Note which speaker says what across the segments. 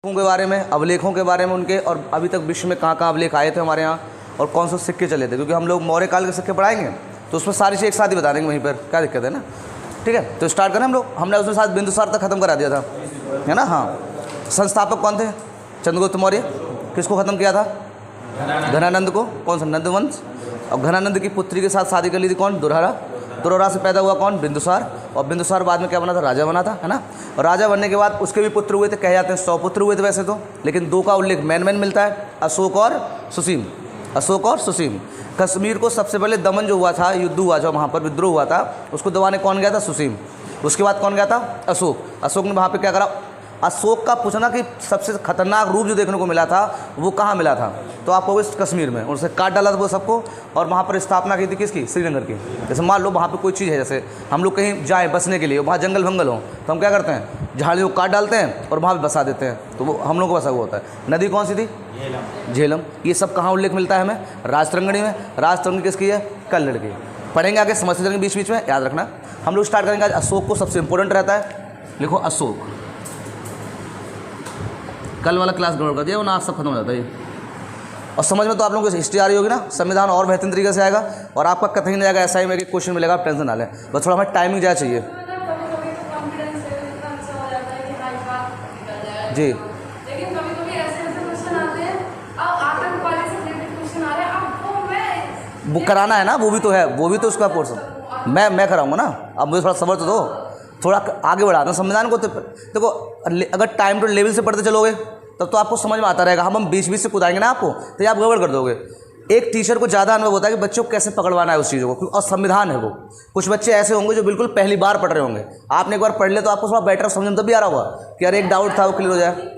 Speaker 1: के बारे में, अभिलेखों के बारे में उनके, और अभी तक विश्व में कहाँ कहाँ अभिलेख आए थे हमारे यहाँ और कौन से सिक्के चले थे, क्योंकि हम लोग मौर्य काल के सिक्के पढ़ाएंगे तो उसमें सारी चीज़ एक साथ ही बता देंगे वहीं पर, क्या दिक्कत है ना। ठीक है, तो स्टार्ट करें हम लोग। हमने उसमें साथ बिंदुसार तक खत्म करा दिया था, है ना। हाँ, संस्थापक कौन थे? चंद्रगुप्त मौर्य। किसको ख़त्म किया था? घनानंद को। कौन सा? नंदवंश। और घनानंद की पुत्री के साथ शादी कर ली थी कौन? दुर्हरा। दुर्हरा से पैदा हुआ कौन? बिंदुसार। और बिंदुसार बाद में क्या बना था? राजा बना था, है ना। और राजा बनने के बाद उसके भी पुत्र हुए थे, कहे जाते हैं 100 पुत्र हुए थे वैसे तो, लेकिन 2 का उल्लेख मैन मिलता है, अशोक और सुसीम। अशोक और सुसीम। कश्मीर को सबसे पहले दमन जो हुआ था, युद्ध हुआ जो वहाँ पर विद्रोह हुआ था, उसको दबाने कौन गया था? सुसीम। उसके बाद कौन गया था? अशोक। अशोक ने वहाँ पे क्या करा? अशोक का पूछना कि सबसे खतरनाक रूप जो देखने को मिला था वो कहाँ मिला था, तो आपको इस कश्मीर में उनसे काट डाला था वो सबको, और वहाँ पर स्थापना की थी किसकी? श्रीनगर की। जैसे मान लो वहाँ पे कोई चीज़ है, जैसे हम लोग कहीं जाएँ बसने के लिए, वहाँ जंगल भंगल हो तो हम क्या करते हैं? झाड़ियों को काट डालते हैं और वहाँ पर बसा देते हैं, तो वो हम लोग को बसा हुआ होता है। नदी कौन सी थी? झेलम। ये सब कहाँ उल्लेख मिलता है हमें? राजतरंगिणी में। राजतरंगिणी किसकी है? कल्लड़ की। पढ़ेंगे आगे, समझते जाएंगे बीच बीच में, याद रखना। हम लोग स्टार्ट करेंगे आज। अशोक को सबसे इंपॉर्टेंट रहता है, लिखो अशोक। कल वाला क्लास गड़बड़ कर दिया वो ना, आज सब खत्म हो जाता है ये। और समझ में तो आप लोगों को हिस्ट्री आ रही होगी ना, संविधान और बेहतरीन तरीके से आएगा, और आपका कहीं नहीं जाएगा ऐसा ही में कि क्वेश्चन मिलेगा, आप टेंशन ना लें, बस थोड़ा हमें टाइमिंग जाए चाहिए जी। वो कराना है ना, वो भी तो है, वो भी तो उसका पोर्सन मैं कराऊंगा ना। अब मुझे थोड़ा सब्र तो दो, थोड़ा आगे बढ़ाते हैं संविधान को। तो देखो, अगर टाइम टू लेवल से पढ़ते चलोगे तब तो आपको समझ में आता रहेगा। हम बीच बीच से कुदाएंगे ना आपको, तो ये आप गड़बड़ कर दोगे। एक टीचर को ज़्यादा अनुभव होता है कि बच्चों को कैसे पकड़वाना है उस चीज़ को, और संविधान है वो। कुछ बच्चे ऐसे होंगे जो बिल्कुल पहली बार पढ़ रहे होंगे, आपने एक बार पढ़ लिया तो आपको थोड़ा बेटर समझ में तब भी आ रहा होगा कि यार एक डाउट था वो क्लियर हो जाए।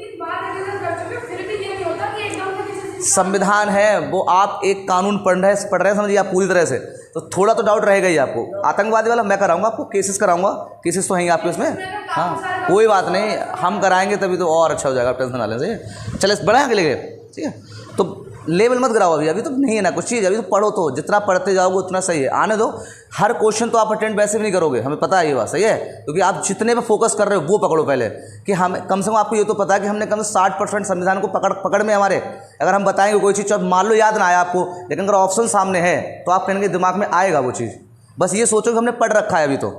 Speaker 1: संविधान है वो, आप एक कानून पढ़ रहे हैं समझिए आप पूरी तरह से, तो थोड़ा तो डाउट रहेगा ही आपको। आतंकवादी वाला मैं कराऊंगा आपको, केसेस कराऊंगा, केसेस तो हैं आपके उसमें। हाँ कोई बात नहीं, हम कराएंगे तभी तो और अच्छा हो जाएगा, टेंशन ना लें। सही, चले बढ़ाएं आगे लेके, ठीक है। तो लेवल मत कराओ अभी, अभी तो नहीं है ना कुछ चीज़, अभी तो पढ़ो, तो जितना पढ़ते जाओगे उतना सही है। आने दो, हर क्वेश्चन तो आप अटेंड वैसे भी नहीं करोगे, हमें पता है ये बात, सही है। क्योंकि आप जितने पे फोकस कर रहे हो वो पकड़ो पहले, कि हम कम से कम आपको ये तो पता है कि हमने कम से 60% संविधान को पकड़ में हमारे। अगर हम बताएंगे कोई चीज़, अब मान लो याद ना आया आपको, लेकिन अगर ऑप्शन सामने है तो आप कहेंगे दिमाग में आएगा वो चीज़। बस ये सोचो कि हमने पढ़ रखा है अभी तो,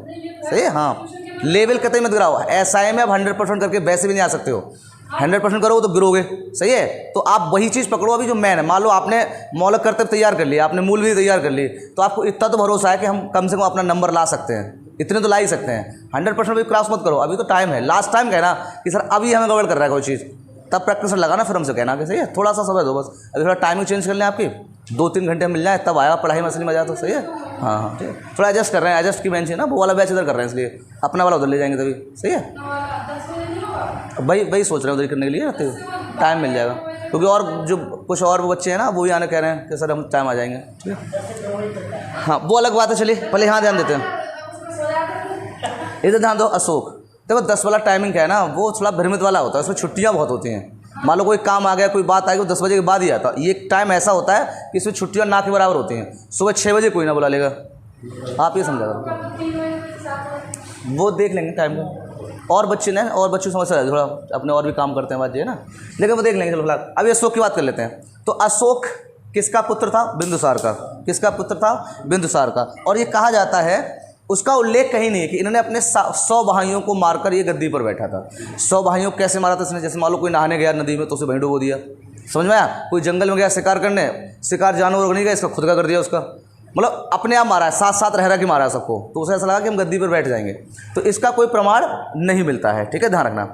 Speaker 1: सही है। हाँ, लेवल कतई मत गिराओ। SI में आप 100% करके वैसे भी नहीं आ सकते हो, 100% करोगे तो गिरोगे, सही है। तो आप वही चीज़ पकड़ो अभी जो मैन है। मान लो आपने मौलिक कर्तव्य तैयार कर लिया, आपने मूल भी तैयार कर ली, तो आपको इतना तो भरोसा है कि हम कम से कम अपना नंबर ला सकते हैं, इतने तो ला ही सकते हैं। 100% भी क्रॉस मत करो, अभी तो टाइम है। लास्ट टाइम कहना कि सर अभी हमें गड़बड़ कर रहा है कोई चीज़, तब प्रैक्टिस लगाना, फिर हमसे कहना कि सही है। थोड़ा सा समय दो बस, अभी थोड़ा टाइमिंग चेंज कर लें आपकी, 2-3 घंटे मिल जाए तब आया पढ़ाई में असली मजा, तो सही है। हाँ हाँ ठीक है, थोड़ा एडजस्ट कर रहे हैं, एडजस्ट की बेंच है ना, वो वाला बैच इधर कर रहे हैं, इसलिए अपना वाला उधर ले जाएंगे तभी, सही है। वही सोच रहे हैं उधर करने के लिए, टाइम मिल जाएगा। क्योंकि और जो कुछ और बच्चे हैं ना वो भी आने कह रहे हैं कि सर हम टाइम आ जाएंगे, ठीक है। हाँ वो अलग बात है, चलिए पहले यहाँ ध्यान देते हैं, इधर ध्यान दो। अशोक, देखो 10 वाला टाइमिंग क्या है ना, वो थोड़ा भ्रमित वाला होता है, उसमें छुट्टियाँ बहुत होती हैं। मान लो कोई काम आ गया, कोई बात आई, वो 10 बजे के बाद ही आता। ये टाइम ऐसा होता है कि इसमें छुट्टियाँ ना के बराबर होती हैं। सुबह 6 बजे कोई ना बुला लेगा, आप ये समझा करो, वो देख लेंगे टाइम को। और बच्चे ने, और बच्चों समझ सकते थोड़ा, अपने और भी काम करते हैं बात ये ना, लेकिन वो देख लेंगे। चलो फिलहाल अभी अशोक की बात कर लेते हैं। तो अशोक किसका पुत्र था? बिंदुसार का। किसका पुत्र था? बिंदुसार का। और ये कहा जाता है, उसका उल्लेख कहीं नहीं है कि इन्होंने अपने 100 भाइयों को मारकर ये गद्दी पर बैठा था। 100 भाइयों को कैसे मारा था इसने? जैसे मान लो कोई नहाने गया नदी में तो उसे वहीं डुबो दिया, समझ में आया। कोई जंगल में गया शिकार करने, शिकार जानवर नहीं गया, इसका खुद का कर दिया उसका, मतलब अपने आप मारा है, साथ साथ रह के मारा है सबको। तो उसे ऐसा लगा कि हम गद्दी पर बैठ जाएंगे, तो इसका कोई प्रमाण नहीं मिलता है, ठीक है, ध्यान रखना।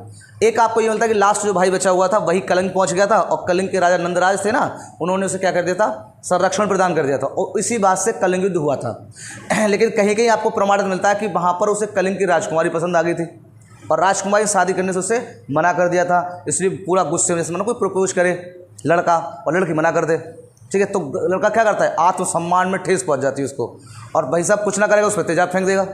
Speaker 1: एक आपको ये मिलता है कि लास्ट जो भाई बचा हुआ था वही कलिंग पहुंच गया था, और कलिंग के राजा नंदराज थे ना, उन्होंने उसे क्या कर दिया था? संरक्षण प्रदान कर दिया था, और इसी बात से कलिंग युद्ध हुआ था। लेकिन कहीं कहीं आपको प्रमाणित मिलता है कि वहाँ पर उसे कलिंग की राजकुमारी पसंद आ गई थी, और राजकुमारी शादी करने से उसे मना कर दिया था। इसलिए पूरा गुस्से में, जैसे कोई प्रपोज करे लड़का और लड़की मना कर दे, ठीक है, तो लड़का क्या करता है? आत्मसम्मान में ठेस पहुंच जाती है उसको, और भाई साहब कुछ ना करेगा उस पर तेजाब फेंक देगा,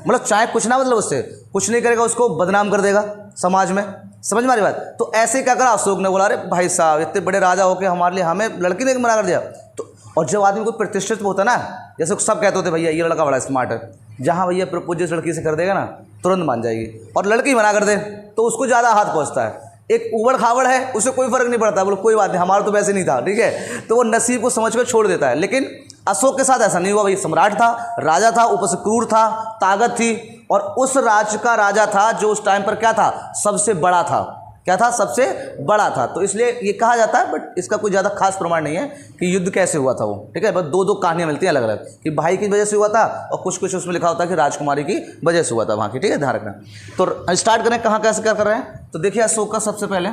Speaker 1: मतलब चाहे कुछ ना, मतलब उससे कुछ नहीं करेगा उसको बदनाम कर देगा समाज में, समझ में आ रही बात। तो ऐसे क्या करा अशोक ने, बोला अरे भाई साहब इतने बड़े राजा होके हमारे लिए हमें लड़की ने मना कर दिया। तो और जब आदमी को प्रतिष्ठित होता है ना, जैसे सब कहते होते भैया ये लड़का बड़ा स्मार्ट है, जहाँ भैया प्रपोज जिस लड़की से कर देगा ना तुरंत मान जाएगी, और लड़की मना कर दे तो उसको ज़्यादा हाथ पहुँचता है। एक उबड़ खाबड़ है, उसे कोई फर्क नहीं पड़ता, बोलो कोई बात नहीं, हमारा तो वैसे नहीं था, ठीक है, तो वो नसीब को समझ कर छोड़ देता है। लेकिन अशोक के साथ ऐसा नहीं हुआ भाई, सम्राट था, राजा था, ऊपर से क्रूर था, ताकत थी, और उस राज्य का राजा था जो उस टाइम पर क्या था, सबसे बड़ा था। क्या था, सबसे बड़ा था। तो इसलिए ये कहा जाता है, बट इसका कोई ज़्यादा खास प्रमाण नहीं है कि युद्ध कैसे हुआ था वो, ठीक है। बस दो दो कहानियाँ मिलती हैं अलग अलग, कि भाई की वजह से हुआ था, और कुछ कुछ उसमें लिखा होता है कि राजकुमारी की वजह से हुआ था वहाँ की, ठीक है, ध्यान रखना। तो स्टार्ट करें, कहाँ कैसे क्या कर रहे हैं। तो देखिए अशोक का सबसे पहले,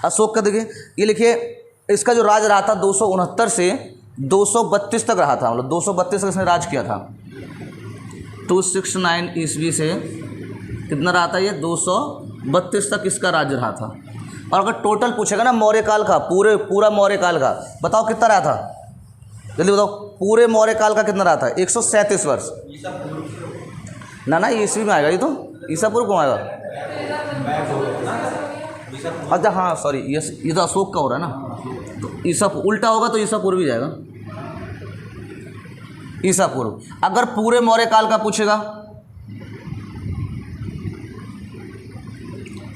Speaker 1: अशोक का देखिए ये लिखिए, इसका जो राज रहा था 269 से 232 तक रहा था, मतलब 232 तक इसने राज किया था। 269 ईस्वी से कितना रहा था ये, 232 तक इसका राज्य रहा था। और अगर टोटल पूछेगा ना मौर्य काल का, पूरा मौर्य काल का, बताओ कितना रहा था, जल्दी बताओ, पूरे मौर्य काल का कितना रहा था। 137 वर्ष। ना ईस्वी में आएगा ये, तो ईसा पूर्व कौन आएगा। अच्छा हाँ सॉरी, ये तो अशोक का हो रहा है ना, तो ईसा उल्टा होगा तो ईसा पूर्व ही जाएगा, ईसा पूर्व। अगर पूरे मौर्य काल का पूछेगा,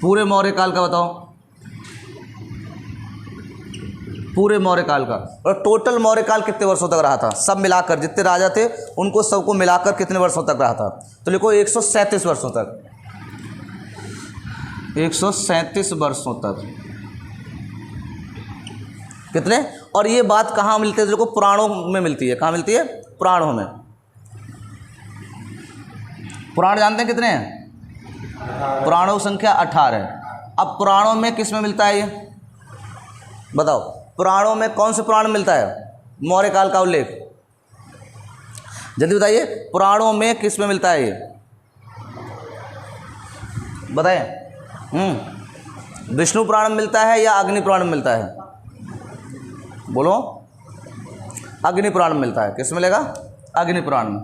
Speaker 1: पूरे मौर्य काल का बताओ, पूरे मौर्य काल का, और टोटल मौर्य काल कितने वर्षों तक रहा था, सब मिलाकर जितने राजा थे उनको सबको मिलाकर कितने वर्षों तक रहा था। तो लिखो 137 वर्षों तक, 137 वर्षों तक कितने। और ये बात कहाँ मिलती है, देखो पुराणों में मिलती है। कहाँ मिलती है, पुराणों में। पुराण जानते हैं कितने हैं, पुराणों की संख्या 18 है। अब पुराणों में किस में मिलता है ये बताओ, पुराणों में कौन से पुराण मिलता है मौर्य काल का उल्लेख, जल्दी बताइए, पुराणों में किस में मिलता है ये बताएं। विष्णु पुराण में मिलता है या अग्नि पुराण में मिलता है, बोलो। अग्नि पुराण में मिलता है, किस में मिलेगा, अग्नि पुराण में।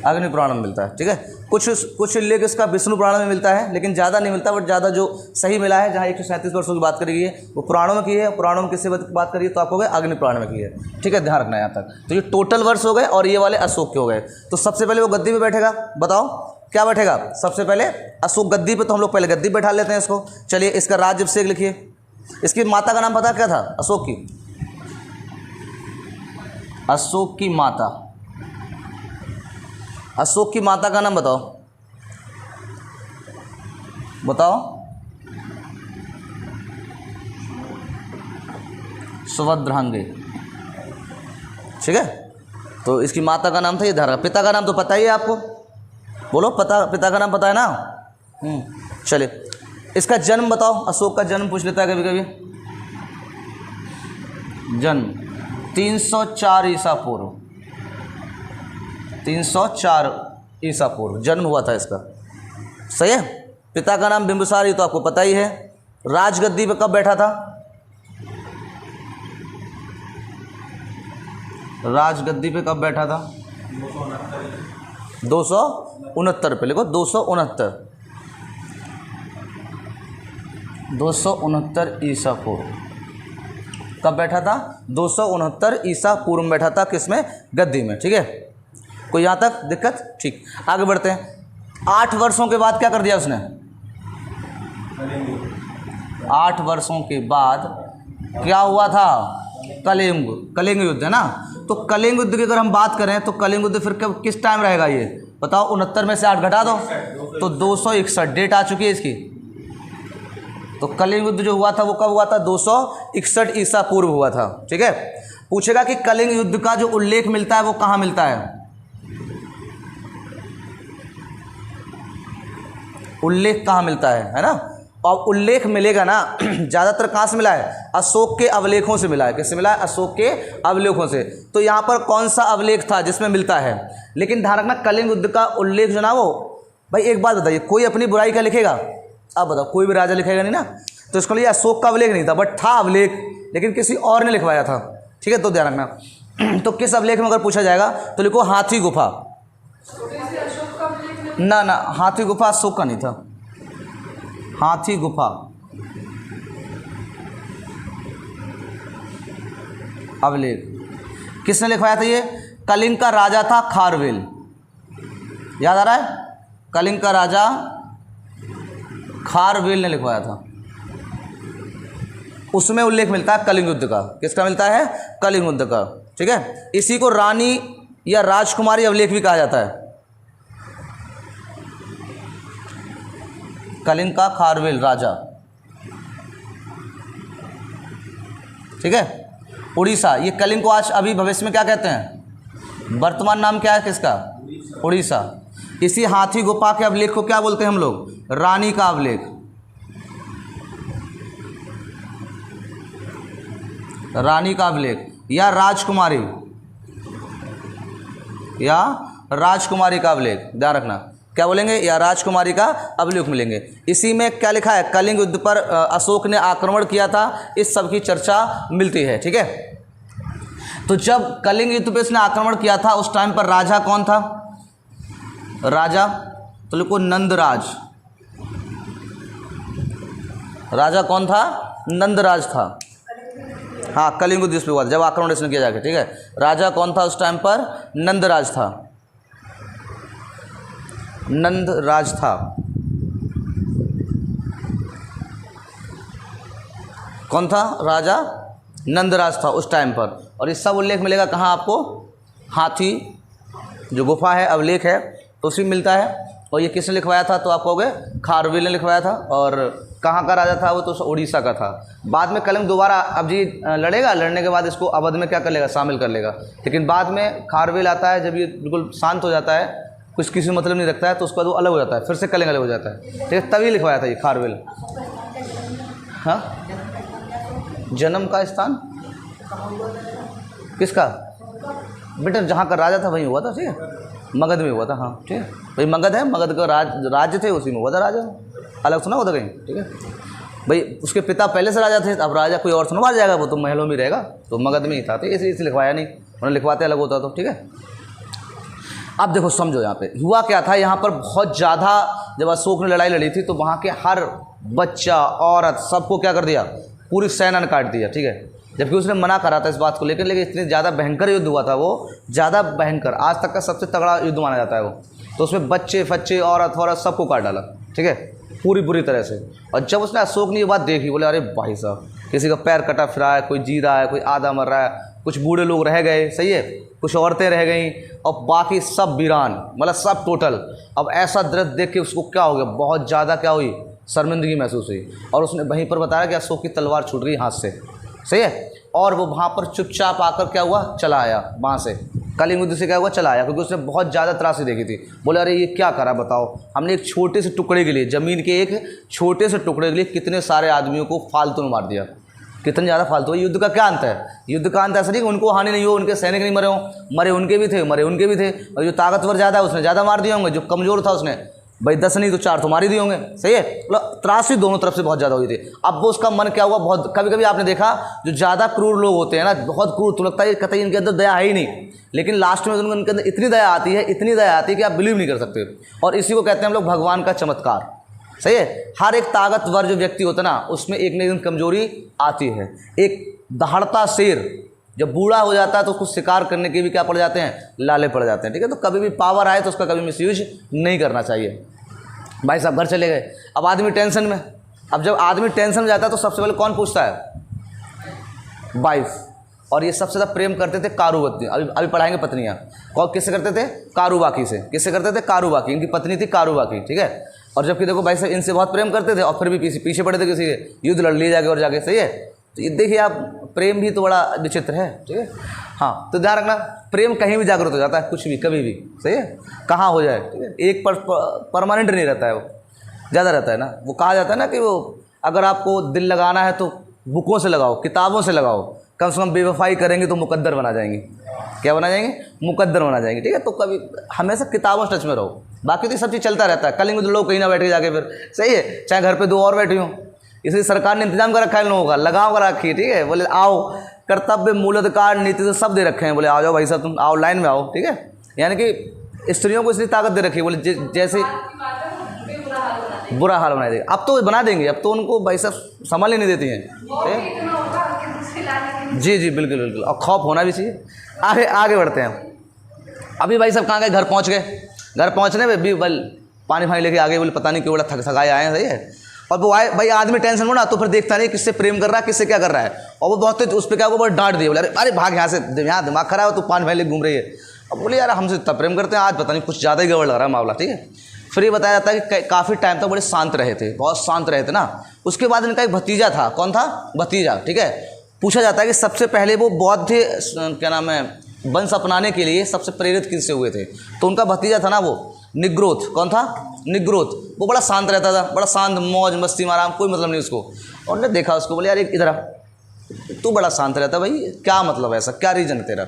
Speaker 1: अग्नि पुराण में मिलता है, ठीक है। कुछ उल्लेख इसका विष्णु पुराण में मिलता है, लेकिन ज़्यादा नहीं मिलता, बट ज़्यादा जो सही मिला है, जहाँ 137 वर्षों की बात करी है वो पुराणों में की है। पुराणों में किससे बात करिए तो आपको गए अग्नि पुराण में की है, ठीक है, ध्यान रखना यहाँ तक। तो ये टोटल वर्ष हो गए, और ये वाले अशोक के हो गए। तो सबसे पहले वो गद्दी पे बैठेगा, बताओ क्या बैठेगा, सबसे पहले अशोक गद्दी पे। तो हम लोग पहले गद्दी बैठा लेते हैं इसको। चलिए, इसका राज्याभिषेक लिखिए। इसकी माता का नाम पता क्या था अशोक की, अशोक की माता, अशोक की माता का नाम बताओ, बताओ। सुभद्रांगी, ठीक है। तो इसकी माता का नाम था ये धारा। पिता का नाम तो पता ही है आपको, बोलो पिता का नाम पता है ना। चलिए, इसका जन्म बताओ, अशोक का जन्म पूछ लेता है कभी कभी। जन्म 304 ईसा पूर्व, 304 ईसा पूर्व जन्म हुआ था इसका, सही है। पिता का नाम बिंबिसार, ये तो आपको पता ही है। राजगद्दी पे कब बैठा था, राजगद्दी पे कब बैठा था, 269 पे लिखो, 269 ईसा पूर्व कब बैठा था, 269 ईसा पूर्व में बैठा था, किसमें, गद्दी में, ठीक है। कोई यहाँ तक दिक्कत, ठीक। आगे बढ़ते हैं। 8 वर्षों के बाद क्या कर दिया उसने, 8 वर्षों के बाद क्या हुआ था, कलिंग युद्ध है ना। तो कलिंग युद्ध की अगर हम बात करें तो कलिंग युद्ध फिर कब किस टाइम रहेगा ये बताओ। 69 में से 8 घटा दो तो 261 डेट आ चुकी है इसकी। तो कलिंग युद्ध जो हुआ था वो कब हुआ था, 261 ईसा पूर्व हुआ था, ठीक है। पूछेगा कि कलिंग युद्ध का जो उल्लेख मिलता है वो कहाँ मिलता है, उल्लेख कहाँ मिलता है ना। और उल्लेख मिलेगा ना ज़्यादातर कहाँ से मिला है, अशोक के अवलेखों से मिला है। किससे मिला है, अशोक के अवलेखों से। तो यहाँ पर कौन सा अवलेख था जिसमें मिलता है, लेकिन ध्यान रखना कलिंग युद्ध का उल्लेख जो ना वो, भाई एक बात बताइए, कोई अपनी बुराई का लिखेगा, अब बताओ, कोई भी राजा लिखेगा नहीं ना। तो इसको लिए अशोक का अवलेख नहीं था, बट था अवलेख, लेकिन किसी और ने लिखवाया था, ठीक है। तो ध्यान रखना। तो किस अवलेख में अगर पूछा जाएगा तो लिखो हाथी गुफा। ना हाथी गुफा अशोक का नहीं था, हाथी गुफा अवलेख किसने लिखवाया था, ये कलिंग का राजा था खारवेल। याद आ रहा है? कलिंग का राजा खारवेल ने लिखवाया था। उसमें उल्लेख मिलता है कलिंग युद्ध का। किसका मिलता है? कलिंग युद्ध का। ठीक है, इसी को रानी या राजकुमारी अभिलेख भी कहा जाता है। कलिंग का खारवेल राजा। ठीक है, उड़ीसा, ये कलिंग को आज अभी भविष्य में क्या कहते हैं? वर्तमान नाम क्या है किसका? उड़ीसा। इसी हाथी गुफा के अभिलेख को क्या बोलते हैं हम लोग? रानी का अभिलेख। रानी का अभिलेख या राजकुमारी, या राजकुमारी का अभिलेख, ध्यान रखना। क्या बोलेंगे? या राजकुमारी का अभिलेख मिलेंगे। इसी में क्या लिखा है? कलिंग युद्ध पर अशोक ने आक्रमण किया था, इस सब की चर्चा मिलती है। ठीक है, तो जब कलिंग युद्ध पर इसने आक्रमण किया था उस टाइम पर राजा कौन था? राजा तो लिखो नंदराज। राजा कौन था? नंदराज था। हाँ, कलिंग युद्ध पे हुआ जब आक्रमण इसने किया जाके। ठीक है, राजा कौन था उस टाइम पर? नंदराज था। नंदराज था। कौन था? राजा नंदराज था उस टाइम पर। और इस सब उल्लेख मिलेगा कहाँ आपको? हाथी जो गुफा है, अभिलेख है, तो उसी में मिलता है। और ये किसने लिखवाया था? तो आप कहोगे खारवेल ने लिखवाया था। और कहाँ का राजा था वो? तो उड़ीसा का था। बाद में कलिंग दोबारा अब जी लड़ेगा, लड़ने के बाद इसको अवध में क्या कर लेगा? शामिल कर लेगा। लेकिन बाद में खारवेल आता है, जब ये बिल्कुल शांत हो जाता है, कुछ किसी मतलब नहीं रखता है, तो उसके बाद वो अलग हो जाता है, फिर से कलिंग अलग हो जाता है। ठीक है, तभी लिखवाया था ये खारवेल। हाँ, जन्म का स्थान किसका? बेटा जहाँ का राजा था वहीं हुआ था। ठीक है, मगध में हुआ था। हाँ ठीक है भाई, मगध है, मगध का राज्य थे, उसी में हुआ था राजा। अलग सुना होता कहीं? ठीक है भाई, उसके पिता पहले से राजा थे, अब राजा कोई और थोड़ा मार जाएगा, वो तो महलों में रहेगा, तो मगध में ही था। तो इसे लिखवाया नहीं, उन्होंने लिखवाते अलग होता तो। ठीक है, अब देखो समझो यहाँ पे हुआ क्या था। यहाँ पर बहुत ज़्यादा जब अशोक ने लड़ाई लड़ी थी तो वहाँ के हर बच्चा औरत सबको क्या कर दिया? पूरी सेना ने काट दिया। ठीक है, जबकि उसने मना करा था इस बात को लेकर, लेकिन इतनी ज़्यादा भयंकर युद्ध हुआ था वो, ज़्यादा भयंकर, आज तक का सबसे तगड़ा युद्ध माना जाता है वो। तो उसमें बच्चे फच्चे औरत सबको काट डाला। ठीक है, पूरी बुरी तरह से। और जब उसने अशोक ने ये बात देखी, बोले अरे भाई साहब, किसी का पैर कटा फिरा है, कोई जी रहा है, कोई आधा मर रहा है, कुछ बूढ़े लोग रह गए, सही है, कुछ औरतें रह गई, और बाकी सब वीरान, मतलब सब टोटल। अब ऐसा दृश्य देख के उसको क्या हो गया? बहुत ज़्यादा क्या हुई? शर्मिंदगी महसूस हुई। और उसने वहीं पर बताया कि अशोक की तलवार छूट गई हाथ से, सही है। और वो वहाँ पर चुपचाप आकर क्या हुआ? चला आया वहाँ से, कलिंग युद्ध से क्या हुआ? चला आया, क्योंकि उसने बहुत ज़्यादा त्रासदी देखी थी। बोले अरे ये क्या करा बताओ, हमने एक छोटे से टुकड़े के लिए, ज़मीन के एक छोटे से टुकड़े के लिए कितने सारे आदमियों को फालतू में मार दिया। कितने ज़्यादा फालतू है। युद्ध का क्या अंत है? युद्ध का अंत ऐसा नहीं कि उनको हानि नहीं हो, उनके सैनिक नहीं मरे हों, मरे उनके भी थे, मरे उनके भी थे। और जो ताकतवर ज़्यादा है उसने ज़्यादा मार दिए होंगे, जो कमज़ोर था उसने भाई 10 नहीं तो 4 तो मार ही दिए होंगे, सही है। मतलब त्रासदी दोनों तरफ से बहुत ज़्यादा हुई थी। अब वो उसका मन क्या हुआ? बहुत कभी कभी आपने देखा जो ज़्यादा क्रूर लोग होते हैं ना, बहुत क्रूर, तो लगता है कतई इनके अंदर दया है ही नहीं, लेकिन लास्ट में उनके अंदर इतनी दया आती है, इतनी दया आती है कि आप बिलीव नहीं कर सकते। और इसी को कहते हैं हम लोग भगवान का चमत्कार, सही है। हर एक ताकतवर जो व्यक्ति होता है ना, उसमें एक न एक कमजोरी आती है। एक दहाड़ता शेर जब बूढ़ा हो जाता है तो उसको शिकार करने के भी क्या पड़ जाते हैं? लाले पड़ जाते हैं। ठीक है, तो कभी भी पावर आए तो उसका कभी मिसयूज नहीं करना चाहिए। भाई साहब घर चले गए, अब आदमी टेंशन में। अब जब आदमी टेंशन में जाता है तो सबसे पहले कौन पूछता है? वाइफ। और ये सबसे ज़्यादा प्रेम करते थे कारूवती, अभी पढ़ाएंगे पत्नियाँ। कौन किससे करते थे? कारूबाकी से। किससे करते थे? कारूबाकी। इनकी पत्नी थी कारूबाकी। ठीक है, और जबकि देखो भाई साहब इनसे बहुत प्रेम करते थे और फिर भी पीछे पड़े थे किसी के, युद्ध लड़ लिए जाके और जाके, सही है। तो ये देखिए आप, प्रेम भी तो बड़ा विचित्र है। ठीक है, हाँ, तो ध्यान रखना, प्रेम कहीं भी जागृत हो जाता है, कुछ भी कभी भी, सही है, कहाँ हो जाए। ठीक है, एक परमानेंट नहीं रहता है, वो ज़्यादा रहता है ना। वो कहा जाता है ना कि वो अगर आपको दिल लगाना है तो बुकों से लगाओ, किताबों से लगाओ, कम से कम बेवफाई करेंगे तो मुकद्दर बना जाएंगे। क्या बना जाएंगे? मुकद्दर बना जाएंगे। ठीक है, तो कभी हमेशा किताबों से टच में रहो, बाकी तो सब चीज़ चलता रहता है। कलिंग युद्ध लोग कहीं ना बैठे जाके फिर, सही है, चाहे घर पे 2 और बैठी हों, इसलिए सरकार ने इंतजाम कर रखा है इन लोगों का, लगाव कर रखी है। ठीक है, बोले आओ, कर्तव्य, मूलाधिकार, नीति से सब दे रखे हैं, बोले आ जाओ भाई साहब, तुम आओ, लाइन में आओ। ठीक है, यानी कि स्त्रियों को इसलिए ताकत दे रखी है, बोले जैसे बुरा हाल बना देंगे। अब तो बना देंगे, अब तो उनको भाई साहब संभाल ही नहीं देती हैं। जी जी बिल्कुल बिल्कुल, और खौफ होना भी चाहिए। आगे बढ़ते हैं। अभी भाई साहब कहाँ गए? घर पहुँच गए। घर पहुँचने में भी बल पानी फानी लेके आगे, बोले पता नहीं क्यों बड़ा थकाए आए हैं, सही है। और वो आए भाई आदमी टेंशन में ना, तो फिर देखता नहीं किससे प्रेम कर रहा है, किससे क्या कर रहा है, और वो बहुत उस पर क्या, वो बहुत डांट दिए, बोले अरे भाग यहाँ से, यहाँ दिमाग खराब है, तू पानी फानी लेके घूम रही है। अब बोले यार हमसे इतना प्रेम करते हैं, आज पता नहीं कुछ ज़्यादा ही गड़बड़ लग रहा है मामला, ठीक है। फिर ये बताया जाता है कि काफ़ी टाइम तक बड़े शांत रहे थे, बहुत शांत रहे थे ना। उसके बाद इनका एक भतीजा था, कौन था, भतीजा, ठीक है। पूछा जाता है कि सबसे पहले वो बौद्ध क्या नाम है वंश अपनाने के लिए सबसे प्रेरित किससे हुए थे, तो उनका भतीजा था ना वो निग्रोथ। कौन था, निग्रोथ। वो बड़ा शांत रहता था, बड़ा शांत, मौज मस्ती में आराम, कोई मतलब नहीं उसको। और ने देखा उसको, बोले यार इधर आ, तू बड़ा शांत रहता भाई, क्या मतलब है, ऐसा क्या रीज़न है तेरा।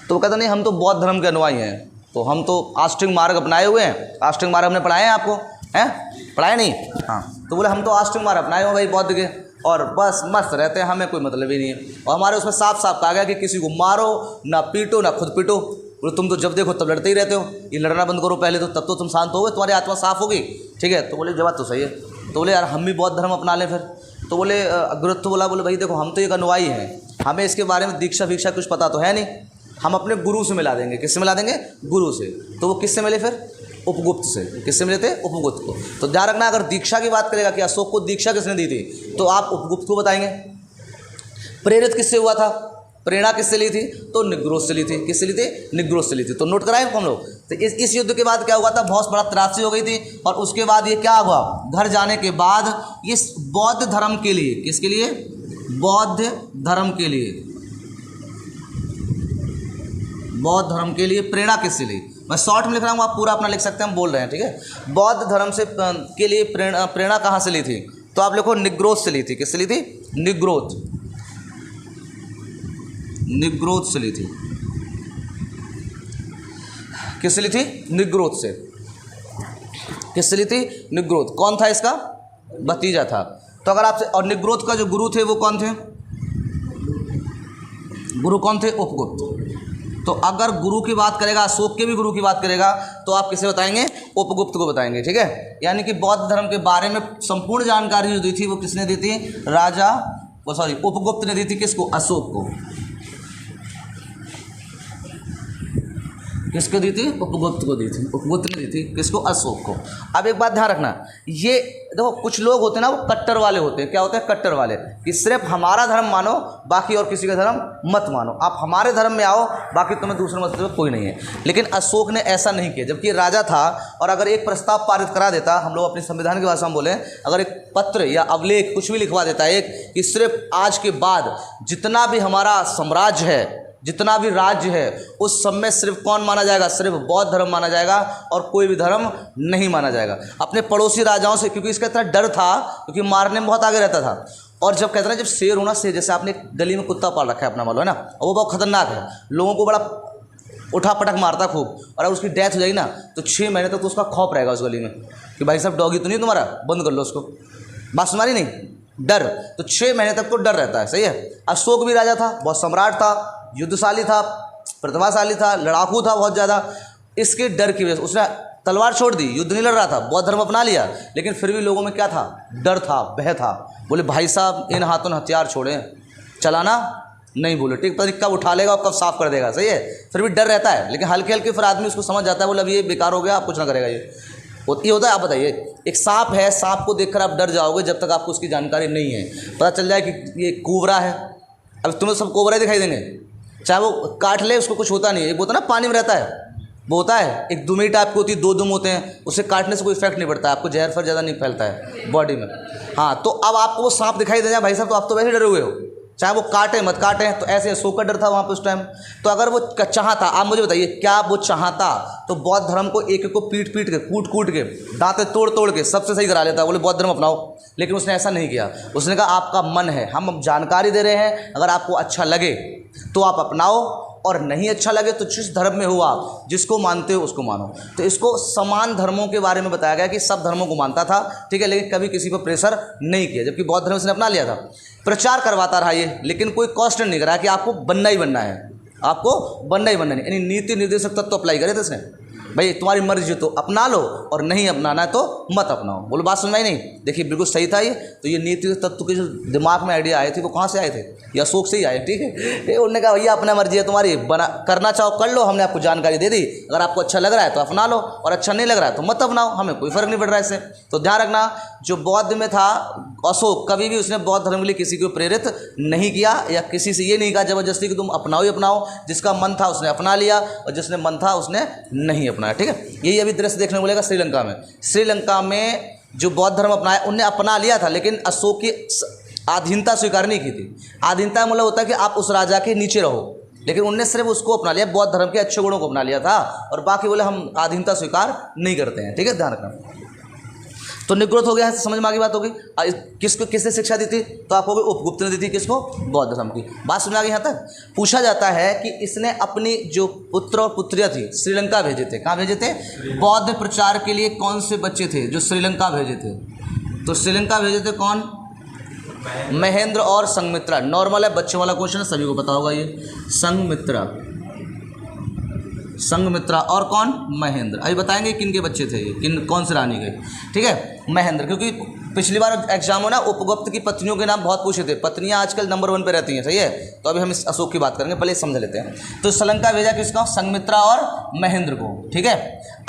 Speaker 1: तो वो कहता नहीं हम तो बौद्ध धर्म के अनुयायी हैं, तो हम तो आष्टिंग मार्ग अपनाए हुए हैं। आष्टिंग मार्ग हमने पढ़ाए हैं आपको, हैं पढ़ाए नहीं, हाँ। तो बोले हम तो आष्टिंग मार्ग अपनाए हुए भाई बौद्ध के, और बस मस्त रहते हैं, हमें कोई मतलब ही नहीं है। और हमारे उसमें साफ साफ कहा गया कि किसी को मारो ना, पीटो ना, खुद पीटो। बोले तुम तो जब देखो तब लड़ते ही रहते हो, ये लड़ना बंद करो पहले, तो तब तो तुम शांत हो गए, तुम्हारी आत्मा साफ होगी, ठीक है। तो बोले जवाब तो सही है। तो बोले यार हम भी बौद्ध धर्म अपना लें फिर। तो बोले गुरुत्व बोला, बोले भाई देखो हम तो एक अनुयायी हैं, हमें इसके बारे में दीक्षा वीक्षा कुछ पता तो है नहीं, हम अपने गुरु से मिला देंगे। किससे मिला देंगे, गुरु से। तो वो किससे मिले फिर, उपगुप्त से। किससे मिले थे, उपगुप्त को। तो ध्यान रखना, अगर दीक्षा की बात करेगा कि अशोक को दीक्षा किसने दी थी, तो आप उपगुप्त को बताएंगे। प्रेरित किससे हुआ था, प्रेरणा किससे ली थी, तो निग्रोथ से ली थी। किससे ली थी, निग्रोथ से ली थी। तो नोट कराएं हम लोग। तो इस युद्ध के बाद क्या हुआ था, बहुत बड़ा त्रासदी हो गई थी। और उसके बाद ये क्या हुआ, घर जाने के बाद इस बौद्ध धर्म के लिए, किसके लिए, बौद्ध धर्म के लिए, बौद्ध धर्म के लिए प्रेरणा किससे ली। मैं शॉर्ट में लिख रहा हूँ, आप पूरा अपना लिख सकते हैं, हम बोल रहे हैं, ठीक है। बौद्ध धर्म से के लिए प्रेरणा कहाँ से ली थी, तो आप लिखो निग्रोथ से ली थी। किससे ली थी, निग्रोथ, निग्रोथ से ली थी। किससे ली थी, निग्रोथ से। किससे ली थी, निग्रोथ। कौन था इसका, भतीजा था। तो अगर आपसे, और निग्रोथ का जो गुरु थे वो कौन थे, गुरु कौन थे, उपगुप्त। तो अगर गुरु की बात करेगा, अशोक के भी गुरु की बात करेगा, तो आप किसे बताएंगे, उपगुप्त को बताएंगे, ठीक है। यानी कि बौद्ध धर्म के बारे में संपूर्ण जानकारी जो दी थी वो किसने दी थी, राजा, वो सॉरी उपगुप्त ने दी थी। किसको, अशोक को। किसको दी थी, उपगुप्त को दी थी। उपगुप्त ने दी थी किसको, अशोक को। अब एक बात ध्यान रखना, ये देखो कुछ लोग होते हैं ना, वो कट्टर वाले होते हैं। क्या होते हैं, कट्टर वाले, कि सिर्फ हमारा धर्म मानो, बाकी और किसी का धर्म मत मानो। आप हमारे धर्म में आओ, बाकी तुम्हें दूसरे मत में कोई नहीं है। लेकिन अशोक ने ऐसा नहीं किया, जबकि राजा था। और अगर एक प्रस्ताव पारित करा देता, हम लोग अपने संविधान की भाषा में बोले, अगर एक पत्र या अवलेख कुछ भी लिखवा देता है एक, कि सिर्फ आज के बाद जितना भी हमारा साम्राज्य है, जितना भी राज्य है, उस सब में सिर्फ कौन माना जाएगा, सिर्फ बौद्ध धर्म माना जाएगा, और कोई भी धर्म नहीं माना जाएगा। अपने पड़ोसी राजाओं से, क्योंकि इसका इतना डर था, क्योंकि मारने में बहुत आगे रहता था। और जब कहते हैं जब शेर होना, शेर जैसे आपने गली में कुत्ता पाल रखा है अपना, मालूम है ना, और वो बहुत खतरनाक है, लोगों को बड़ा उठा पटक मारता खूब, और अगर उसकी डेथ हो जाएगी ना, तो 6 महीने तक तो उसका खौफ रहेगा उस गली में, कि भाई साहब डॉगी तो नहीं तुम्हारा, बंद कर लो उसको। बात सुनारी नहीं, डर। तो 6 महीने तक तो डर रहता है, सही है। अशोक भी राजा था, बहुत सम्राट था, युद्धशाली था, प्रतिभाशाली था, लड़ाकू था बहुत ज़्यादा। इसके डर की वजह से उसने तलवार छोड़ दी, युद्ध नहीं लड़ रहा था, बौद्ध धर्म अपना लिया। लेकिन फिर भी लोगों में क्या था, डर था, भय था। बोले भाई साहब इन हाथों ने हथियार छोड़े, चलाना नहीं बोले, ठीक, पता नहीं कब उठा लेगा और कब साफ कर देगा, सही है। फिर भी डर रहता है, लेकिन हल्के हल्के फिर आदमी उसको समझ जाता है, बोले अब ये बेकार हो गया, आप कुछ ना करेगा, ये होता है। आप बताइए, एक सांप है, सांप को देखकर आप डर जाओगे जब तक आपको उसकी जानकारी नहीं है। पता चल जाए कि ये कोबरा है, अब तुम्हें सब कोबरा ही दिखाई देंगे, चाहे वो काट ले उसको कुछ होता नहीं है। एक होता है ना पानी में रहता है, वो होता है, एक दुमी टाइप की होती है, 2 दुम होते हैं, उसे काटने से कोई इफेक्ट नहीं पड़ता है, आपको जहर फिर ज़्यादा नहीं फैलता है बॉडी में। हाँ, तो अब आपको वो सांप दिखाई दे जाए भाई साहब, तो आप तो वैसे डरे हुए हो, चाहे वो काटे मत काटे। तो ऐसे अशोक का डर था वहाँ पे उस टाइम। तो अगर वो चाहता, आप मुझे बताइए, क्या वो चाहता तो बौद्ध धर्म को एक एक को पीट पीट के, कूट कूट के, दांतें तोड़ तोड़ के सबसे सही करा लेता, बोले बौद्ध धर्म अपनाओ। लेकिन उसने ऐसा नहीं किया। उसने कहा आपका मन है, हम जानकारी दे रहे हैं, अगर आपको अच्छा लगे तो आप अपनाओ, और नहीं अच्छा लगे तो जिस धर्म में हो आप, जिसको मानते हो उसको मानो। तो इसको समान धर्मों के बारे में बताया गया कि सब धर्मों को मानता था, ठीक है, लेकिन कभी किसी पर प्रेशर नहीं किया। जबकि बौद्ध धर्म उसने अपना लिया था, प्रचार करवाता रहा ये, लेकिन कोई कॉन्स्टेंट नहीं करा कि आपको बनना ही बनना है, आपको बनना ही बनना नहीं, यानी नीति निर्देशक तत्व अप्लाई करे थे इसने, भाई तुम्हारी मर्जी तो अपना लो और नहीं अपनाना है तो मत अपनाओ। बोलो बात समझ में आई नहीं? देखिए बिल्कुल सही था ये। तो ये नीति तत्व के जो दिमाग में आइडिया आए थे वो कहाँ से आए थे? ये अशोक से ही आए, ठीक है। ये उन्होंने कहा भैया अपना मर्जी है तुम्हारी, बना करना चाहो कर लो, हमने आपको जानकारी दे दी, अगर आपको अच्छा लग रहा है तो अपना लो और अच्छा नहीं लग रहा है तो मत अपनाओ, हमें कोई फर्क नहीं पड़ रहा है इससे। तो ध्यान रखना, जो बौद्ध में था अशोक, कभी भी उसने बौद्ध धर्म के लिए किसी को प्रेरित नहीं किया या किसी से ये नहीं कहा जबरदस्ती कि तुम अपनाओ ही अपनाओ। जिसका मन था उसने अपना लिया और जिसने मन था उसने नहीं अपनाया, ठीक है। यही अभी दृश्य देखने को मिलेगा श्रीलंका में। श्रीलंका में जो बौद्ध धर्म अपनाया उनने अपना लिया था, लेकिन अशोक की अधीनता स्वीकार नहीं की थी। अधीनता मतलब होता है कि आप उस राजा के नीचे रहो, लेकिन उनने सिर्फ उसको अपना लिया, बौद्ध धर्म के अच्छे गुणों को अपना लिया था और बाकी बोले हम अधीनता स्वीकार नहीं करते हैं, ठीक है। ध्यान रखना। तो निग्रोध हो गया है, समझ में आगे बात होगी। किसको किसने शिक्षा दी थी? तो आपको उपगुप्त ने दी थी। किसको? बौद्ध धर्म की। बात समझ में आ गई यहाँ तक? पूछा जाता है कि इसने अपनी जो पुत्र और पुत्रियाँ थी श्रीलंका भेजे थे। कहाँ भेजे थे? बौद्ध प्रचार के लिए कौन से बच्चे थे जो श्रीलंका भेजे थे? तो श्रीलंका भेजे थे कौन? महेंद्र और संघमित्रा। नॉर्मल है, बच्चों वाला क्वेश्चन है, सभी को पता होगा ये। संघमित्रा और कौन? महेंद्र। अभी बताएंगे किन के बच्चे थे ये, किन कौन से रानी के, ठीक है। महेंद्र, क्योंकि पिछली बार एग्जाम में ना उपगुप्त की पत्नियों के नाम बहुत पूछे थे। पत्नियां आजकल नंबर 1 पे रहती हैं, सही है। तो अभी हम इस अशोक की बात करेंगे, पहले समझ लेते हैं। तो श्रीलंका भेजा किसका? संघमित्रा और महेंद्र को, ठीक है।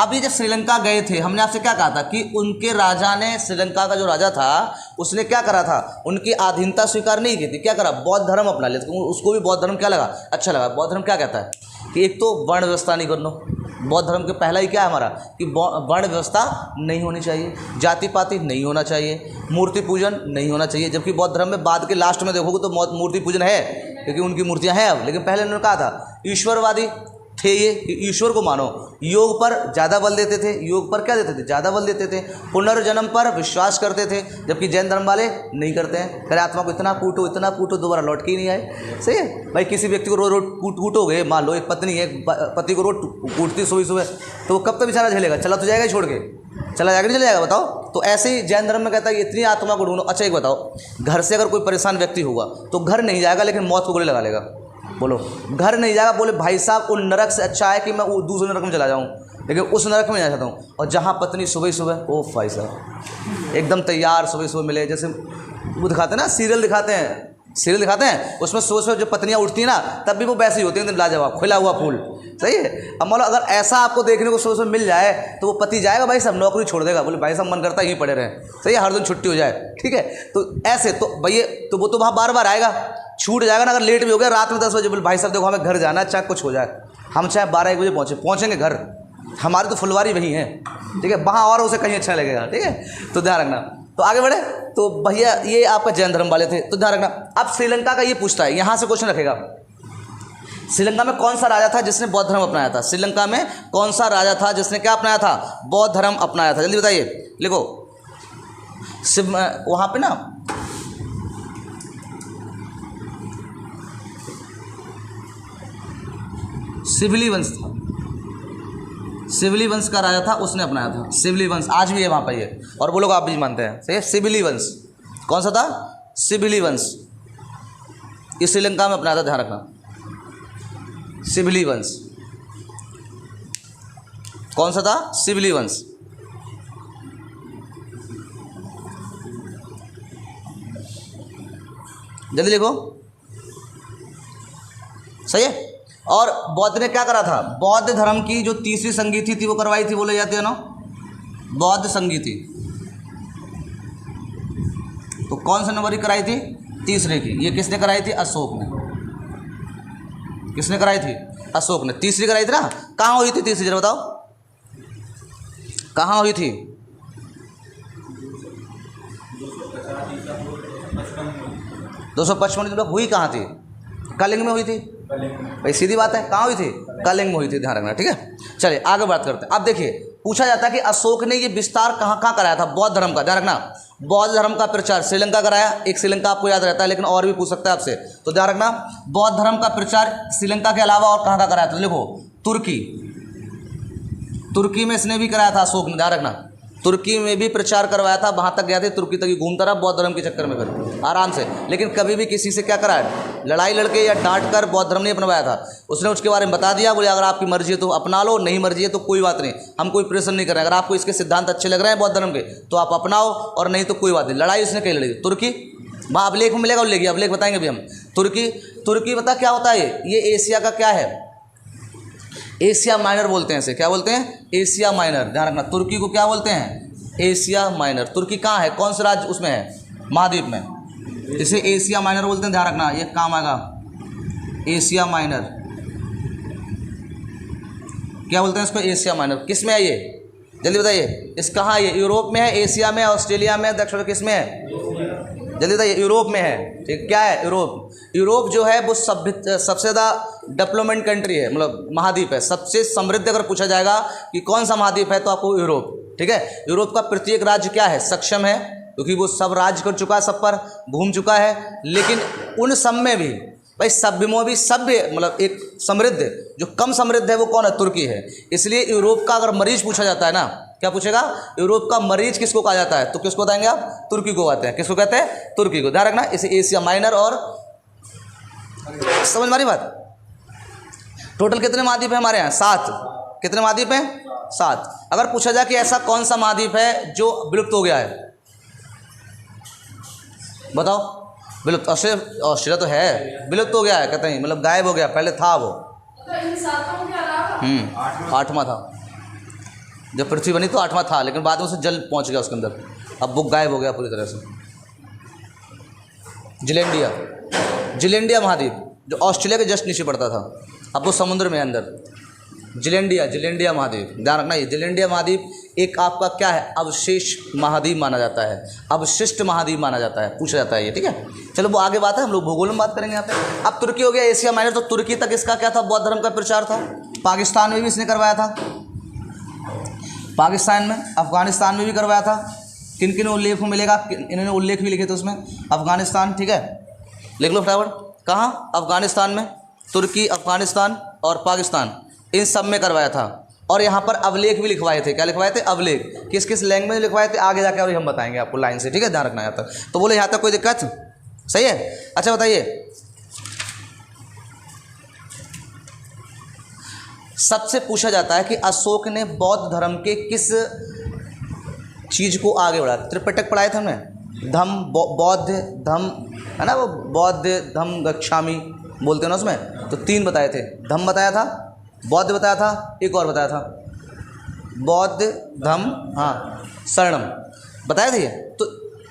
Speaker 1: अब ये जब श्रीलंका गए थे, हमने आपसे क्या कहा था कि उनके राजा ने, श्रीलंका का जो राजा था उसने क्या करा था? उनकी अधीनता स्वीकार नहीं की थी। क्या करा? बौद्ध धर्म अपना लिया। तो उसको भी बौद्ध धर्म क्या लगा? अच्छा लगा। बौद्ध धर्म क्या कहता है कि एक तो वर्ण व्यवस्था नहीं करना। बौद्ध धर्म के पहला ही क्या है हमारा कि वर्ण व्यवस्था नहीं होनी चाहिए, जाति पाति नहीं होना चाहिए, मूर्ति पूजन नहीं होना चाहिए। जबकि बौद्ध धर्म में बाद के लास्ट में देखोगे तो मूर्ति पूजन है, क्योंकि उनकी मूर्तियां हैं अब। लेकिन पहले उन्होंने कहा था ईश्वरवादी थे ये, कि ईश्वर को मानो। योग पर ज़्यादा बल देते थे। योग पर क्या देते थे? ज़्यादा बल देते थे। पुनर्जन्म पर विश्वास करते थे, जबकि जैन धर्म वाले नहीं करते हैं। फिर आत्मा को इतना कूटो दोबारा लौट के ही नहीं आए। सही है भाई। किसी व्यक्ति को रोज रोज कूटोगे, मान लो एक पत्नी है, पति को रोज कूटती सुबह, तो वो कब तक बेचारा झेलेगा? चला तो जाएगा ही छोड़ के, चला जाएगा नहीं चला जाएगा? बताओ। तो ऐसे ही जैन धर्म में कहता है इतनी आत्मा को ढूंढो। अच्छा एक बताओ, घर से अगर कोई परेशान व्यक्ति होगा तो घर नहीं जाएगा, लेकिन मौत को गोली लगा लेगा। बोलो, घर नहीं जाएगा। बोले भाई साहब उन नरक से अच्छा है कि मैं वो दूसरे नरक में चला जाऊँ, लेकिन उस नरक में जाना चाहता हूँ। और जहाँ पत्नी सुबह ओ भाई साहब एकदम तैयार सुबह मिले, जैसे वो दिखाते हैं ना, सीरियल दिखाते हैं, उसमें सुबह जो पत्नियाँ उठती हैं ना, तब भी वो वैसे ही होती हैं, एकदम लाजवाब, खुला हुआ फूल। सही है। अब मान लो अगर ऐसा आपको देखने को सुबह मिल जाए तो वो पति जाएगा भाई साहब, नौकरी छोड़ देगा। बोले भाई साहब मन करता है यहीं पड़े रहें, सही है, हर दिन छुट्टी हो जाए, ठीक है। तो ऐसे तो भैया तो वो तो वहाँ बार बार आएगा, छूट जाएगा ना। अगर लेट भी हो गया रात में 10 बजे, बोले भाई साहब देखो हमें घर जाना है, चाहे कुछ हो जाए, हम चाहे 12-1 बजे पहुँचेंगे घर, हमारी तो फुलवारी वही है, ठीक है। वहाँ और उसे कहीं अच्छा लगेगा, ठीक है। तो ध्यान रखना। तो आगे बढ़े। तो भैया ये आपका जैन धर्म वाले थे, तो ध्यान रखना। अब श्रीलंका का ये पूछता है, यहाँ से क्वेश्चन रखेगा, श्रीलंका में कौन सा राजा था जिसने बौद्ध धर्म अपनाया था? श्रीलंका में कौन सा राजा था जिसने क्या अपनाया था? बौद्ध धर्म अपनाया था। जल्दी बताइए, लिखो। वहाँ पे ना सिविली वंश था, सिविली वंश का राजा था, उसने अपनाया था। सिविली वंश आज भी है वहाँ पर ये, और वो लोग आप भी मानते हैं, सही है। सिविली वंश कौन सा था? सिविली वंश, ये श्रीलंका में अपनाया था, ध्यान रखना। सिविली वंश कौन सा था? सिविली वंश। जल्दी लिखो, सही है। और बौद्ध ने क्या करा था? बौद्ध धर्म की जो तीसरी संगीति थी वो करवाई थी, बोले जाते हैं ना, बौद्ध संगीति। तो कौन सा नंबर की कराई थी? तीसरे की। ये किसने कराई थी? अशोक ने। किसने कराई थी? अशोक ने। तीसरी कराई थी ना। कहाँ हुई थी तीसरी, जरा बताओ कहाँ हुई थी? 255 हुई कहाँ थी? कलिंग में हुई थी भाई, सीधी बात है। कहाँ हुई थी? कलिंग में हुई थी, ध्यान रखना, ठीक है। चलिए आगे बात करते हैं। अब देखिए पूछा जाता है कि अशोक ने ये विस्तार कहाँ कहाँ कराया था? बौद्ध धर्म का, ध्यान रखना। बौद्ध धर्म का प्रचार श्रीलंका कराया, एक श्रीलंका आपको याद रहता है, लेकिन और भी पूछ सकता है आपसे, तो ध्यान रखना। बौद्ध धर्म का प्रचार श्रीलंका के अलावा और कहाँ कहाँ कराया था? देखो तुर्की, तुर्की में इसने भी कराया था अशोक ने, ध्यान रखना। तुर्की में भी प्रचार करवाया था, वहाँ तक गया था, तुर्की तक ही घूमता रहा बौद्ध धर्म के चक्कर में फिर आराम से। लेकिन कभी भी किसी से क्या कराया, लड़ाई लड़के या डांट कर बौद्ध धर्म नहीं अपनवाया था। उसने उसके बारे में बता दिया, बोले अगर आपकी मर्जी है तो अपना लो, नहीं मर्जी है तो कोई बात नहीं, हम कोई प्रेशर नहीं कर रहे हैं। अगर आपको इसके सिद्धांत अच्छे लग रहे हैं बौद्ध धर्म के तो आप अपनाओ, और नहीं तो कोई बात नहीं। लड़ाई उसने कहीं लड़ी तुर्की, वहाँ अभिलेख में मिलेगा, उल्लेख अभिलेख बताएंगे अभी हम। तुर्की बता क्या होता है, ये एशिया का क्या है, एशिया माइनर बोलते हैं इसे। क्या बोलते हैं, एशिया माइनर। ध्यान रखना, तुर्की को क्या बोलते हैं, एशिया माइनर। तुर्की कहाँ है, कौन से राज्य उसमें है, महाद्वीप में, इसे एशिया माइनर बोलते हैं। ध्यान रखना, ये काम आएगा, एशिया माइनर। क्या बोलते हैं इसको, एशिया माइनर। किस में है ये, जल्दी बताइए। इस कहाँ है ये, यूरोप में है, एशिया में, ऑस्ट्रेलिया में, दक्षिण किस में है, जल्दी बताइए। यूरोप में है, ठीक। क्या है यूरोप, यूरोप जो है वो सबसे ज़्यादा डेवलपमेंट कंट्री है, मतलब महाद्वीप है, सबसे समृद्ध। अगर पूछा जाएगा कि कौन सा महाद्वीप है तो आपको यूरोप, ठीक है। यूरोप का प्रत्येक राज्य क्या है, सक्षम है, क्योंकि वो सब राज्य कर चुका है, सब पर घूम चुका है। लेकिन उन सब में भी भाई सभ्य में भी सभ्य, मतलब एक समृद्ध, जो कम समृद्ध है वो कौन है, तुर्की है। इसलिए यूरोप का अगर मरीज पूछा जाता है ना, क्या पूछेगा, यूरोप का मरीज किसको कहा जाता है, तो किसको बताएंगे आप, तुर्की को कहते हैं। किसको कहते हैं, तुर्की को। ध्यान रखना, इसे एशिया माइनर। और समझ मारी बात। टोटल कितने महाद्वीप है हमारे यहाँ, 7। कितने महाद्वीप हैं, 7। अगर पूछा जाए कि ऐसा कौन सा महाद्वीप है जो विलुप्त हो गया है, बताओ। विलुप्त, ऑस्ट्रेलिया तो है, विलुप्त हो गया है, कहते हैं मतलब गायब हो गया, पहले था वो। 8वां था, जब पृथ्वी बनी तो 8वां था, लेकिन बाद में उसे जल पहुंच गया उसके अंदर, अब वो गायब हो गया पूरी तरह से। जिलेंडिया महाद्वीप जो ऑस्ट्रेलिया के जस्ट नीचे पड़ता था, अब वो समुद्र में अंदर। जिलेंडिया महाद्वीप, ध्यान रखना। ये जिलेंडिया महाद्वीप एक आपका क्या है, अवशेष महाद्वीप माना जाता है, अवशिष्ट महाद्वीप माना जाता है, पूछा जाता है ये, ठीक है। चलो वो आगे बात है, हम लोग भूगोल में बात करेंगे यहाँ पे। अब तुर्की हो गया एशिया माइनर, तो तुर्की तक इसका क्या था, बौद्ध धर्म का प्रचार था। पाकिस्तान में भी इसने करवाया था, पाकिस्तान में, अफगानिस्तान में भी करवाया था। किन किन उल्लेख में मिलेगा, इन्होंने उल्लेख भी लिखे थे उसमें। अफगानिस्तान, ठीक है, लिख लो फटाफट। कहाँ, अफगानिस्तान में, तुर्की, अफगानिस्तान और पाकिस्तान, इन सब में करवाया था। और यहाँ पर अवलेख भी लिखवाए थे। क्या लिखवाए थे, अवलेख। किस किस लैंग्वेज लिखवाए थे आगे जाकर और हम बताएंगे आपको लाइन से, ठीक है। ध्यान रखना यहाँ तक। तो बोले यहाँ तक कोई दिक्कत, सही है। अच्छा बताइए, सबसे पूछा जाता है कि अशोक ने बौद्ध धर्म के किस चीज़ को आगे बढ़ाया। त्रिपिटक पढ़ाए थे हमने, धम्म बौद्ध धम्म, है ना, वो बौद्ध धम्म गच्छामी बोलते हैं ना उसमें। तो 3 बताए थे, धम्म बताया था, बौद्ध बताया था, एक और बताया था, बौद्ध धम्म, हाँ, शरणम बताया था ये। तो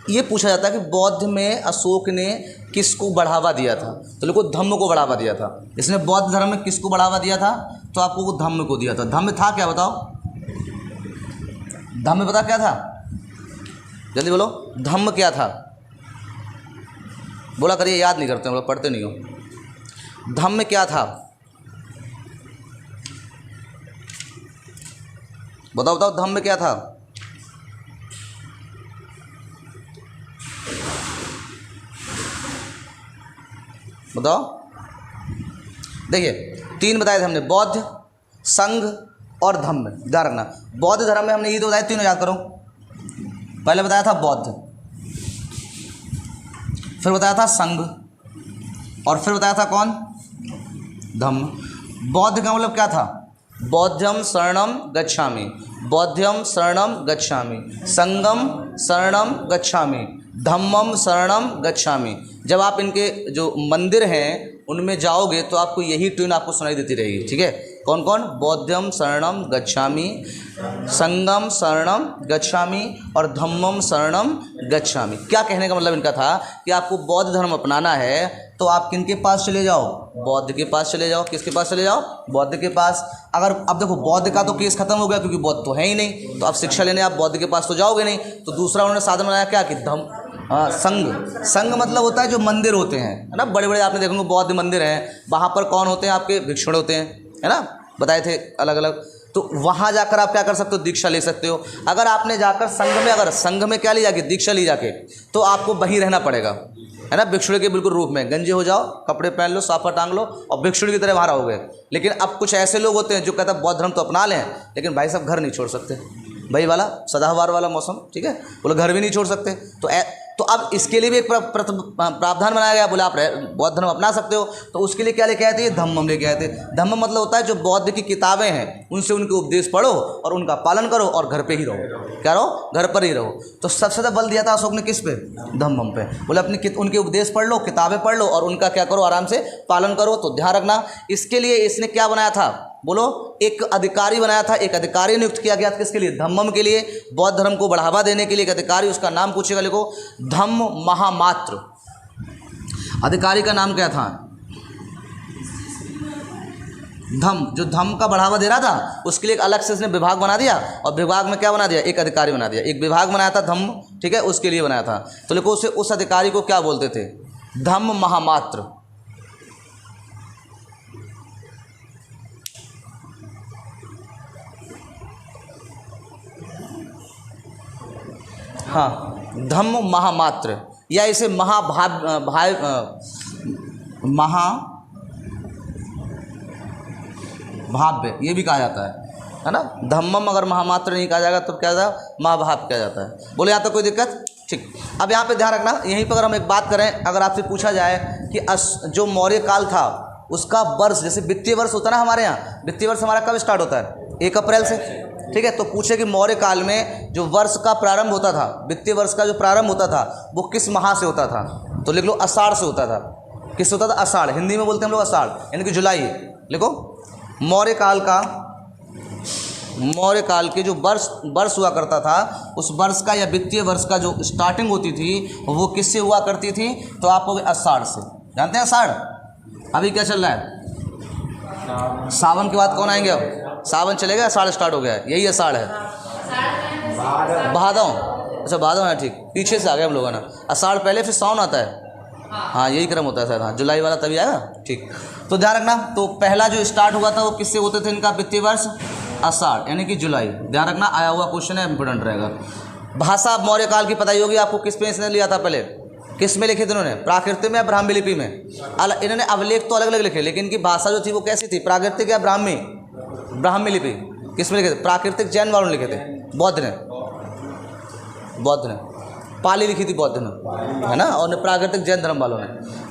Speaker 1: ये पूछा जाता है कि बौद्ध में अशोक ने किसको बढ़ावा दिया था, तो लोगों को धम्म को बढ़ावा दिया था। इसने बौद्ध धर्म में किसको बढ़ावा दिया था, तो आपको वो धम्म को दिया था। धम्म था क्या, बताओ, धम्म बता क्या था, जल्दी बोलो, धम्म क्या था, बोला करिए, याद नहीं करते हम लोग, पढ़ते नहीं हो। धम्म क्या था, बताओ बताओ, धम्म क्या था, बताओ। देखिए 3 बताए थे हमने, बौद्ध, संघ और धम्म। ध्यान रखना, बौद्ध धर्म में हमने ये 2 बताए, तीनों याद करो। पहले बताया था बौद्ध, फिर बताया था संघ, और फिर बताया था कौन, धम्म। बौद्ध का मतलब क्या था, बौद्धम शरणम गच्छामि, बौद्धम शरणम गच्छामि, संगम शरणम गच्छामि, धम्मम शरणम गच्छामि। जब आप इनके जो मंदिर हैं उनमें जाओगे तो आपको यही ट्यून आपको सुनाई देती रहेगी, ठीक है। कौन कौन, बौद्धम शरणम गच्छामि, संगम शरणम गच्छामि और धम्मम शरणम गच्छामि। क्या कहने का मतलब इनका था कि आपको बौद्ध धर्म अपनाना है तो आप किनके पास चले जाओ, बौद्ध के पास चले जाओ। किसके पास चले जाओ, बौद्ध के पास। अगर अब देखो बौद्ध का तो केस खत्म हो गया क्योंकि बौद्ध तो है ही नहीं, तो आप शिक्षा लेने आप बौद्ध के पास तो जाओगे नहीं। तो दूसरा उन्होंने साधन बनाया क्या कि धम्म, हाँ, संघ। संघ मतलब होता है जो मंदिर होते हैं, है ना, बड़े बड़े आपने देखोगे बौद्ध मंदिर हैं, वहाँ पर कौन होते हैं, आपके भिक्षुण होते हैं, है ना, बताए थे अलग अलग। तो वहाँ जाकर आप क्या कर सकते हो, दीक्षा ले सकते हो। अगर आपने जाकर संघ में, अगर संघ में क्या ली जाके, दीक्षा ली जाके, तो आपको वहीं रहना पड़ेगा, है ना, भिक्षुण के बिल्कुल रूप में। गंजे हो जाओ, कपड़े पहन लो, साफा टांग लो और भिक्षुण की तरह वहाँ रहोगे। लेकिन अब कुछ ऐसे लोग होते हैं जो कहते हैं बौद्ध धर्म तो अपना लें, लेकिन भाई साहब घर नहीं छोड़ सकते, वही वाला सदाबहार वाला मौसम, ठीक है। बोले घर भी नहीं छोड़ सकते, तो अब इसके लिए भी एक प्रावधान बनाया गया। बोले आप बौद्ध धर्म अपना सकते हो, तो उसके लिए क्या लेके आए थे? ये धम्मम लेके आए थे। धम्मम मतलब होता है जो बौद्ध की किताबें हैं उनसे उनके उपदेश पढ़ो और उनका पालन करो और घर पे ही रहो। क्या रहो? घर पर ही रहो। तो सबसे ज़्यादा बल दिया था अशोक ने किस पे? धम्मम पे। बोले उनके उपदेश पढ़ लो, किताबें पढ़ लो और उनका क्या करो? आराम से पालन करो। तो ध्यान रखना, इसके लिए इसने क्या बनाया था? बोलो, एक अधिकारी बनाया था, एक अधिकारी नियुक्त किया गया था। किसके लिए? धम्मम के लिए, बौद्ध धर्म को बढ़ावा देने के लिए एक अधिकारी, उसका नाम पूछेगा, लिखो धम्म महामात्र। अधिकारी का नाम क्या था? जो धम्म का बढ़ावा दे रहा था उसके लिए एक अलग से इसने विभाग बना दिया, और विभाग में क्या बना दिया? एक अधिकारी बना दिया। एक विभाग बनाया था धम्म, ठीक है, उसके लिए बनाया था। तो लिखो उस अधिकारी को क्या बोलते थे? धम्म महामात्र। हाँ, धम्म महामात्र, या इसे महाभाव्य ये भी कहा जाता है ना। धम्मम अगर महामात्र नहीं कहा जाएगा तो क्या जाएगा? महाभाव किया जाता है। बोले यहाँ तक कोई दिक्कत? ठीक। अब यहाँ पे ध्यान रखना, यहीं पर अगर हम एक बात करें, अगर आपसे पूछा जाए कि जो मौर्य काल था उसका वर्ष, जैसे वित्तीय वर्ष होता है ना हमारे यहाँ, वित्तीय वर्ष हमारा कब स्टार्ट होता है? 1 अप्रैल से, ठीक है। तो पूछे कि मौर्य काल में जो वर्ष का प्रारंभ होता था, वित्तीय वर्ष का जो प्रारंभ होता था, वो किस माह से होता था? तो लिख लो आषाढ़ से होता था। किस होता था? आषाढ़। हिंदी में बोलते हैं हम लोग आषाढ़, यानी कि जुलाई। लिखो मौर्य काल के जो वर्ष हुआ करता था, उस वर्ष का या वित्तीय वर्ष का जो स्टार्टिंग होती थी वो किससे हुआ करती थी? तो आपको आषाढ़ से। जानते हैं आषाढ़? अभी क्या चल रहा है? सावन के बाद कौन आएंगे? अब सावन चलेगा, आषाढ़ स्टार्ट हो गया है, यही आषाढ़ है। भादव, अच्छा भादव है, ठीक, पीछे से आ गए हम लोगों ना। आषाढ़ पहले, फिर सावन आता है। हाँ, यही क्रम होता है शायद। हाँ, जुलाई वाला तभी आएगा, ठीक। तो ध्यान रखना, तो पहला जो स्टार्ट हुआ था वो किससे होते थे? इनका वित्तीय वर्ष आषाढ़, यानी कि जुलाई। ध्यान रखना, आया हुआ क्वेश्चन है, इंपोर्टेंट रहेगा। भाषा मौर्य काल की पता ही होगी आपको, किस पे इसने लिया था? पहले किस में लिखे थे इन्होंने? प्राकृत में या ब्राह्मी लिपि में? इन्होंने अवलेख तो अलग अलग लिखे, लेकिन इनकी भाषा जो थी वो कैसी थी? प्राकृतिक या ब्राह्मी? ब्राह्मी लिपि। किस में लिखे थे? प्राकृतिक जैन वालों ने लिखे थे, बौद्ध ने पाली लिखी थी बौद्ध ने, है ना, और प्राकृतिक जैन धर्म वालों ने,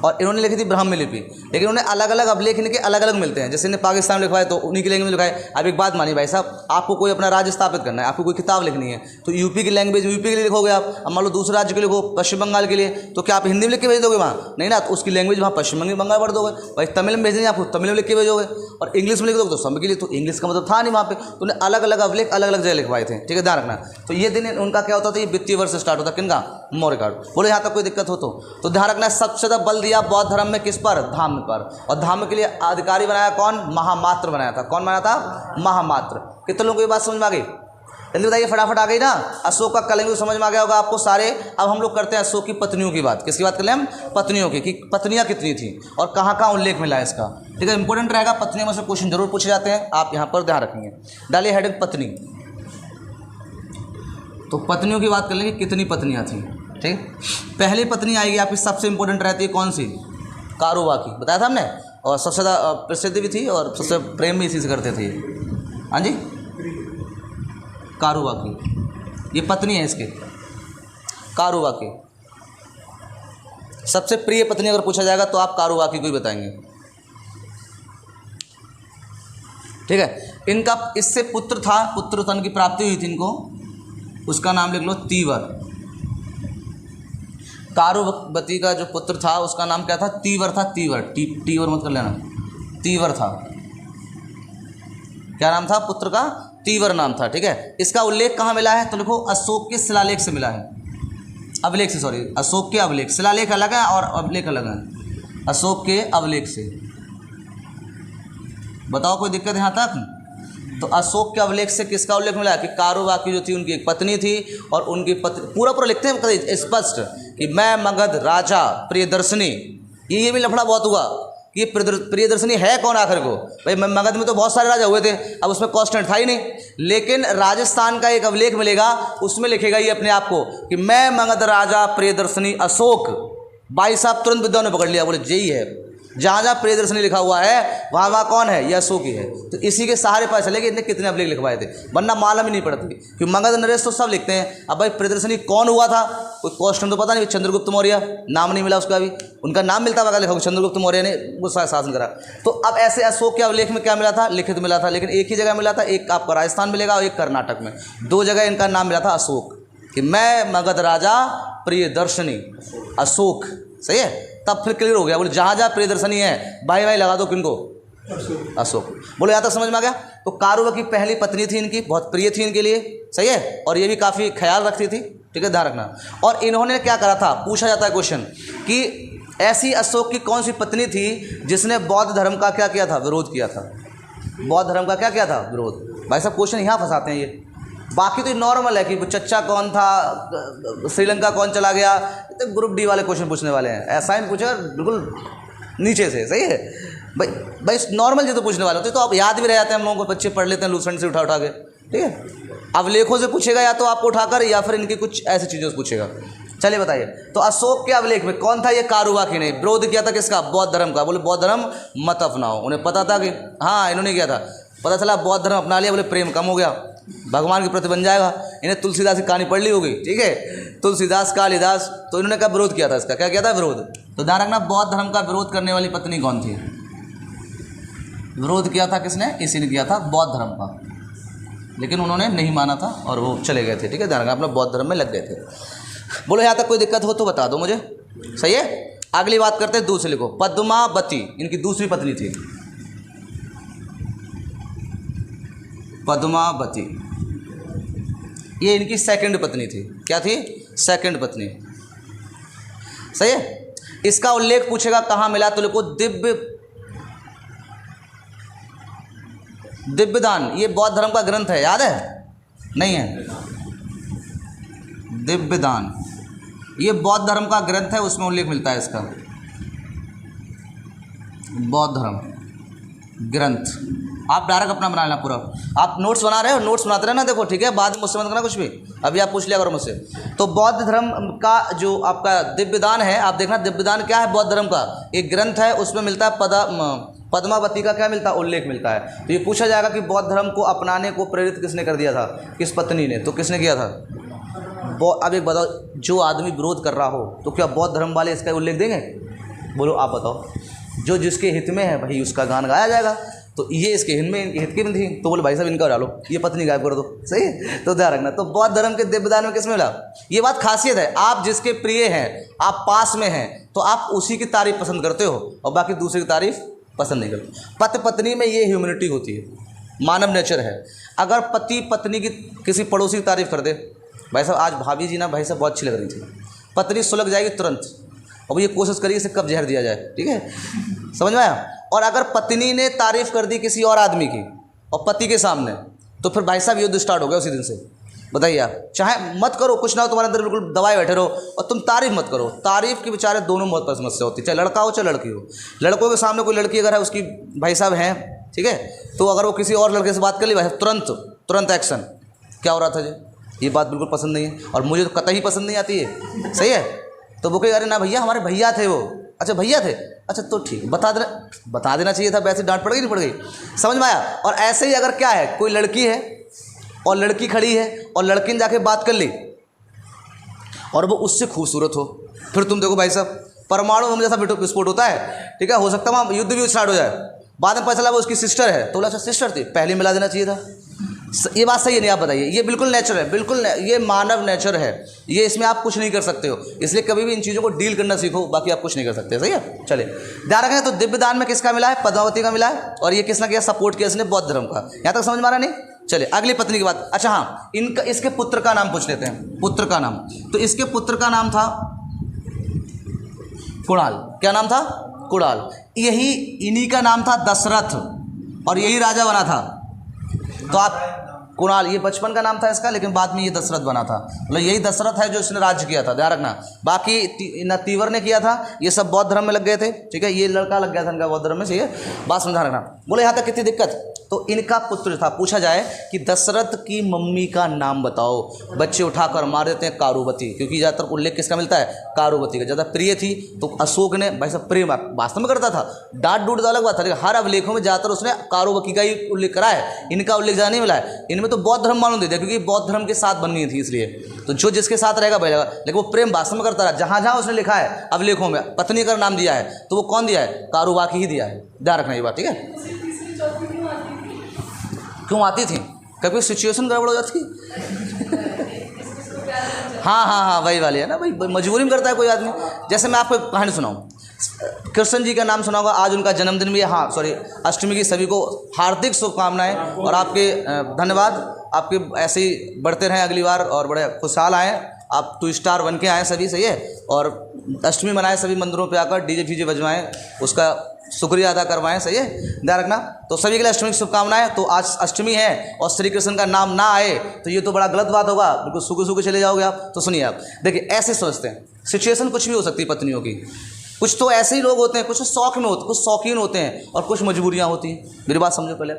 Speaker 1: और इन्होंने लिखी थी ब्राह्मी लिपि। लेकिन उन्हें अलग अलग अवलेख इनके अलग अलग मिलते हैं। जैसे इन्हें पाकिस्तान में लिखवाए तो उन्हीं की लैंग्वेज में लिखाए। अब एक बात मानिए भाई साहब, आपको कोई अपना राज्य स्थापित करना है, आपको कोई किताब लिखनी है, तो यूपी की लैंग्वेज यूपी के लिए लिखोगे आप। अब मान लो दूसरे राज्य के लिखो, पश्चिम बंगाल के लिए, तो क्या आप हिंदी में लिख के भेज दोगे वहाँ? नहीं ना, तो उसकी लैंग्वेज वहाँ पश्चिम बंगाल पढ़ दोगे। भाई तमिल में भेजेंगे आपको, तमिल में लिख के भेजोगे, और इंग्लिश में लिख दोगे तो सब के लिए, तो इंग्लिश का मतलब था नहीं वहाँ पे, तो उन्हें अलग अलग अवलेख अलग अलग जगह लिखवाए थे, ठीक है, ध्यान रखना। तो ये दिन उनका क्या होता था? ये वित्तीय वर्ष स्टार्ट होता, किनका? मौर्य काल। बोले यहाँ तक कोई दिक्कत हो तो ध्यान रखना, सबसे ज़्यादा बल दिया बौद्ध धर्म में किस पर? धम्म पर। और धम्म के लिए अधिकारी बनाया कौन? महामात्र बनाया था। कौन बनाया था? महामात्र। कितने लोगों को ये बात समझ में आ गई? जल्दी बताइए, फटाफट आ गई ना। अशोक का कलंग समझ में आ गया होगा आपको सारे। अब हम लोग करते हैं अशोक की पत्नियों की बात। किसकी बात कर ले हम? पत्नियों की, कि पत्नियां कितनी थी और कहाँ कहाँ उल्लेख मिला है इसका, ठीक है, इंपॉर्टेंट रहेगा। पत्नियों में से क्वेश्चन जरूर पूछे जाते हैं, आप यहाँ पर ध्यान रखेंगे। डालिए हेडिंग पत्नी। तो पत्नियों की बात कर लेंगे, कितनी पत्नियां थी, ठीक। पहली पत्नी आएगी आपकी, सबसे इंपॉर्टेंट रहती है कौन सी? कारुबा की, बताया था हमने, और सबसे ज़्यादा प्रसिद्ध भी थी और सबसे प्रेम भी इसी से करते थे। हाँ जी, कारुबा की ये पत्नी है इसके, कारुबा की सबसे प्रिय पत्नी अगर पूछा जाएगा तो आप कारुबा की को ही बताएंगे, ठीक है। इनका इससे पुत्र था, पुत्र धन की प्राप्ति हुई थी इनको, उसका नाम लिख लो तीवर। कारुवती का जो पुत्र था उसका नाम क्या था? तीवर था, तीवर, तीवर मत कर लेना, तीवर था। क्या नाम था पुत्र का? तीवर नाम था, ठीक है। इसका उल्लेख कहाँ मिला है? तो लिखो अशोक के शिलालेख से मिला है, अभिलेख से, सॉरी, अशोक के अभिलेख। शिलालेख अलग है और अभिलेख अलग है। अशोक के अभिलेख से बताओ, कोई दिक्कत यहाँ तक? तो अशोक के अभिलेख से किसका उल्लेख मिला? कि कारुबा की जो थी उनकी एक पत्नी थी, और उनकी पत्नी पूरा पूरा लिखते हैं स्पष्ट कि मैं मगध राजा प्रियदर्शनी। ये भी लफड़ा बहुत हुआ कि ये प्रियदर्शनी है कौन आखिर को? भाई मगध में तो बहुत सारे राजा हुए थे, अब उसमें कांस्टेंट था ही नहीं। लेकिन राजस्थान का एक अभिलेख मिलेगा, उसमें लिखेगा ये अपने आप को कि मैं मगध राजा प्रियदर्शनी अशोक। भाई साहब तुरंत विद्वान ने पकड़ लिया, बोले यही है। जहाँ जहाँ प्रियदर्शनी लिखा हुआ है वहाँ वहाँ कौन है, ये अशोक ही है। तो इसी के सहारे पता चले कि इतने कितने अभिलेख लिखवाए थे, वरना मालूम ही नहीं पड़ती। क्योंकि मगध नरेश तो सब लिखते हैं। अब भाई प्रियदर्शनी कौन हुआ था, कोई क्वेश्चन तो पता नहीं। चंद्रगुप्त मौर्य, नाम नहीं मिला उसका भी, उनका नाम मिलता होगा लिखा, चंद्रगुप्त मौर्य ने वो शासन करा। तो अब ऐसे अशोक के अभिलेख में क्या मिला था, लिखित मिला था, लेकिन एक ही जगह मिला था, एक आपको राजस्थान मिलेगा और एक कर्नाटक में, 2 जगह इनका नाम मिला था अशोक, कि मैं मगध राजा प्रियदर्शनी अशोक। सही है, तब फिर क्लियर हो गया। बोले जहाँ जहाँ प्रियदर्शनी है भाई भाई लगा दो किनको, अशोक। बोले यहाँ तक समझ में आ गया। तो कारुवा की पहली पत्नी थी इनकी, बहुत प्रिय थी इनके लिए। सही है, और ये भी काफ़ी ख्याल रखती थी, ठीक है, ध्यान रखना। और इन्होंने क्या करा था, पूछा जाता है क्वेश्चन कि ऐसी अशोक की कौन सी पत्नी थी जिसने बौद्ध धर्म का क्या किया था, विरोध किया था। बौद्ध धर्म का क्या किया था, विरोध। भाई साहब क्वेश्चन यहाँ फंसाते हैं ये, बाकी तो ये नॉर्मल है कि चच्चा कौन था, श्रीलंका कौन चला गया, तो ग्रुप डी वाले क्वेश्चन पूछने वाले हैं। ऐसा ही पूछा बिल्कुल नीचे से। सही है भाई नॉर्मल जी तो पूछने वाले होते तो आप याद भी रह जाते हैं, हम लोगों को बच्चे पढ़ लेते हैं लूसेंट से उठा उठा के, ठीक है। अभिलेखों से पूछेगा या तो आपको उठाकर, या फिर इनकी कुछ ऐसी चीज़ों से पूछेगा। चलिए बताइए, तो अशोक के अभिलेख में कौन था, ये कारुवा की नहीं, विरोध किया था किसका, बौद्ध धर्म का। बोले बौद्ध धर्म मत अपनाओ। उन्हें पता था कि हाँ इन्होंने किया था, पता चला बौद्ध धर्म अपना लिया, बोले प्रेम कम हो गया, भगवान के प्रति बन जाएगा। इन्हें तुलसीदास की कहानी पढ़ ली होगी, ठीक है, तुलसीदास कालिदास। तो इन्होंने क्या विरोध किया था, इसका क्या किया था, विरोध। तो ध्यान रखना, बौद्ध धर्म का विरोध करने वाली पत्नी कौन थी, विरोध किया था किसने, इसी ने किया था, बौद्ध धर्म का। लेकिन उन्होंने नहीं माना था और वो चले गए थे, ठीक है, ध्यान रखना, अपना बौद्ध धर्म में लग गए थे। बोलो यहाँ तक कोई दिक्कत हो तो बता दो मुझे। सही है, अगली बात करते हैं, दूसरे लिखो, पद्मावती इनकी दूसरी पत्नी थी, पद्मावती ये इनकी सेकंड पत्नी थी। क्या थी, सेकंड पत्नी। सही है, इसका उल्लेख पूछेगा कहाँ मिला, तो लिखो दिव्यदान। ये बौद्ध धर्म का ग्रंथ है, याद है, नहीं है, दिव्यदान ये बौद्ध धर्म का ग्रंथ है, उसमें उल्लेख मिलता है इसका, बौद्ध धर्म ग्रंथ। आप डायरेक्ट अपना बना लेना पूरा। आप नोट्स बना रहे हो, नोट्स बनाते रहना, देखो, ठीक है, बाद में मुझसे मत करना कुछ भी, अभी आप पूछ लिया करो मुझसे। तो बौद्ध धर्म का जो आपका दिव्यदान है, आप देखना दिव्यदान क्या है, बौद्ध धर्म का एक ग्रंथ है, उसमें मिलता है पद्मावती का क्या मिलता है, उल्लेख मिलता है। तो ये पूछा जाएगा कि बौद्ध धर्म को अपनाने को प्रेरित किसने कर दिया था, किस पत्नी ने, तो किसने किया था। अब एक बताओ, जो आदमी विरोध कर रहा हो तो क्या बौद्ध धर्म वाले इसका उल्लेख देंगे, बोलो आप बताओ। जो जिसके हित में है भाई उसका गान गाया जाएगा। तो ये इसके हित में, इनके हित की में थी, तो बोले भाई साहब इनका डालो, ये पत्नी गायब कर दो। सही है, तो ध्यान रखना। तो बौद्ध धर्म के दिव्यदान में किस में मिला, ये बात खासियत है, आप जिसके प्रिय हैं, आप पास में हैं, तो आप उसी की तारीफ पसंद करते हो और बाकी दूसरे की तारीफ पसंद नहीं करते। पति पत्नी में ये ह्यूमैनिटी होती है, मानव नेचर है। अगर पति पत्नी की किसी पड़ोसी की तारीफ कर दे, भाई साहब आज भाभी जी ना भाई साहब बहुत अच्छी लग रही थी, पत्नी सुलग जाएगी तुरंत, अब ये कोशिश करिए इसे कब जहर दिया जाए, ठीक है, समझ में आया। और अगर पत्नी ने तारीफ कर दी किसी और आदमी की और पति के सामने, तो फिर भाई साहब युद्ध स्टार्ट हो गया उसी दिन से। बताइए आप, चाहे मत करो कुछ ना हो, तुम्हारे अंदर बिल्कुल दबाए बैठे रहो, और तुम तारीफ मत करो। तारीफ के बेचारे दोनों बहुत बड़ी समस्या होती है, चाहे लड़का हो चाहे लड़की हो। लड़कों के सामने कोई लड़की अगर है, उसकी भाई साहब हैं, ठीक है, तो अगर वो किसी और लड़के से बात कर ली, भाई तुरंत एक्शन, क्या हो रहा था जी, ये बात बिल्कुल पसंद नहीं है और मुझे तो कतई पसंद नहीं आती है। सही है, तो वो कहे अरे ना भैया हमारे भैया थे वो, अच्छा भैया थे, अच्छा तो ठीक, बता देना चाहिए था, वैसे डांट पड़ गई नहीं पड़ गई, समझ में आया। और ऐसे ही अगर क्या है, कोई लड़की है और लड़की खड़ी है और लड़की ने जाके बात कर ली और वो उससे खूबसूरत हो, फिर तुम देखो भाई साहब परमाणु बम जैसा विस्फोट होता है, ठीक है, हो सकता है वहाँ युद्ध भी स्टार्ट हो जाए। बाद में पता चला वो उसकी सिस्टर है, तो बोला अच्छा सिस्टर थी, पहले मिला देना चाहिए था। ये बात सही है नहीं, आप बताइए, ये बिल्कुल नेचर है, बिल्कुल ये मानव नेचर है, ये इसमें आप कुछ नहीं कर सकते हो। इसलिए कभी भी इन चीज़ों को डील करना सीखो, बाकी आप कुछ नहीं कर सकते। सही है, चलिए ध्यान रखें। तो दिव्यदान में किसका मिला है, पद्मावती का मिला है, और ये किसने किया, सपोर्ट किया इसने बौद्ध धर्म का। यहाँ तक समझ में आ रहा नहीं। चलिए अगली पत्नी की बात। अच्छा हाँ, इनका इसके पुत्र का नाम पूछ लेते हैं, पुत्र का नाम। तो इसके पुत्र का नाम था कुणाल। क्या नाम था, कुणाल। यही इन्हीं का नाम था दशरथ, और यही राजा बना था। तो आप कुणाल, ये बचपन का नाम था इसका, लेकिन बाद में ये दशरथ बना था, मतलब यही दशरथ है जो इसने राज्य किया था, ध्यान रखना। बाकी न तीवर ने किया था, ये सब बौद्ध धर्म में लग गए थे, ठीक है, ये लड़का लग गया था इनका बौद्ध धर्म में। ठीक है, बात समझा रखना। बोले यहाँ तक कितनी दिक्कत। तो इनका पुत्र था, पूछा जाए कि दशरथ की मम्मी का नाम बताओ, बच्चे उठाकर मार देते हैं कारुवती, क्योंकि ज़्यादातर उल्लेख किसका मिलता है, कारुवती का। ज़्यादा प्रिय थी तो अशोक ने भाई साहब प्रेम वास्तव में करता था, डांट डूट तो अलग बात था, लेकिन हर अभिलेखों में ज़्यादातर उसने कारुवती का ही उल्लेख करा है, इनका उल्लेख ज़्यादा नहीं मिला है। इनमें तो बौद्ध धर्म मालूम दे दिया, क्योंकि बौद्ध धर्म के साथ बननी थी, इसलिए तो जो जिसके साथ रहेगा बहेगा, लेकिन वो प्रेम वास्तव में करता रहा। जहाँ जहाँ उसने लिखा है अभिलेखों में पत्नी का नाम दिया है, तो वो कौन दिया है, कारुबाकी ही दिया है। ध्यान रखना ये बात, ठीक है। क्यों आती थी, कभी सिचुएशन गड़बड़ हो जाती हाँ हाँ हाँ, वही वाली है ना भाई, मजबूरी में करता है कोई आदमी। जैसे मैं आपको कहानी सुनाऊँ, कृष्ण जी का नाम सुना होगा, आज उनका जन्मदिन भी है। हाँ सॉरी, अष्टमी की सभी को हार्दिक शुभकामनाएं, और आपके धन्यवाद, आपके ऐसे ही बढ़ते रहें अगली बार, और बड़े खुशहाल आएँ आप, 2 स्टार बन के आएँ सभी, सही है। और अष्टमी मनाएं, सभी मंदिरों पे आकर डीजे फीजे बजवाएं, उसका शुक्रिया अदा करवाएं, सही है, ध्यान रखना। तो सभी के लिए अष्टमी की शुभकामनाएं। तो आज अष्टमी है और श्री कृष्ण का नाम ना आए तो ये तो बड़ा गलत बात होगा, बिल्कुल सूखे सूखे चले जाओगे आप। तो सुनिए आप, देखिए ऐसे सोचते हैं, सिचुएशन कुछ भी हो सकती है पत्नियों की। कुछ तो ऐसे ही लोग होते हैं, कुछ शौक में होते, कुछ शौकीन होते हैं, और कुछ मजबूरियाँ होती हैं। मेरी बात समझो पहले।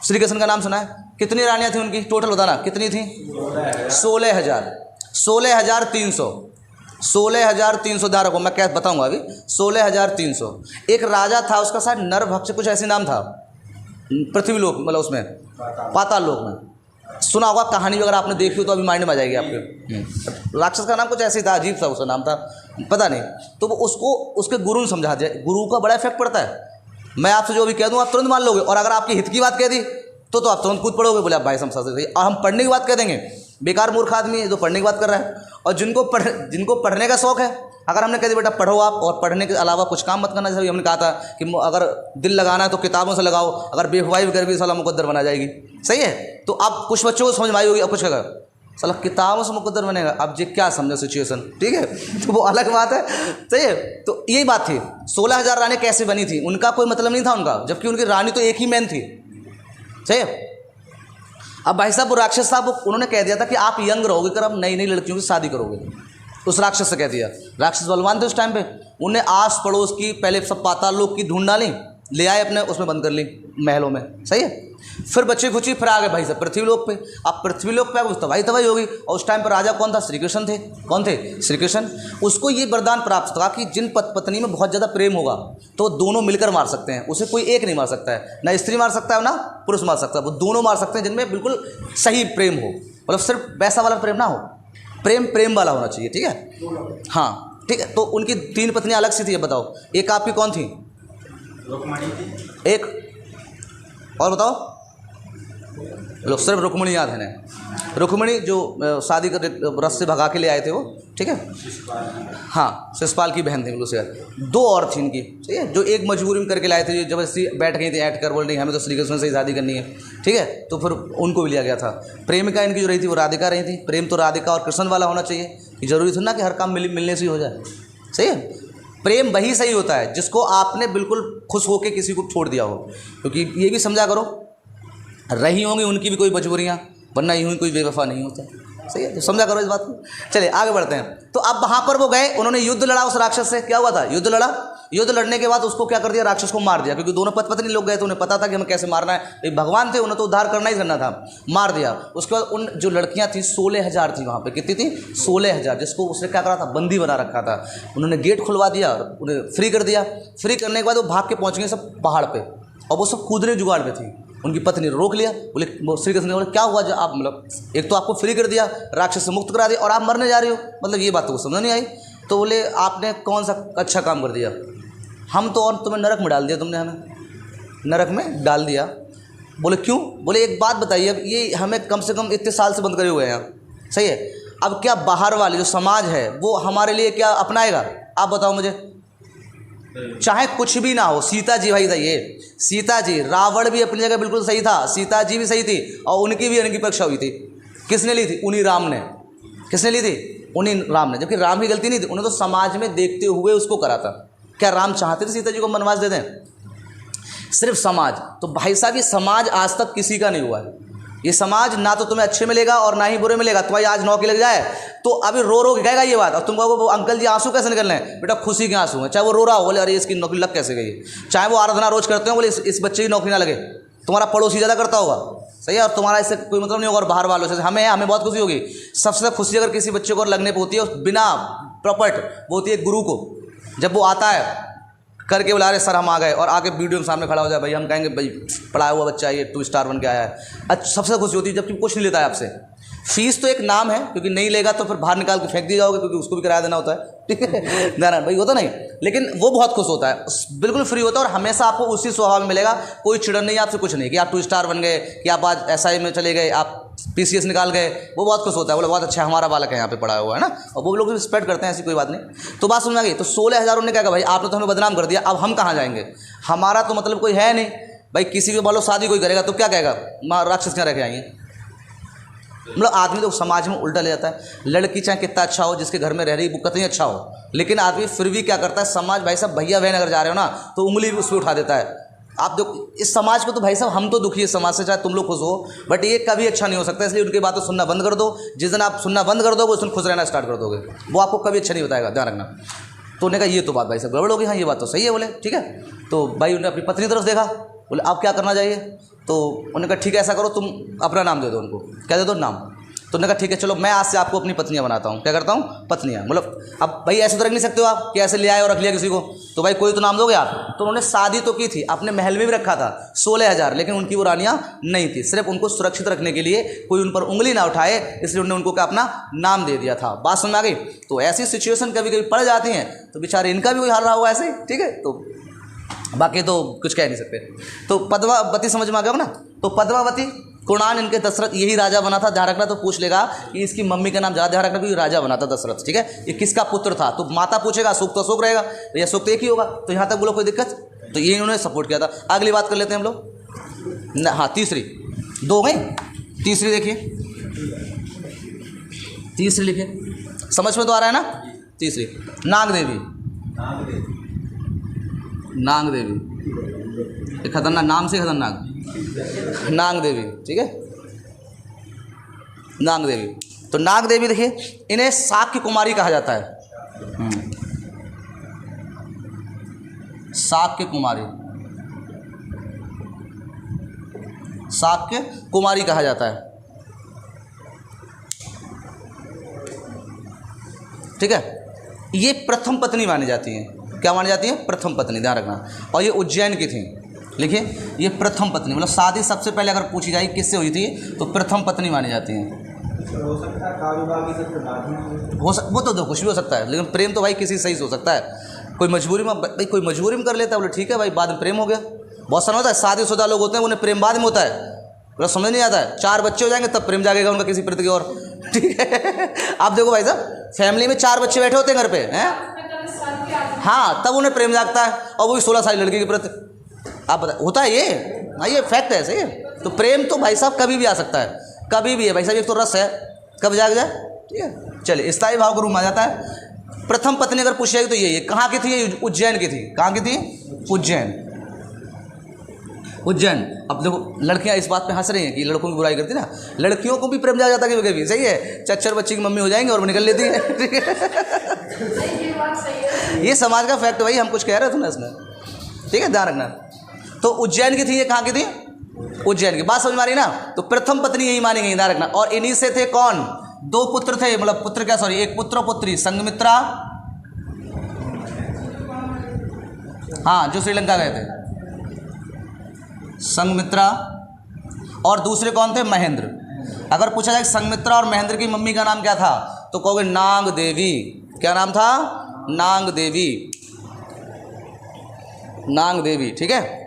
Speaker 1: श्री कृष्ण का नाम सुना है, कितनी रानियाँ थी उनकी, टोटल बताना कितनी थी, 16,000, 16,300, 16,300। ध्यान रखो, मैं क्या बताऊंगा अभी, 16,300। एक राजा था, उसका शायद नरभक्ष कुछ ऐसे नाम था, पृथ्वीलोक मतलब उसमें पाताल लोक में सुना होगा, कहानी अगर आपने देखी हो तो अभी माइंड में आ जाएगी आपके। राक्षस का नाम कुछ ऐसे ही था, अजीब सा उसका नाम था, पता नहीं। तो वो उसको उसके गुरु ने समझा दिया, गुरु का बड़ा इफेक्ट पड़ता है। मैं आपसे जो भी कह दूँ आप तुरंत मान लोगे, और अगर आपकी हित की बात कह दी तो आप तुरंत कूद पड़ोगे, बोले आप भाई समझा सही। और हम पढ़ने की बात कह देंगे, बेकार मूर्ख आदमी है जो पढ़ने की बात कर रहा है। और जिनको पढ़ने का शौक है, अगर हमने कह दिया बेटा पढ़ो आप, और पढ़ने के अलावा कुछ काम मत करना, जैसे हमने कहा था कि अगर दिल लगाना है तो किताबों से लगाओ, अगर बेवफाई भी कर भी साला मुकद्दर बना जाएगी, सही है। तो अब कुछ बच्चों को समझ में आई होगी, अब कुछ कहेगा साला किताबों से मुकद्दर बनेगा, अब ये क्या समझो सिचुएशन, ठीक है। तो वो अलग बात है, सही है। तो यही बात थी, 16,000 रानी कैसे बनी थी, उनका कोई मतलब नहीं था उनका, जबकि उनकी रानी तो एक ही मैन थी, सही है। अब भाई साहब वो राक्षस साहब उन्होंने कह दिया था कि आप यंग रहोगे, कर अब नई नई लड़कियों की शादी करोगे, उस राक्षस से कह दिया। राक्षस बलवान थे उस टाइम पे, उन्हें आस पड़ोस की पहले सब पाताल लोक की ढूंढ डाली, ले आए अपने उसमें बंद कर ली महलों में, सही है। फिर बच्चे खुची फिर आ गए भाई साहब पृथ्वीलोक पे। अब पृथ्वीलोक पे कुछ तबाही तबाही होगी, और उस टाइम पर राजा कौन था, श्री कृष्ण थे। कौन थे, श्री कृष्ण। उसको ये वरदान प्राप्त था कि जिन पत्नी में बहुत ज़्यादा प्रेम होगा तो दोनों मिलकर मार सकते हैं, उसे कोई एक नहीं मार सकता है, ना स्त्री मार सकता है ना पुरुष मार सकता है, वो दोनों मार सकते हैं जिनमें बिल्कुल सही प्रेम हो, मतलब सिर्फ वैसा वाला प्रेम ना हो, प्रेम वाला होना चाहिए, ठीक है। हाँ ठीक है। तो उनकी 3 पत्नियां अलग सी थी, बताओ। एक आपकी कौन थी, एक और बताओ, लोग सिर्फ रुक्मिणी याद है ना, रुक्मिणी जो शादी कर रस से भगा के ले आए थे वो, ठीक है। हाँ, शिशुपाल की बहन थी बिल्कुल से। 2 और थी इनकी, ठीक है, जो एक मजबूरी में करके लाए थे, जो जबरदस्ती बैठ गई थी ऐट कर, बोल रही हमें तो श्री कृष्ण से ही शादी करनी है, ठीक है। तो फिर उनको भी लिया गया था। प्रेमिका इनकी जो रही थी वो राधिका रही थी। प्रेम तो राधिका और कृष्ण वाला होना चाहिए, कि जरूरी थी ना कि हर काम मिलने से ही हो जाए, सही है। प्रेम वही सही होता है जिसको आपने बिल्कुल खुश होकर किसी को छोड़ दिया हो, क्योंकि ये भी समझा करो, रही होंगी उनकी भी कोई मजबूरियाँ, वरना यूँ ही कोई बेवफा नहीं होता, सही है। तो समझा करो इस बात को। चलिए आगे बढ़ते हैं। तो अब वहाँ पर वो गए, उन्होंने युद्ध लड़ा उस राक्षस से। क्या हुआ था, युद्ध लड़ा। युद्ध लड़ने के बाद उसको क्या कर दिया, राक्षस को मार दिया, क्योंकि दोनों पत्नी लोग गए थे, उन्हें पता था कि हमें कैसे मारना है। एक भगवान थे, उन्हें तो उद्धार करना ही करना था, मार दिया। उसके बाद उन जो लड़कियां थी 16,000 थी वहाँ पे, कितनी थी, 16,000, जिसको उसने क्या करा था, बंदी बना रखा था। उन्होंने गेट खुलवा दिया और उन्हें फ्री कर दिया। फ्री करने के बाद वो भाग के पहुँच गए सब पहाड़ पर, और वो सब कूदने जुगाड़ में थी। उनकी पत्नी ने रोक लिया, बोले, श्री कृष्ण ने बोले क्या हुआ, जो आप मतलब एक तो आपको फ्री कर दिया, राक्षस से मुक्त करा दिया, और आप मरने जा रहे हो, मतलब ये बात तो समझ नहीं आई। तो बोले आपने कौन सा अच्छा काम कर दिया, हम तो और तुम्हें नरक में डाल दिया, तुमने हमें नरक में डाल दिया। बोले क्यों, बोले एक बात बताइए, अब ये हमें कम से कम इतने साल से बंद करे हुए हैं, सही है। अब क्या बाहर वाले जो समाज है वो हमारे लिए क्या अपनाएगा, आप बताओ मुझे। चाहे कुछ भी ना हो, सीता जी भाई था, ये सीता जी, रावण भी अपनी जगह बिल्कुल सही था, सीता जी भी सही थी, और उनकी भी उनकी परीक्षा हुई थी। किसने ली थी, उन्हीं राम ने। किसने ली थी, उन्हीं राम ने, जबकि राम की गलती नहीं थी, उन्हें तो समाज में देखते हुए उसको करा था। क्या राम चाहते थे सीता जी को वनवास दे दें, सिर्फ समाज। तो भाई साहब ये समाज आज तक किसी का नहीं हुआ है। ये समाज ना तो तुम्हें अच्छे मिलेगा और ना ही बुरे मिलेगा। तुम्हारी आज नौकरी लग जाए तो अभी रो रो के कहेगा ये बात, और तुम कहोगे वो अंकल जी आंसू कैसे निकल रहे हैं, बेटा खुशी के आंसू हैं। चाहे वो रो रहा हो, बोले अरे इसकी नौकरी लग कैसे गई, चाहे वो आराधना रोज करते हो, बोले इस बच्चे की नौकरी ना लगे, तुम्हारा पड़ोसी ज़्यादा करता होगा, सही है, और तुम्हारा इससे कोई मतलब नहीं होगा, और बाहर वालों से हमें बहुत खुशी होगी। सबसे ज़्यादा खुशी अगर किसी बच्चे को लगने पर होती है बिना प्रॉपर्ट, वो होती है गुरु को, जब वो आता है करके बोला अरे सर हम आ गए, और आके वीडियो में सामने खड़ा हो जाए, भाई हम कहेंगे भाई पढ़ाया हुआ बच्चा ये 2 स्टार बन के आया है। अच्छा, सबसे खुशी होती है जबकि कुछ नहीं लेता है आपसे। फीस तो एक नाम है, क्योंकि नहीं लेगा तो फिर बाहर निकाल के फेंक दिए जाओगे, क्योंकि उसको भी किराया देना होता है, ठीक है नारायण भाई होता नहीं, लेकिन वो बहुत खुश होता है, बिल्कुल फ्री होता है, और हमेशा आपको उसी स्वभाव में मिलेगा, कोई चिड़न नहीं है आपसे, कुछ नहीं कि आप 2 स्टार बन गए, कि आप आज SI में चले गए, आप PCS निकाल गए, वो बहुत खुश होता है, बोले बहुत अच्छा हमारा बालक है यहाँ पे पढ़ा हुआ है ना, और वो लोग भी रिस्पेक्ट करते हैं, ऐसी कोई बात नहीं। तो बात समझ आ गई। तो 16,000 उन्होंने क्या कहा, भाई आपने तो हमें बदनाम कर दिया, अब हम कहाँ जाएंगे, हमारा तो मतलब कोई है नहीं भाई, किसी भी बोलो शादी कोई करेगा तो क्या कहेगा, माँ राक्षस क्या रह के आएंगे। मतलब आदमी तो समाज में उल्टा ले जाता है, लड़की चाहे कितना अच्छा हो, जिसके घर में रह रही वो कितनी अच्छा हो, लेकिन आदमी फिर भी क्या करता है, समाज भाई साहब भैया बहन अगर जा रहे हो ना तो उंगली भी उस पर उठा देता है। आप देखो इस समाज को, तो भाई साहब हम तो दुखी है समाज से, चाहे तुम लोग खुश हो, बट ये कभी अच्छा नहीं हो सकता, इसलिए उनकी बातें सुनना बंद कर दो। जिस दिन आप सुनना बंद कर दोगे उस दिन खुश रहना स्टार्ट कर दोगे, वो आपको कभी अच्छा नहीं बताएगा, ध्यान रखना। तो उन्होंने कहा ये तो बात भाई साहब गड़बड़ होगी, हाँ ये बात तो सही है, बोले ठीक है। तो भाई उन्होंने अपनी पत्नी की तरफ देखा, बोले आप क्या करना चाहिए, तो उन्होंने कहा ठीक है ऐसा करो, तुम अपना नाम दे दो उनको, क्या दे दो नाम। तो उन्होंने कहा ठीक है चलो मैं आज से आपको अपनी पत्नियां बनाता हूँ, क्या करता हूँ, पत्नियां। मतलब अब भाई ऐसे तो रख नहीं सकते हो आप कि ऐसे ले आए और रख लिया किसी को, तो भाई कोई तो नाम दोगे आप। तो उन्होंने शादी तो की थी, अपने महल में भी रखा था 16,000, लेकिन उनकी वो रानियाँ नहीं थी, सिर्फ उनको सुरक्षित रखने के लिए, कोई उन पर उंगली ना उठाए, इसलिए उन्होंने उनको क्या अपना नाम दे दिया था। बात समझ आ गई। तो ऐसी सिचुएशन कभी कभी पड़ जाती हैं, तो बेचारे इनका भी कोई हाल रहा हुआ ऐसे ही, ठीक है। तो बाकी तो कुछ कह नहीं सकते। तो पद्मावती समझ में आ गया ना। तो पद्मावती कुणान इनके दशरथ यही राजा बना था, ध्यान रखना। तो पूछ लेगा कि इसकी मम्मी का नाम ज़्यादा ध्यान रखना, क्योंकि राजा बना था दशरथ, ठीक है। ये किसका पुत्र था, तो माता पूछेगा अशोक तो अशोक रहेगा, या अशोक तो एक ही होगा। तो यहाँ तक बोलो कोई दिक्कत, तो ये इन्होंने सपोर्ट किया था। अगली बात कर लेते हैं हम लोग। हाँ तीसरी, 2 गई, तीसरी देखिए, तीसरी लिखिए, समझ में तो आ रहा है ना। तीसरी नाग देवी, नाग देवी खतरनाक नाम से, खतरनाक नाग देवी, ठीक है, नाग देवी। तो नाग देवी देखिए, इन्हें शाक्य कुमारी कहा जाता है, शाक्य कुमारी, शाक्य कुमारी कहा जाता है, ठीक है। ये प्रथम पत्नी मानी जाती हैं, क्या मानी जाती है, प्रथम पत्नी, ध्यान रखना। और ये उज्जैन की थी, लिखिए ये प्रथम पत्नी, मतलब शादी सबसे पहले अगर पूछी जाए किससे हुई थी तो प्रथम पत्नी मानी जाती हैं।
Speaker 2: हो सकता है
Speaker 1: वो तो कुछ भी हो सकता है, लेकिन प्रेम तो भाई किसी सही से हो सकता है। कोई मजबूरी में, भाई कोई मजबूरी में कर लेता है, बोले ठीक है भाई, बाद में प्रेम हो गया। बहुत सारा होता है शादीशुदा लोग होते हैं, उन्हें प्रेम बाद में होता है, बोला समझ नहीं आता है, 4 बच्चे हो जाएंगे तब प्रेम जागेगा उनका किसी प्रति की और, ठीक है। आप देखो भाई साहब, फैमिली में 4 बच्चे बैठे होते हैं घर पे हैं, हाँ तब उन्हें प्रेम जागता है, और वो भी 16 साल लड़की के प्रति। आप बता, होता है ये, हाँ ये फैक्ट है, सही है। तो प्रेम तो भाई साहब कभी भी आ सकता है, कभी भी है भाई साहब, एक तो रस है, कब जाग जाए, ठीक है। चलिए स्थायी भाव का रूम आ जाता है। प्रथम पत्नी अगर पूछेगी तो यही है, कहाँ की थी ये, उज्जैन की थी। कहाँ की थी, उज्जैन, उज्जैन। अब देखो लड़कियां इस बात पे हंस रही हैं कि लड़कों की बुराई करती ना, लड़कियों को भी प्रेम जा जाता है कभी, सही है। चच्चर बच्ची की मम्मी हो जाएंगे और वो निकल लेती है, ठीक है। ये समाज का फैक्ट भाई, हम कुछ कह रहे थे ना इसमें, ठीक है, ध्यान रखना। तो उज्जैन की थी, ये कहाँ की थी, उज्जैन की। बात समझ में आ रही ना। तो प्रथम पत्नी यही मानी गई, ध्यान रखना। और इन्हीं से थे कौन, 2 पुत्र थे, मतलब पुत्र क्या, सॉरी, एक पुत्र पुत्री, संघमित्रा, हाँ जो श्रीलंका गए थे, संघमित्रा, और दूसरे कौन थे, महेंद्र। अगर पूछा जाए संघमित्रा और महेंद्र की मम्मी का नाम क्या था, तो कहोगे नाग देवी। क्या नाम था, नाग देवी, नाग देवी, ठीक है।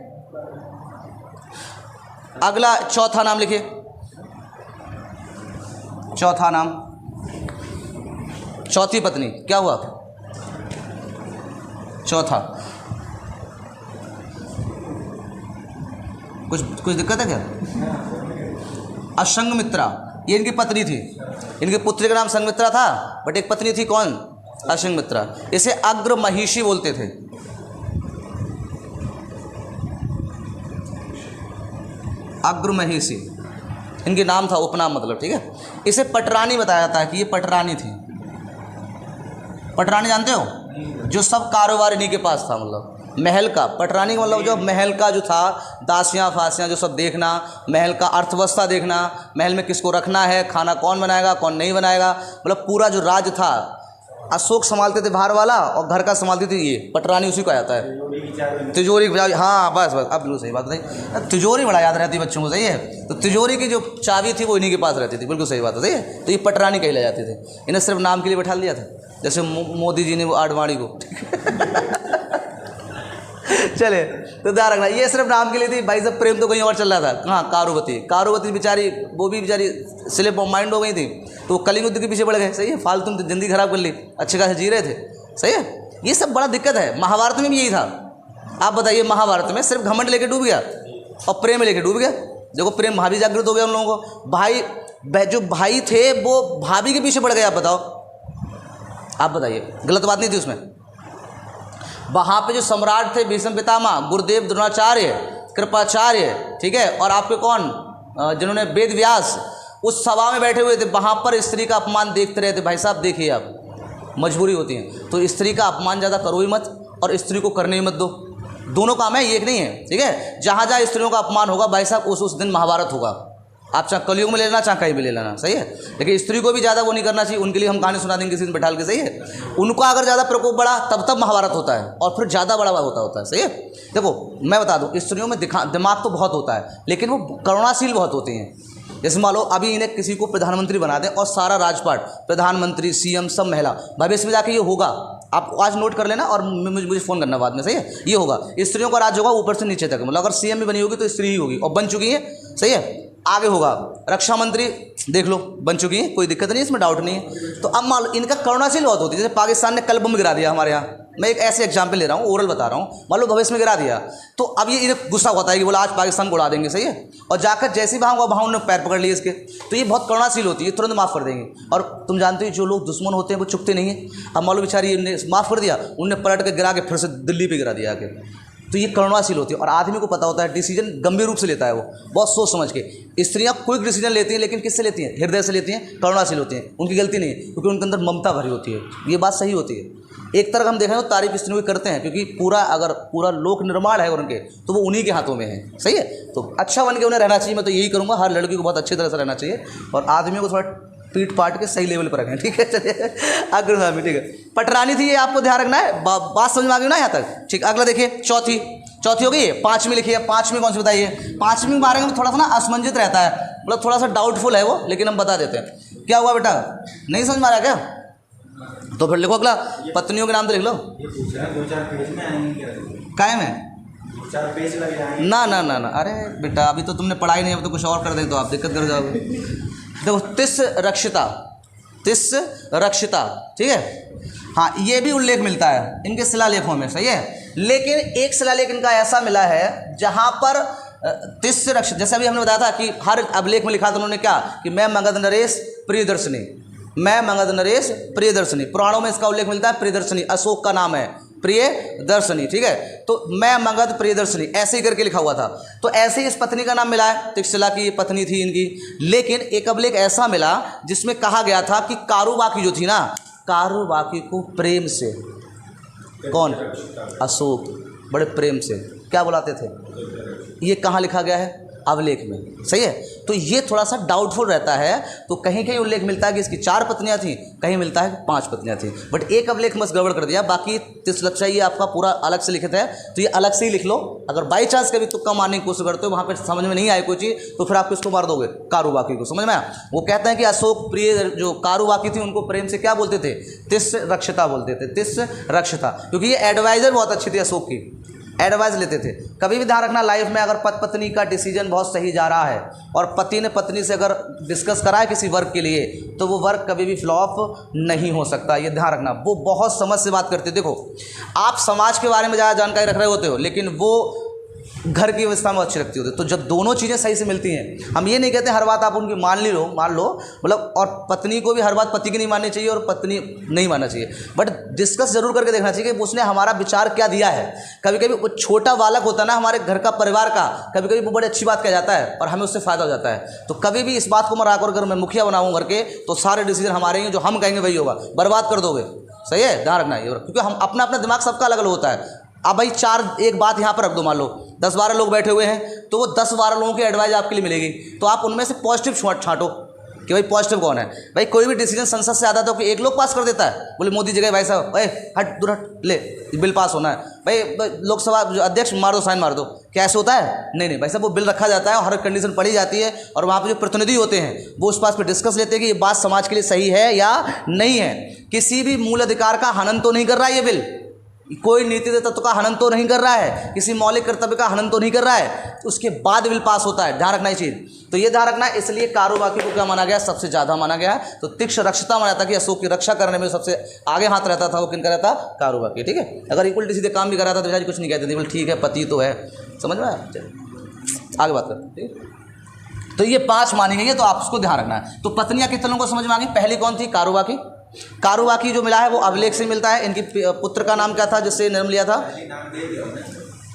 Speaker 1: अगला चौथा नाम लिखिए, चौथा नाम, चौथी पत्नी क्या हुआ, चौथा, कुछ दिक्कत है क्या, असंगमित्रा, ये इनकी पत्नी थी। इनके पुत्र का नाम संगमित्रा था, बट एक पत्नी थी कौन, असंगमित्रा। इसे अग्र महिषी बोलते थे, अग्र महिषी इनके नाम था, उपनाम मतलब, ठीक है। इसे पटरानी बताया जाता है कि ये पटरानी थी। पटरानी जानते हो? जो सब कारोबार इन्हीं के पास था, मतलब महल का। पटरानी का मतलब जो महल का जो था, दासियाँ फासियाँ जो सब देखना, महल का अर्थव्यवस्था देखना, महल में किसको रखना है, खाना कौन बनाएगा कौन नहीं बनाएगा, मतलब पूरा जो राज था अशोक संभालते थे बाहर वाला, और घर का संभालती थी ये पटरानी, उसी को आ जाता है। तिजोरी, हाँ बस बस, अब बिल्कुल सही बात बताई, तिजोरी बड़ा याद रहती है बच्चों को, सही है। तो तिजोरी की जो चाबी थी वो इन्हीं के पास रहती थी, बिल्कुल सही बात है, सही है। तो ये पटरानी कही ले जाते थे, इन्हें सिर्फ नाम के लिए बैठा दिया था, जैसे मोदी जी ने वो आडवाणी को चले, तो ध्यान रखना, ये सिर्फ नाम के लिए थी भाई साहब। प्रेम तो कहीं और चल रहा था। हाँ, कारूवती बेचारी, वो भी बेचारी स्लिप ऑफ माइंड हो गई थी, तो कलिंग युद्ध के पीछे पड़ गए, सही है। फालतू में जिंदगी खराब कर ली, अच्छे खासे जी रहे थे, सही है। ये सब बड़ा दिक्कत है। महाभारत में भी यही था। आप बताइए, महाभारत में सिर्फ घमंड लेके डूब गया और प्रेम लेके डूब गया। देखो, प्रेम भाभी जागृत हो गया उन लोगों को। भाई जो भाई थे वो भाभी के पीछे पड़ गए। आप बताओ, आप बताइए, गलत बात नहीं थी उसमें? वहाँ पे जो सम्राट थे, भीष्म पितामह, गुरुदेव द्रोणाचार्य, कृपाचार्य, ठीक है, और आपके कौन, जिन्होंने वेद व्यास, उस सभा में बैठे हुए थे, वहाँ पर स्त्री का अपमान देखते रहे थे। भाई साहब देखिए, आप मजबूरी होती है तो स्त्री का अपमान ज़्यादा करो ही मत, और स्त्री को करने ही मत दो। दोनों काम है, ये एक नहीं है, ठीक है। जहाँ जहाँ स्त्रियों का अपमान होगा भाई साहब, उस दिन महाभारत होगा। आप चाहे कलयुग में ले लेना, चाहे कहीं भी ले लेना, सही है। लेकिन स्त्री को भी ज़्यादा वो नहीं करना चाहिए, उनके लिए हम कहानी सुना देंगे किसी दिन बैठाल के, सही है। उनका अगर ज़्यादा प्रकोप बढ़ा तब महाभारत होता है, और फिर ज़्यादा बड़ा होता है, सही है। देखो, मैं बता दूँ, स्त्रियों में दिमाग तो बहुत होता है, लेकिन वो करुणाशील बहुत होती हैं। जैसे मान लो अभी इन्हें किसी को प्रधानमंत्री बना दें और सारा राजपाट, प्रधानमंत्री, सीएम सब महिला, भविष्य में जाके ये होगा। आप आज नोट कर लेना और मुझे फ़ोन करना बाद में, सही है। ये होगा, स्त्रियों का राज होगा ऊपर से नीचे तक, मतलब अगर सीएम भी बनी होगी तो स्त्री ही होगी, और बन चुकी है, सही है। आगे होगा रक्षा मंत्री, देख लो, बन चुकी है, कोई दिक्कत नहीं, इसमें डाउट नहीं है। तो अब मान लो इनका करुणाशील बहुत होती है। जैसे पाकिस्तान ने कल बम गिरा दिया हमारे यहाँ, मैं एक ऐसे एग्जाम्पल ले रहा हूँ, ओरल बता रहा हूँ, मान लो भविष्य में गिरा दिया, तो अब ये इन्हें गुस्सा होता है कि बोला आज पाकिस्तान को उड़ा देंगे, सही है। और जाकर जैसे ही वहाँ उन्होंने पैर पकड़ लिए इसके, तो ये बहुत करुणाशील होती है, तुरंत माफ़ कर देंगे। और तुम जानते हो जो लोग दुश्मन होते हैं वो चुकते नहीं है। अब मान लो बेचारी ने माफ़ कर दिया, उनने पलट के गिरा के फिर से दिल्ली पर गिरा दिया आके, तो ये करुणाशील होती है। और आदमी को पता होता है, डिसीजन गंभीर रूप से लेता है वो, बहुत सोच समझ के। स्त्रियाँ क्विक डिसीजन लेती हैं, लेकिन किससे लेती हैं? हृदय से लेती हैं, करुणाशील होती हैं। उनकी गलती नहीं है, क्योंकि उनके अंदर ममता भरी होती है। ये बात सही होती है। एक तरह हम देखें तो तारीफ स्त्रियों की करते हैं, क्योंकि पूरा लोक निर्माण है उनके, तो वो उन्हीं के हाथों में है, सही है। तो अच्छा बन के उन्हें रहना चाहिए। मैं तो यही करूँगा, हर लड़की को बहुत अच्छी तरह से रहना चाहिए, और आदमियों को थोड़ा पीट पाट के सही लेवल पर रखें, ठीक है। चलिए अग्र स्वामी, ठीक है। पटरानी थी ये, आपको ध्यान रखना है। बात समझ में आ गई ना यहाँ तक? ठीक। अगला देखिए, चौथी हो गई है। पाँचवीं लिखिए। पाँचवीं कौन सी बताइए? पाँचवीं के बारे में थोड़ा सा ना असमंजित रहता है, मतलब थोड़ा सा डाउटफुल है वो, लेकिन हम बता देते हैं। क्या हुआ बेटा, नहीं समझ में आ रहा क्या? तो फिर लिखो अगला, पत्नियों के नाम तो लिख लो। कायम है ना ना ना ना, अरे बेटा अभी तो तुमने पढ़ाई नहीं, अब तो कुछ और कर दें तो आप दिक्कत कर जाओगे। देखो, तिस रक्षिता, ठीक है। हाँ, ये भी उल्लेख मिलता है इनके शिलालेखों में, सही है। लेकिन एक शिलालेख इनका ऐसा मिला है जहाँ पर तिस रक्षित, जैसे अभी हमने बताया था कि हर अभिलेख में लिखा था उन्होंने क्या, कि मैं मगध नरेश प्रियदर्शनी, मैं मगध नरेश प्रियदर्शनी। पुराणों में इसका उल्लेख मिलता है, प्रियदर्शनी अशोक का नाम है, प्रियदर्शनी, ठीक है। तो मैं मगध प्रियदर्शनी ऐसे ही करके लिखा हुआ था। तो ऐसे ही इस पत्नी का नाम मिला है, तिक्षशिला की पत्नी थी इनकी। लेकिन एक अभिलेख ऐसा मिला जिसमें कहा गया था कि कारुबाकी जो थी ना, कारुबाकी को प्रेम से, कौन, अशोक, बड़े प्रेम से क्या बुलाते थे। ये कहाँ लिखा गया है? अभिलेख में, सही है। तो ये थोड़ा सा डाउटफुल रहता है। तो कहीं कहीं उल्लेख मिलता है कि इसकी 4 पत्नियां थी, कहीं मिलता है 5 पत्नियां थी, बट एक अभिलेख बस गड़बड़ कर दिया। बाकी तिसलक्षा ये आपका पूरा अलग से लिखित है, तो ये अलग से ही लिख लो। अगर बाई चांस कभी तुक्का मारने की कोशिश करते हो, वहाँ पर समझ में नहीं आए कोई चीज़, तो फिर आप किसको मार दोगे? कारुबाकी को। समझ में आया? वो कहते हैं कि अशोक प्रिय, जो कारुबाकी थी उनको प्रेम से क्या बोलते थे? तिस रक्षिता बोलते थे, तिस रक्षिता, क्योंकि ये एडवाइजर बहुत अच्छी थी अशोक की, एडवाइस लेते थे। कभी भी ध्यान रखना, लाइफ में अगर पत्नी का डिसीजन बहुत सही जा रहा है और पति ने पत्नी से अगर डिस्कस करा है किसी वर्क के लिए, तो वो वर्क कभी भी फ्लॉप नहीं हो सकता, ये ध्यान रखना। वो बहुत समझ से बात करते। देखो, आप समाज के बारे में ज़्यादा जानकारी रख रहे होते हो, लेकिन वो घर की व्यवस्था में अच्छी रखती होती है। तो जब दोनों चीज़ें सही से मिलती हैं, हम ये नहीं कहते हर बात आप उनकी मान लो मतलब, और पत्नी को भी हर बात पति की नहीं माननी चाहिए और पत्नी नहीं मानना चाहिए, बट डिस्कस जरूर करके देखना चाहिए कि उसने हमारा विचार क्या दिया है। कभी कभी वो छोटा बालक होता है ना हमारे घर का, परिवार का, कभी कभी वो बड़ी अच्छी बात कह जाता है और हमें उससे फ़ायदा हो जाता है। तो कभी भी इस बात को मरा कर, अगर मैं मुखिया बनाऊँ घर के, तो सारे डिसीजन हमारे ही, जो हम कहेंगे वही होगा, बर्बाद कर दोगे। सही है, ध्यान रखना ये, क्योंकि हम अपना अपना दिमाग सबका अलग अलग होता है। अब भाई एक बात यहाँ पर रख दो, मान लो 10-12 लोग बैठे हुए हैं, तो वो 10-12 लोगों की एडवाइस आपके लिए मिलेगी, तो आप उनमें से पॉजिटिव छांटो कि भाई पॉजिटिव कौन है। भाई कोई भी डिसीजन संसद से आता है तो कि एक लोग पास कर देता है, बोले मोदी जी गए, भाई साहब हट दूर हट, ले बिल पास होना है, भाई लोकसभा अध्यक्ष मार दो, साइन मार दो, क्या ऐसे होता है? नहीं, भाई साहब वो बिल रखा जाता है और हर कंडीशन पढ़ी जाती है, और वहाँ पर जो प्रतिनिधि होते हैं वो उस बात पर डिस्कस लेते हैं कि ये बात समाज के लिए सही है या नहीं है। किसी भी मूल अधिकार का हनन तो नहीं कर रहा है ये बिल, कोई नीति तत्व का हनन तो नहीं कर रहा है, किसी मौलिक कर्तव्य का हनन तो नहीं कर रहा है, उसके बाद बिल पास होता है। ध्यान रखना ये चीज़, तो ये ध्यान रखना है। इसलिए कारोबाकी को क्या माना गया? सबसे ज़्यादा माना गया। तो तीक्ष्ण रक्षता माना जाता कि अशोक की रक्षा करने में सबसे आगे हाथ रहता था, वो किनका रहता? कारोबाकी। ठीक है, अगर उल्टे सीधे काम भी कर रहा था तो बेचारी कुछ नहीं कहते थे, बोले ठीक है पति तो है, समझ में आया? आगे बात करते हैं। ठीक, तो ये 5 मानी गई है, तो आप उसको ध्यान रखना है। तो पत्नियाँ कितने लोगों को समझ में आ गई? पहली कौन थी? कारोबाकी। कारोबाकी जो मिला है वो अभिलेख से मिलता है। इनकी पुत्र का नाम क्या था जिससे जन्म लिया था?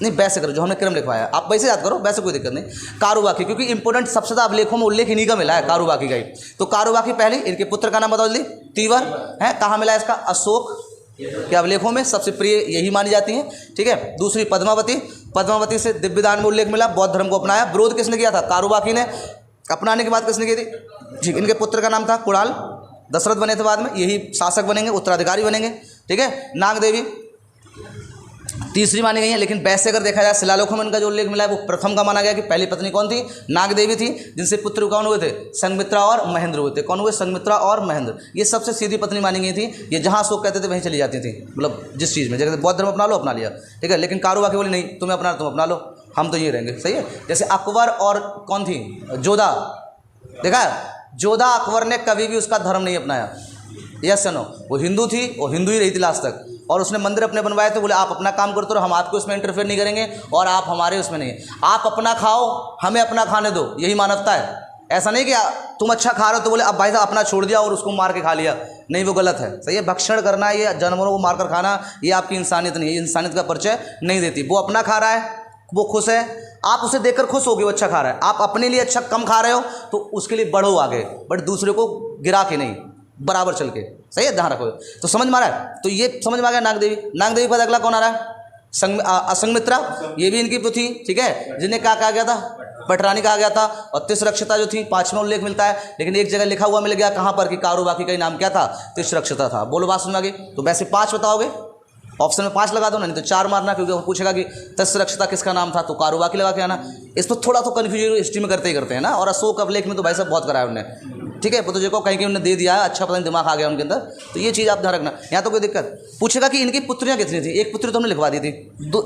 Speaker 1: नहीं, वैसे करो जो हमने क्रम लिखवाया, आप वैसे याद करो, वैसे कोई दिक्कत नहीं। कारोबाकी, क्योंकि इंपोर्टेंट सबसे ज़्यादा अभिलेखों में उल्लेख इन्हीं का मिला है, कारोबाकी का ही। तो कारोबाकी पहले, इनके पुत्र का नाम बताओ जल्दी। तीवर है, कहाँ मिला है इसका? अशोक के अभिलेखों में सबसे प्रिय यही मानी जाती हैं। ठीक है, दूसरी पद्मावती। पद्मावती से दिव्यदान में उल्लेख मिला, बौद्ध धर्म को अपनाया। विरोध किसने किया था? कारोबाकी ने। अपनाने की बात किसने की थी? ठीक, इनके पुत्र का नाम था कुणाल। दशरथ बने थे बाद में, यही शासक बनेंगे, उत्तराधिकारी बनेंगे। ठीक है, नाग देवी तीसरी मानी गई है, लेकिन वैसे अगर देखा जाए शिलालेखों में इनका जो उल्लेख मिला है वो प्रथम का माना गया कि पहली पत्नी कौन थी? नाग देवी थी, जिनसे पुत्र कौन हुए थे? संघमित्रा और महेंद्र हुए थे। कौन हुए? संघमित्रा और महेंद्र। ये सबसे सीधी पत्नी मानी गई थी, ये जहाँ अशोक कहते थे वहीं चली जाती थी, मतलब जिस चीज़ में, जैसे बौद्ध धर्म अपना लो, अपना लिया। ठीक है, लेकिन कारोबाकी बोले नहीं, तुम्हें अपना तुम अपना लो, हम तो ये रहेंगे। सही है, जैसे अकबर और कौन थी? जोधा। देखा, जोधा अकबर ने कभी भी उसका धर्म नहीं अपनाया। यस या नो? वो हिंदू थी, वो हिंदू ही रही थी लास्ट तक, और उसने मंदिर अपने बनवाए थे। बोले आप अपना काम करते रहो, हम आपको उसमें इंटरफेयर नहीं करेंगे और आप हमारे उसमें नहीं। आप अपना खाओ, हमें अपना खाने दो, यही मानवता है। ऐसा नहीं कि तुम अच्छा खा रहे हो तो बोले अब भाई साहब अपना छोड़ दिया और उसको मार के खा लिया, नहीं, वो गलत है। सही है, भक्षण करना, ये जानवरों को मारकर खाना, ये आपकी इंसानियत नहीं है, ये इंसानियत का परिचय नहीं देती। वो अपना खा रहा है, वो खुश है, आप उसे देखकर खुश होगे, वो अच्छा खा रहा है। आप अपने लिए अच्छा कम खा रहे हो तो उसके लिए बढ़ो आगे, बट दूसरे को गिरा के नहीं, बराबर चल के। सही है, ध्यान रखो। तो समझ में आ रहा है? तो ये समझ में आ गया नाग देवी। नाग देवी पर अगला कौन आ रहा है? असंगमित्रा, ये भी इनकी थी। ठीक है, जिन्हें क्या कहा गया था? पटरानी कहा गया था। और तिसरक्षता जो थी, 5वां उल्लेख मिलता है, लेकिन एक जगह लिखा हुआ मिल गया कहाँ पर कि कारोबाकी का नाम क्या था? तिसरक्षता था। बोलो बात समझ में आ गई? तो वैसे 5 बताओगे, ऑप्शन में 5 लगा दो ना, नहीं तो 4 मारना, क्योंकि वो पूछेगा कि तिसरक्षता किसका नाम था, तो कारोबाकी लगा के आना। इस पर थोड़ा तो कन्फ्यूजन हिस्ट्री में करते ही करते हैं ना, और अशोक अभिलेख में तो भाई साहब बहुत कराया उन्होंने। ठीक है, तो देखो कहीं कहीं उन्होंने दे दिया है, अच्छा पता नहीं दिमाग आ गया उनके अंदर, तो ये चीज़ आप ध्यान रखना। यहाँ तो कोई दिक्कत। पूछेगा कि इनकी पुत्रियाँ कितनी थी? एक पुत्री तो हमने लिखवा दी थी,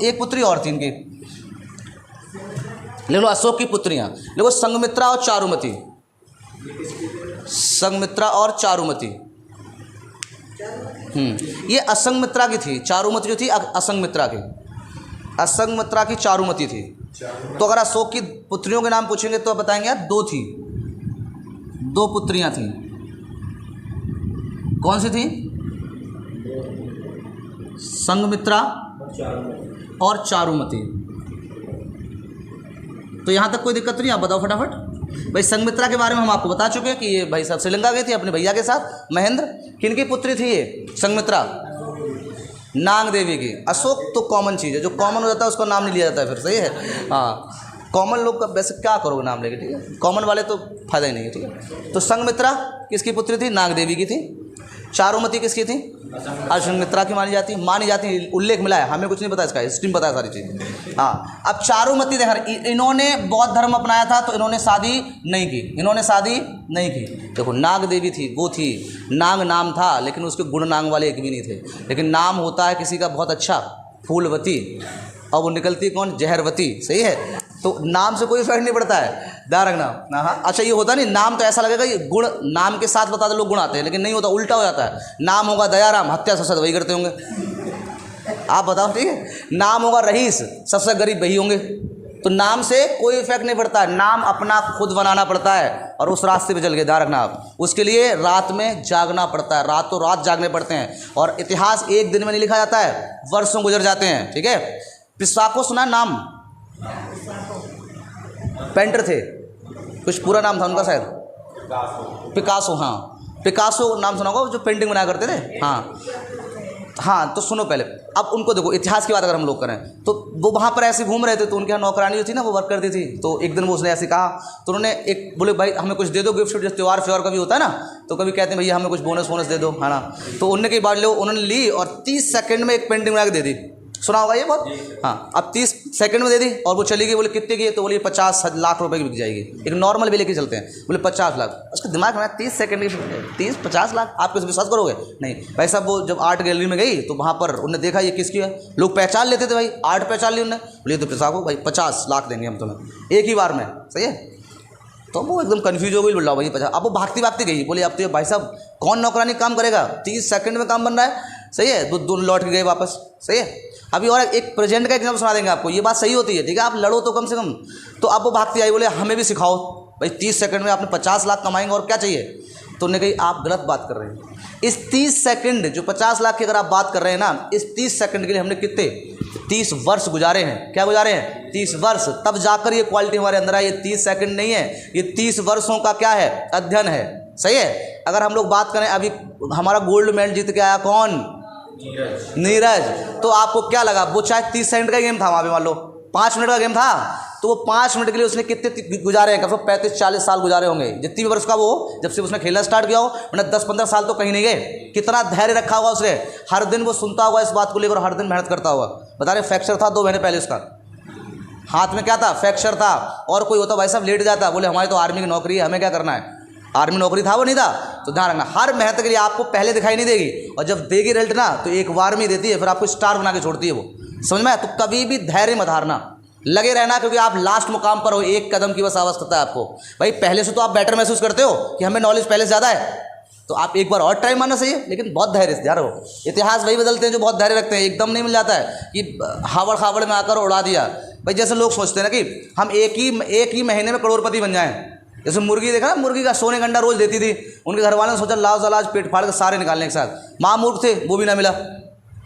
Speaker 1: एक पुत्री और थी इनकी। ले लो अशोक की पुत्रियाँ, देखो संघमित्रा और चारुमती। संघमित्रा और चारुमती, ये असंगमित्रा की थी। चारुमती जो थी असंगमित्रा की, असंगमित्रा की चारुमती थी। तो अगर अशोक की पुत्रियों के नाम पूछेंगे तो बताएंगे यार 2 थी, 2 पुत्रियां थी। कौन सी थी? संघमित्रा और चारुमती। तो यहां तक कोई दिक्कत नहीं, आप बताओ फटाफट। भाई संघमित्रा के बारे में हम आपको बता चुके हैं कि ये भाई साहब श्रीलंका गए थे अपने भैया के साथ, महेंद्र। किनकी पुत्री थी ये संघमित्रा? नाग देवी की। अशोक तो कॉमन चीज़ है, जो कॉमन हो जाता है उसका नाम नहीं लिया जाता है फिर। सही है, हाँ, कॉमन लोग का वैसे क्या करोगे नाम लेके, ठीक है, कॉमन वाले तो फायदा ही नहीं है। ठीक है, तो संघमित्रा किसकी पुत्री थी? नाग देवी की थी। चारुमती किसकी थी? असंगमित्रा की मानी जाती, उल्लेख मिला है, हमें कुछ नहीं पता इसका, हिस्ट्री में पता है सारी चीज़। हाँ, अब चारुमती देखा, इन्होंने बौद्ध धर्म अपनाया था तो इन्होंने शादी नहीं की। देखो नाग देवी थी, वो थी, नाग नाम था, लेकिन उसके गुण नाग वाले एक भी नहीं थे। लेकिन नाम होता है किसी का बहुत अच्छा, फूलवती, और वो निकलती कौन? जहरवती। सही है, तो नाम से कोई फर्क नहीं पड़ता है, ध्यान रखना। हाँ, अच्छा ये होता नहीं, नाम तो ऐसा लगेगा ये गुण नाम के साथ बता दो लोग गुण आते हैं, लेकिन नहीं होता, उल्टा हो जाता है। नाम होगा दयाराम, हत्या सबसे वही करते होंगे, आप बताओ। ठीक है, नाम होगा रईस, सबसे गरीब वही होंगे। तो नाम से कोई इफेक्ट नहीं पड़ता है, नाम अपना खुद बनाना पड़ता है और उस रास्ते पे चल के ध्यान रखना आप। उसके लिए रात में जागना पड़ता है, रातों रात जागने पड़ते हैं। और इतिहास एक दिन में नहीं लिखा जाता है, वर्षों गुजर जाते हैं। ठीक है, पिसाको सुना नाम? पेंटर थे, कुछ पूरा नाम था उनका शायद, पिकासो। हाँ, पिकासो नाम सुना होगा, जो पेंटिंग बनाया करते थे। हाँ, तो सुनो पहले। अब उनको देखो, इतिहास की बात अगर हम लोग करें तो वो वहाँ पर ऐसे घूम रहे थे, तो उनके यहाँ नौकरानी जो थी ना, वो वर्क करती थी। तो एक दिन वो उसने ऐसे कहा, तो उन्होंने एक बोले भाई हमें कुछ दे दो गिफ्ट, जैसे त्यौहार फ्योर का भी होता है ना, तो कभी कहते हैं भैया हमें कुछ बोनस दे दो, है ना। तो उनने कई बार लो, उन्होंने ली और 30 सेकंड में एक पेंटिंग बना के दे दी। सुना होगा ये बहुत। हाँ, अब 30 सेकंड में दे दी और वो चली गई। बोले कितने की है? तो बोले 50 लाख रुपए की बिक जाएगी। एक नॉर्मल भी लेके चलते हैं, बोले 50 लाख। उसके दिमाग में 30 सेकंड की 30-50 लाख, आप किसी विश्वास करोगे? नहीं भाई साहब। वो जब आर्ट गैलरी में गई तो वहाँ पर उन्होंने देखा ये किसकी है, लोग पहचान लेते थे भाई, आर्ट पहचान ली उन्होंने। बोले तो पिसाको भाई 50 लाख देंगे हम तुम्हें एक ही बार में, सही है। तो वो एकदम कन्फ्यूज हो गई, बोला भाई 50। अब वो भागती गई, बोले अब तो भाई साहब कौन नौकरानी काम करेगा, 30 सेकंड में काम बन रहा है, सही है। दोनों लौट के गए वापस, सही है। अभी और एक प्रेजेंट का एग्जाम्पल सुना देंगे आपको, ये बात सही होती है, ठीक है। आप लड़ो तो कम से कम। तो अब वो भागती आई, बोले हमें भी सिखाओ भाई, 30 सेकंड में आपने 50 लाख कमाएंगे और क्या चाहिए। तो उन्होंने कही आप गलत बात कर रहे हैं। इस 30 सेकंड जो 50 लाख की अगर आप बात कर रहे हैं ना, इस 30 सेकंड के लिए हमने कितने 30 वर्ष गुजारे हैं। क्या गुजारे हैं? 30 वर्ष। तब जाकर ये क्वालिटी हमारे अंदर आई। ये 30 सेकंड नहीं है, ये 30 वर्षों का क्या है, अध्ययन है, सही है। अगर हम लोग बात करें, अभी हमारा गोल्ड मेडल जीत के आया कौन? नीरज। तो आपको क्या लगा, वो चाहे 30 सेकंड का गेम था, वहाँ पे मान लो 5 मिनट का गेम था, तो वो 5 मिनट के लिए उसने कितने गुजारे हैं? कम से कम 35-40 साल गुजारे होंगे, जितनी भी वर्ष का वो, जब से उसने खेलना स्टार्ट किया हो, वरना 10-15 साल तो कहीं नहीं गए। कितना धैर्य रखा होगा उसने, हर दिन वो सुनता होगा इस बात को लेकर, हर दिन मेहनत करता होगा। बता रहे फ्रैक्चर था 2 महीने पहले उसका, हाथ में क्या था? फ्रैक्चर था। और कोई होता भाई साहब लेट जाता, बोले हमारी तो आर्मी की नौकरी है, हमें क्या करना है। आर्मी नौकरी था, वो नहीं था। तो ध्यान रखना, हर मेहनत के लिए आपको पहले दिखाई नहीं देगी, और जब देगी रिजल्ट ना, तो एक बार में देती है, फिर आपको स्टार बना के छोड़ती है वो, समझ में। तो कभी भी धैर्य मत हारना, लगे रहना, क्योंकि आप लास्ट मुकाम पर हो, एक कदम की बस आवश्यकता है आपको। भाई पहले से तो आप बेटर महसूस करते हो कि हमें नॉलेज पहले से ज़्यादा है, तो आप एक बार और ट्राई मारना चाहिए, लेकिन बहुत धैर्य से। यार हो, इतिहास वही बदलते हैं जो बहुत धैर्य रखते हैं। एकदम नहीं मिल जाता है कि हावड़ में आकर उड़ा दिया। भाई जैसे लोग सोचते हैं ना कि हम एक ही महीने में करोड़पति बन जाएं। जैसे मुर्गी देखा ना, मुर्गी का सोने का अंडा रोज देती थी, उनके घर वालों ने सोचा लाओ साला आज पेट फाड़ के सारे निकालने के साथ। माँ मूर्ख थे, वो भी ना मिला,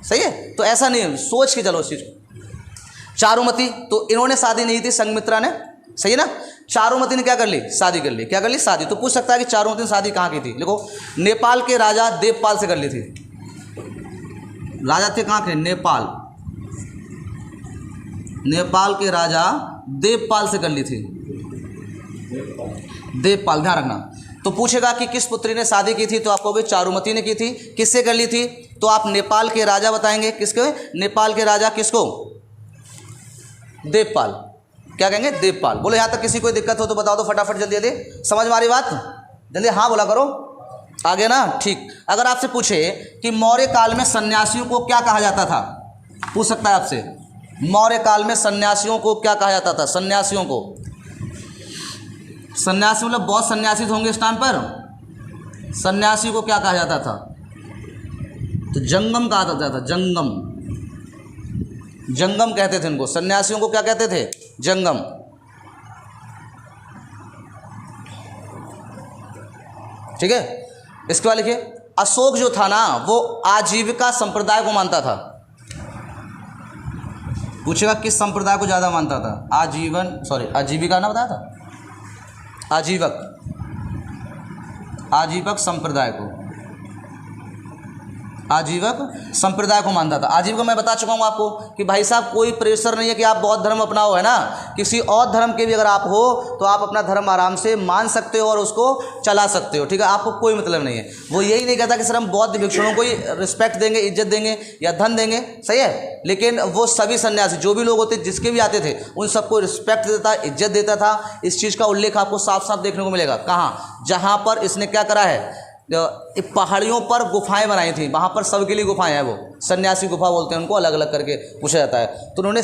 Speaker 1: सही है। तो ऐसा नहीं है, सोच के चलो इस चीज़ को। चारुमती, तो इन्होंने शादी नहीं थी, संघमित्रा ने, सही है ना। चारुमती ने क्या कर ली? शादी कर ली। क्या कर ली? शादी। तो पूछ सकता है कि चारुमती ने शादी कहाँ की थी? देखो, नेपाल के राजा देवपाल से कर ली थी। राजा थे कहाँ के? नेपाल। नेपाल के राजा देवपाल से कर ली थी। देवपाल, ध्यान रखना। तो पूछेगा कि किस पुत्री ने शादी की थी, तो आप कहोगे चारुमती ने की थी। किससे कर ली थी? तो आप नेपाल के राजा बताएंगे। किसके? नेपाल के राजा किसको? देवपाल। क्या कहेंगे? देवपाल। बोलो यहाँ तक किसी कोई दिक्कत हो तो बताओ तो फटाफट, जल्दी जल्दी। समझ में आ रही बात? जल्दी हाँ बोला करो, आगे ना। ठीक। अगर आपसे पूछे कि मौर्य काल में सन्यासियों को क्या कहा जाता था, पूछ सकता है आपसे, मौर्य काल में सन्यासियों को क्या कहा जाता था? सन्यासियों को, सन्यासी मतलब बहुत सन्यासी होंगे इस टाइम पर। सन्यासी को क्या कहा जाता था? तो जंगम कहा जाता था। जंगम, जंगम कहते थे इनको। सन्यासियों को क्या कहते थे? जंगम। ठीक है। इसके बाद लिखिए, अशोक जो था ना, वो आजीविका संप्रदाय को मानता था। पूछेगा किस संप्रदाय को ज़्यादा मानता था? आजीविका ना बताया था, आजीवक संप्रदाय को, आजीवक संप्रदाय को मानता था। आजीविका मैं बता चुका हूँ आपको कि भाई साहब कोई प्रेशर नहीं है कि आप बौद्ध धर्म अपनाओ, है ना। किसी और धर्म के भी अगर आप हो तो आप अपना धर्म आराम से मान सकते हो और उसको चला सकते हो, ठीक है। आपको कोई मतलब नहीं है। वो यही नहीं कहता कि सर हम बौद्ध भिक्षुओं को ही रिस्पेक्ट देंगे, इज्जत देंगे या धन देंगे, सही है। लेकिन वो सभी सन्यासी जो भी लोग होते, जिसके भी आते थे, उन सबको रिस्पेक्ट देता, इज्जत देता था। इस चीज़ का उल्लेख आपको साफ साफ देखने को मिलेगा। कहाँ? जहाँ पर इसने क्या करा है, पहाड़ियों पर गुफाएं बनाई थी, वहाँ पर सबके लिए गुफाएं हैं। वो सन्यासी गुफा बोलते हैं उनको, अलग अलग करके पूछा जाता है। तो उन्होंने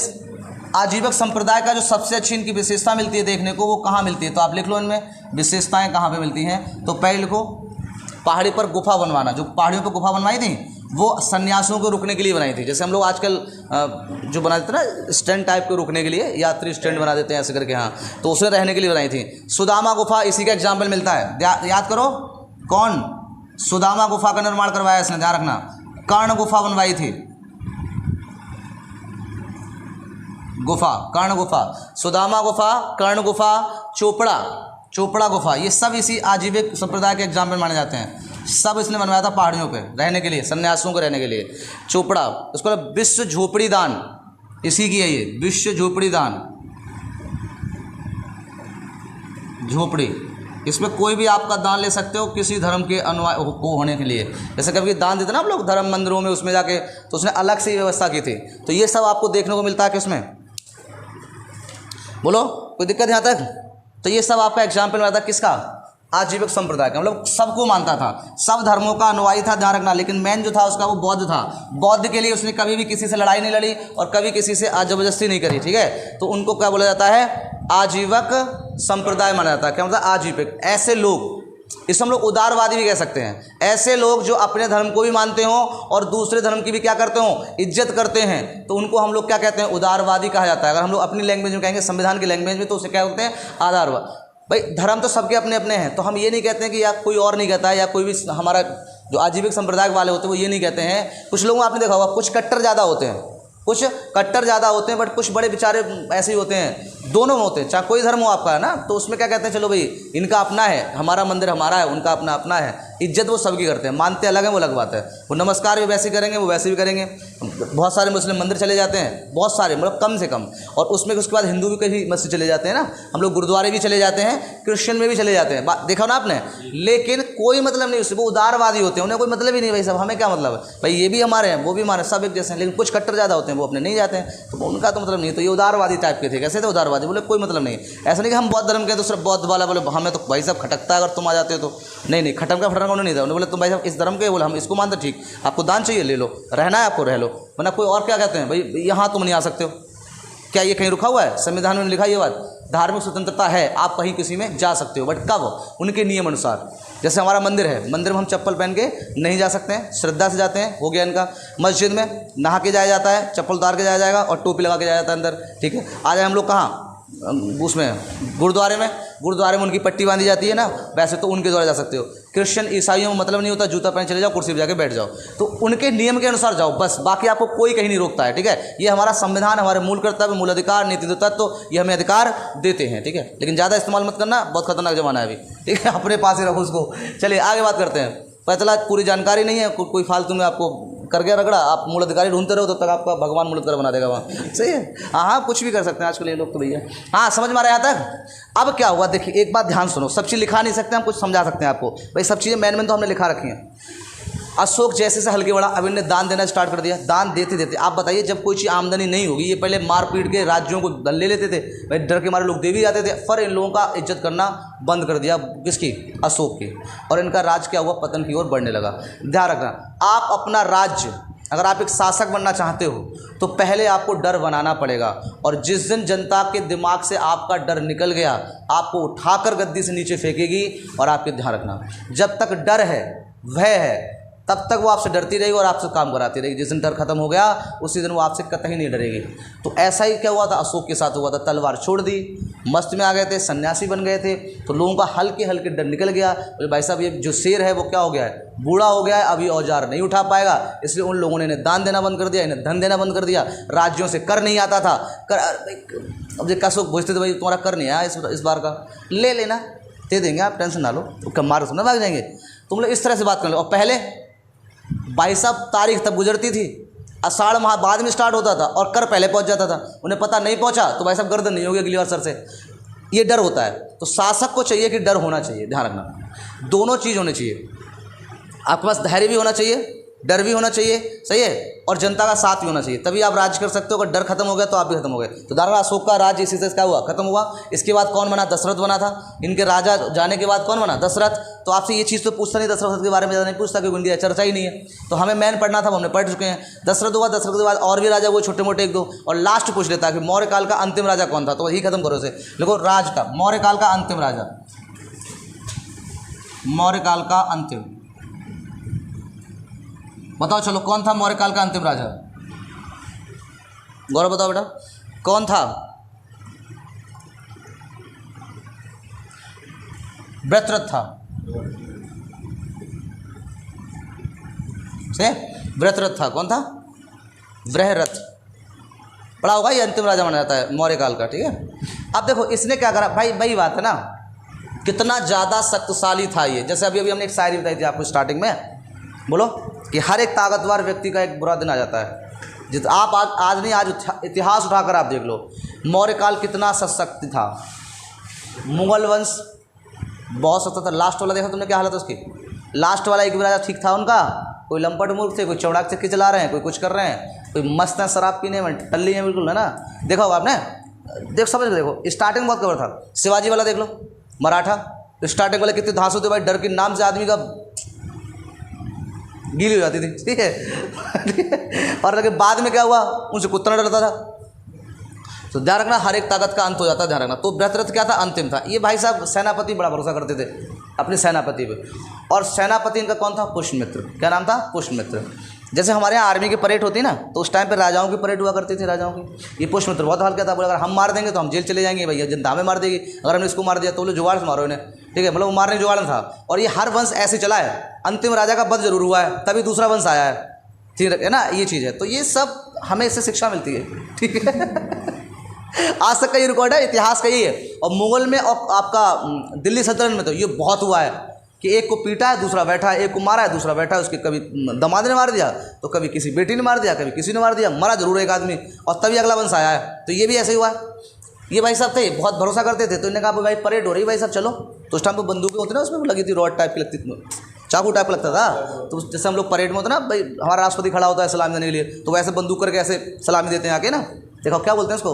Speaker 1: आजीवक संप्रदाय का जो सबसे अच्छी इनकी विशेषता मिलती है देखने को, वो कहाँ मिलती है? तो आप लिख लो इनमें विशेषताएं कहाँ पे मिलती हैं। तो पहले लिखो, पहाड़ी पर गुफा बनवाना। जो पहाड़ियों पर गुफा बनवाई थी वो सन्यासियों को रुकने के लिए बनाई थी। जैसे हम लोग आजकल जो बना देते हैं ना स्टैंड टाइप को रुकने के लिए, यात्री स्टैंड बना देते हैं ऐसे करके, हाँ, तो उसमें रहने के लिए बनाई थी। सुदामा गुफा इसी का एग्जाम्पल मिलता है। याद करो कौन सुदामा गुफा का निर्माण करवाया इसने, ध्यान रखना। कर्ण गुफा बनवाई थी, गुफा, कर्ण गुफा, सुदामा गुफा, कर्ण गुफा, चोपड़ा गुफा, ये सब इसी आजीविक संप्रदाय के एग्जाम्पल माने जाते हैं। सब इसने बनवाया था पहाड़ियों पे रहने के लिए, सन्यासियों को रहने के लिए। चोपड़ा, उसको विश्व झोपड़ी दान इसी की है ये, विश्व झोपड़ी दान, झोपड़ी। इसमें कोई भी आपका दान ले सकते हो किसी धर्म के अनुयायी को होने के लिए। जैसे कभी दान देते ना आप लोग धर्म मंदिरों में, उसमें जाके, तो उसने अलग से व्यवस्था की थी। तो ये सब आपको देखने को मिलता है किसमें, बोलो कोई दिक्कत यहाँ तक? तो ये सब आपका एग्जाम्पल मिला था किसका, आजीविक संप्रदाय का, मतलब सबको मानता था, सब धर्मों का अनुयायी था, ध्यान रखना। लेकिन मेन जो था उसका वो बौद्ध था। बौद्ध के लिए उसने कभी भी किसी से लड़ाई नहीं लड़ी और कभी किसी से जबरदस्ती नहीं करी, ठीक है। तो उनको क्या बोला जाता है, आजीवक संप्रदाय माना जाता है। क्या मतलब आजीविक, ऐसे लोग, इसको हम लोग उदारवादी भी कह सकते हैं। ऐसे लोग जो अपने धर्म को भी मानते हों और दूसरे धर्म की भी क्या करते हों, इज्जत करते हैं, तो उनको हम लोग क्या कहते हैं, उदारवादी कहा जाता है। अगर हम लोग अपनी लैंग्वेज में कहेंगे, संविधान की लैंग्वेज में, तो उसे क्या बोलते हैं, आधारवाद। भाई धर्म तो सबके अपने अपने हैं, तो हम ये नहीं कहते हैं कि या कोई और नहीं कहता है, या कोई भी हमारा जो आजीविक संप्रदाय वाले होते हैं वो ये नहीं कहते हैं। कुछ लोग आपने देखा होगा, कुछ कट्टर ज़्यादा होते हैं, कुछ कट्टर ज़्यादा होते हैं, बट कुछ बड़े बेचारे ऐसे ही होते हैं, दोनों में होते हैं। चाहे कोई धर्म हो आपका, है ना, तो उसमें क्या कहते हैं, चलो भाई इनका अपना है, हमारा मंदिर हमारा है, उनका अपना अपना है। इज्जत वो सबकी करते हैं, मानते अलग हैं, वो अलग बात है। वो नमस्कार भी वैसे करेंगे, वो वैसे भी करेंगे। बहुत सारे मुस्लिम मंदिर चले जाते हैं, बहुत सारे, मतलब कम से कम। और उसमें उसके बाद हिंदू भी कहीं मस्जिद चले जाते हैं ना, हम लोग गुरुद्वारे भी चले जाते हैं, क्रिश्चियन में भी चले जाते हैं, देखा ना आपने। लेकिन कोई मतलब नहीं उससे, वो उदारवादी होते हैं, उन्हें कोई मतलब ही नहीं भाई साहब, हमें क्या मतलब है भाई, ये भी हमारे हैं वो भी हमारे, सब एक जैसे हैं। लेकिन कुछ कट्टर ज़्यादा होते हैं, वो अपने नहीं जाते हैं, तो उनका तो मतलब नहीं। तो ये उदारवादी टाइप के थे। कैसे थे उदारवादी, बोले कोई मतलब नहीं। ऐसा नहीं कि हम बौद्ध धर्म के तो सिर्फ बौद्ध वाला बोले हमें तो भाई साहब खटकता है अगर तुम आ जाते हो तो, नहीं, खटका उन्होंने नहीं था। उन्होंने बोले तुम भाई साहब इस धर्म के, बोले हम इसको मानते, ठीक, आपको दान चाहिए ले लो, रहना है आपको रह लो, वरना कोई और क्या कहते हैं भाई यहाँ तुम नहीं आ सकते हो। क्या ये कहीं रुका हुआ है? संविधान में लिखा ये बात, धार्मिक स्वतंत्रता है, आप कहीं किसी में जा सकते हो, बट कब, उनके नियम अनुसार। जैसे हमारा मंदिर है, मंदिर में हम चप्पल पहन के नहीं जा सकते हैं, श्रद्धा से जाते हैं, हो गया इनका। मस्जिद में नहा के जाया जाता है, चप्पल उतार के जाया जाएगा और टोपी लगा के जाया जाता है अंदर, ठीक है। आ जाए हम लोग कहाँ, उसमें गुरुद्वारे में उनकी पट्टी बांधी जाती है ना, वैसे तो उनके द्वारा जा सकते हो। क्रिश्चियन ईसाइयों में मतलब नहीं होता, जूता पहन चले जाओ, कुर्सी पर जाके बैठ जाओ, तो उनके नियम के अनुसार जाओ बस, बाकी आपको कोई कहीं नहीं रोकता है, ठीक है। ये हमारा संविधान, हमारे मूल कर्तव्य, मूल अधिकार, नीति तत्व, तो ये हमें अधिकार देते हैं, ठीक है। लेकिन ज़्यादा इस्तेमाल मत करना, बहुत खतरनाक जमाना है अभी, ठीक है, अपने पास ही रखो उसको। चलिए आगे बात करते हैं। पता चला पूरी जानकारी नहीं है, कोई फालतू में आपको कर गया रगड़ा, आप मूल अधिकारी ढूंढते रहो, तब तक आपका भगवान मूल अधिकारी बना देगा वहाँ, सही है। हाँ, कुछ भी कर सकते हैं आजकल ये लोग तो भैया। हाँ, समझ में आ रहा है यहाँ तक? अब क्या हुआ देखिए, एक बात ध्यान सुनो, सब चीज़ लिखा नहीं सकते हम, कुछ समझा सकते हैं आपको भाई। सब चीज़ें मैन तो हमने लिखा रखी हैं। अशोक जैसे से हल्के बड़ा, अब इनने दान देना स्टार्ट कर दिया। दान देते देते आप बताइए, जब कोई चीज़ आमदनी नहीं होगी, ये पहले मार पीट के राज्यों को ले लेते थे भाई, डर के मारे लोग दे भी जाते थे, फिर इन लोगों का इज्जत करना बंद कर दिया, किसकी, अशोक की। और इनका राज क्या हुआ, पतन की ओर बढ़ने लगा। ध्यान रखना, आप अपना राज्य, अगर आप एक शासक बनना चाहते हो तो पहले आपको डर बनाना पड़ेगा। और जिस दिन जनता के दिमाग से आपका डर निकल गया, आपको उठाकर गद्दी से नीचे फेंकेगी। और आपके ध्यान रखना, जब तक डर है, भय है, तब तक वो आपसे डरती रहेगी और आपसे काम कराती रहेगी। जिस दिन डर खत्म हो गया, उसी दिन वो आपसे कतई नहीं डरेगी। तो ऐसा ही क्या हुआ था, अशोक के साथ हुआ था। तलवार छोड़ दी, मस्त में आ गए थे, सन्यासी बन गए थे, तो लोगों का हल्के हल्के डर निकल गया। बोले भाई साहब, ये जो शेर है वो क्या हो गया है, बूढ़ा हो गया है, अभी औजार नहीं उठा पाएगा। इसलिए उन लोगों ने इन्हें दान देना बंद कर दिया, इन्हें धन देना बंद कर दिया। राज्यों से कर नहीं आता था, कर अब जो कसो पूछते थे भाई तुम्हारा कर नहीं आया इस बार का, ले लेना, दे देंगे, आप टेंशन ना लो, कम मार सुनना भाग जाएंगे। तुम लोग इस तरह से बात कर लो। और पहले भाई साहब तारीख तब गुजरती थी, आषाढ़ माह बाद में स्टार्ट होता था और कर पहले पहुंच जाता था। उन्हें पता नहीं पहुंचा तो भाई साहब गर्दन नहीं होगी अगली बार सर से। ये डर होता है। तो शासक को चाहिए कि डर होना चाहिए, ध्यान रखना, दोनों चीज़ होनी चाहिए। आपके पास धैर्य भी होना चाहिए, डर भी होना चाहिए, सही है, और जनता का साथ भी होना चाहिए, तभी आप राज कर सकते हो। अगर डर खत्म हो गया तो आप भी खत्म हो गए। तो दारा अशोक का राज इसी से क्या हुआ, खत्म हुआ। इसके बाद कौन बना, दशरथ बना था। इनके राजा जाने के बाद कौन बना, दशरथ। तो आपसे ये चीज़ तो पूछता नहीं, दशरथ के बारे में ज़्यादा नहीं पूछता क्योंकि उनकी चर्चा ही नहीं है। तो हमें मैन पढ़ना था, हमने पढ़ चुके हैं। दशरथ हुआ, दशरथ के बाद और भी राजा वो छोटे मोटे एक दो, और लास्ट पूछ लेता है कि मौर्य काल का अंतिम राजा कौन था, तो वही खत्म करो इसे। देखो राज का, मौर्य काल का अंतिम राजा, मौर्य काल का अंतिम, बताओ चलो, कौन था मौर्य काल का अंतिम राजा? गौरव बताओ बेटा, कौन था? वृत्रथ था। से वृत्रथ था। कौन था? वृहरथ। पढ़ा होगा, ये अंतिम राजा माना जाता है मौर्य काल का। ठीक है, अब देखो इसने क्या करा भाई, वही बात है ना, कितना ज़्यादा शक्तिशाली था ये। जैसे अभी हमने एक शायरी बताई थी आपको स्टार्टिंग में, बोलो कि हर एक ताकतवर व्यक्ति का एक बुरा दिन आ जाता है। जिस आप आज नहीं, आज इतिहास उठाकर आप देख लो, मौर्य काल कितना सशक्त था। मुगल वंश बहुत सख्त था। लास्ट वाला देखा तुमने क्या हालत है उसकी? लास्ट वाला एक भी राजा ठीक था उनका? कोई लंपट मूर्ख थे, कोई चौड़ाक चक्की चला रहे हैं, कोई कुछ कर रहे हैं, कोई मस्त है शराब पीने में टल्ली है बिल्कुल, है ना? देखा होगा आपने, देख समझ के देखो। स्टार्टिंग बहुत खबर था। शिवाजी वाला देख लो, मराठा स्टार्टिंग वाले कितने धांसू थे भाई, डर के नाम से आदमी का गीली हो जाती थी। ठीक है और लेकिन बाद में क्या हुआ, उनसे कुत्ता डरता था। तो ध्यान रखना, हर एक ताकत का अंत हो जाता है, ध्यान रखना। तो वृत्रथ क्या था? अंतिम था। ये भाई साहब सेनापति बड़ा भरोसा करते थे अपने सेनापति पे, और सेनापति इनका कौन था? पुष्यमित्र। क्या नाम था? पुष्यमित्र। जैसे हमारे यहाँ आर्मी की परेड होती ना, तो उस टाइम पे राजाओं की परेड हुआ करती थी, राजाओं की। ये पुष्यमित्र बहुत हल्का था, बोले अगर हम मार देंगे तो हम जेल चले जाएंगे, भैया जनता हमें मार देगी, अगर हमने इसको मार दिया तो बोले जुगाड़ से मारो इन्हें। ठीक है, मतलब वो मारने जुगाड़ था। और ये हर वंश ऐसे चला है, अंतिम राजा का वध जरूर हुआ है, तभी दूसरा वंश आया है। ठीक है ना, ये चीज़ है। तो ये सब हमें इससे शिक्षा मिलती है। ठीक है आज तक का ये रिकॉर्ड है, इतिहास का ये है। और मुगल में और आपका दिल्ली सल्तनत में तो ये बहुत हुआ है कि एक को पीटा है, दूसरा बैठा है, एक को मारा है, दूसरा बैठा है, उसके कभी दामाद ने मार दिया, तो कभी किसी बेटी ने मार दिया, कभी किसी ने मार दिया, मरा जरूर एक आदमी, और तभी अगला वंश आया है। तो ये भी ऐसे ही हुआ है। ये भाई साहब थे, बहुत भरोसा करते थे। तो इन्होंने कहा भाई परेड हो रही भाई साहब चलो। तो उस टाइम पर बंदूकें होती ना, उसमें लगी थी, रॉड टाइप की लगती थी, चाकू टाइप लगता था। तो जैसे हम लोग परेड में होते ना भाई, हमारा राष्ट्रपति खड़ा होता है सलामी देने के लिए, तो वैसे बंदूक करके ऐसे सलामी देते हैं आके ना। देखो क्या बोलते हैं इसको,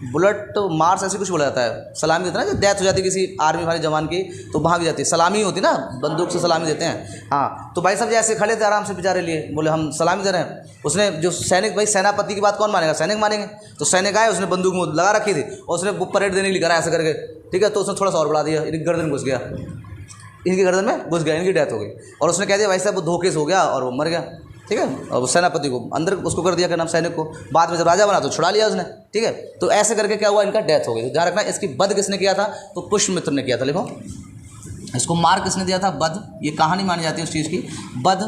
Speaker 1: बुलेट मार्च ऐसे कुछ बोला जाता है। सलामी देते हैं ना, जब डेथ हो जाती है किसी आर्मी वाले जवान की, तो भाग जाती है, सलामी होती ना, बंदूक से सलामी देते हैं। हाँ, तो भाई साहब जैसे खड़े थे आराम से बेचारे लिए, बोले हम सलामी दे रहे हैं। उसने जो सैनिक, भाई सेनापति की बात कौन मानेगा? सैनिक मानेंगे। तो सैनिक आए, उसने बंदूक में लगा रखी थी, और उसने वो परेड देने के लिए करा ऐसे करके। ठीक है, तो उसने थोड़ा सा और बढ़ा दिया, इनकी गर्दन घुस गया, इनकी गर्दन में घुस गया, इनकी डेथ हो गई। और उसने कह दिया भाई साहब वो धोखे से हो गया, और वो मर गया। ठीक है, और सेनापति को अंदर उसको कर दिया, क्या नाम, सैनिक को। बाद में जब राजा बना तो छुड़ा लिया उसने। ठीक है, तो ऐसे करके क्या हुआ, इनका डेथ हो गई। तो ध्यान रखना, इसकी वध किसने किया था? तो पुष्यमित्र ने किया था। लिखो, इसको मार किसने दिया था? वध। ये कहानी मानी जाती है उस चीज़ की, वध।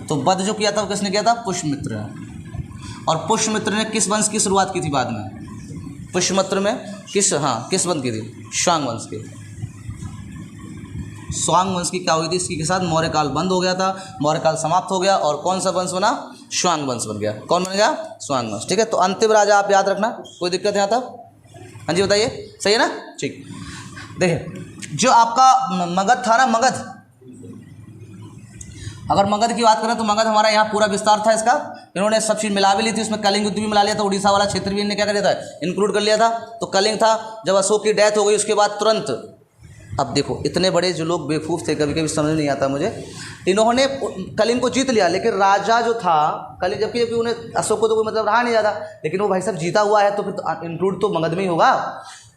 Speaker 1: तो वध जो किया था वो किसने किया था? पुष्यमित्र ने। और पुष्यमित्र ने किस वंश की शुरुआत की थी बाद में? पुष्यमित्र में किस वंश की थी? स्वांग वंश की। स्वांग वंश की क्या हुई थी? इसकी के साथ मौर्य काल बंद हो गया था, मौर्य काल समाप्त हो गया, और कौन सा वंश बना? स्वांग वंश बन गया। कौन बन गया? स्वांग वंश। ठीक है, तो अंतिम राजा आप याद रखना, कोई दिक्कत है यहाँ तक? हाँ जी बताइए, सही है ना? ठीक। देखिए जो आपका मगध था ना, मगध, अगर मगध की बात करें तो मगध हमारा यहाँ पूरा विस्तार था इसका। इन्होंने सब चीज़ मिला भी ली थी, उसमें कलिंग युद्ध भी मिला लिया था, उड़ीसा वाला क्षेत्र भी इन्होंने क्या कर लिया था? इंक्लूड कर लिया था। तो कलिंग था, जब अशोक की डेथ हो गई उसके बाद तुरंत, अब देखो इतने बड़े जो लोग बेवकूफ़ थे, कभी कभी समझ नहीं आता मुझे, इन्होंने कलिंग को जीत लिया, लेकिन राजा जो था कलिंग, जबकि उन्हें अशोक को तो कोई मतलब रहा नहीं ज़्यादा, लेकिन वो भाई साहब जीता हुआ है, तो फिर इंक्लूड तो मगध में ही होगा।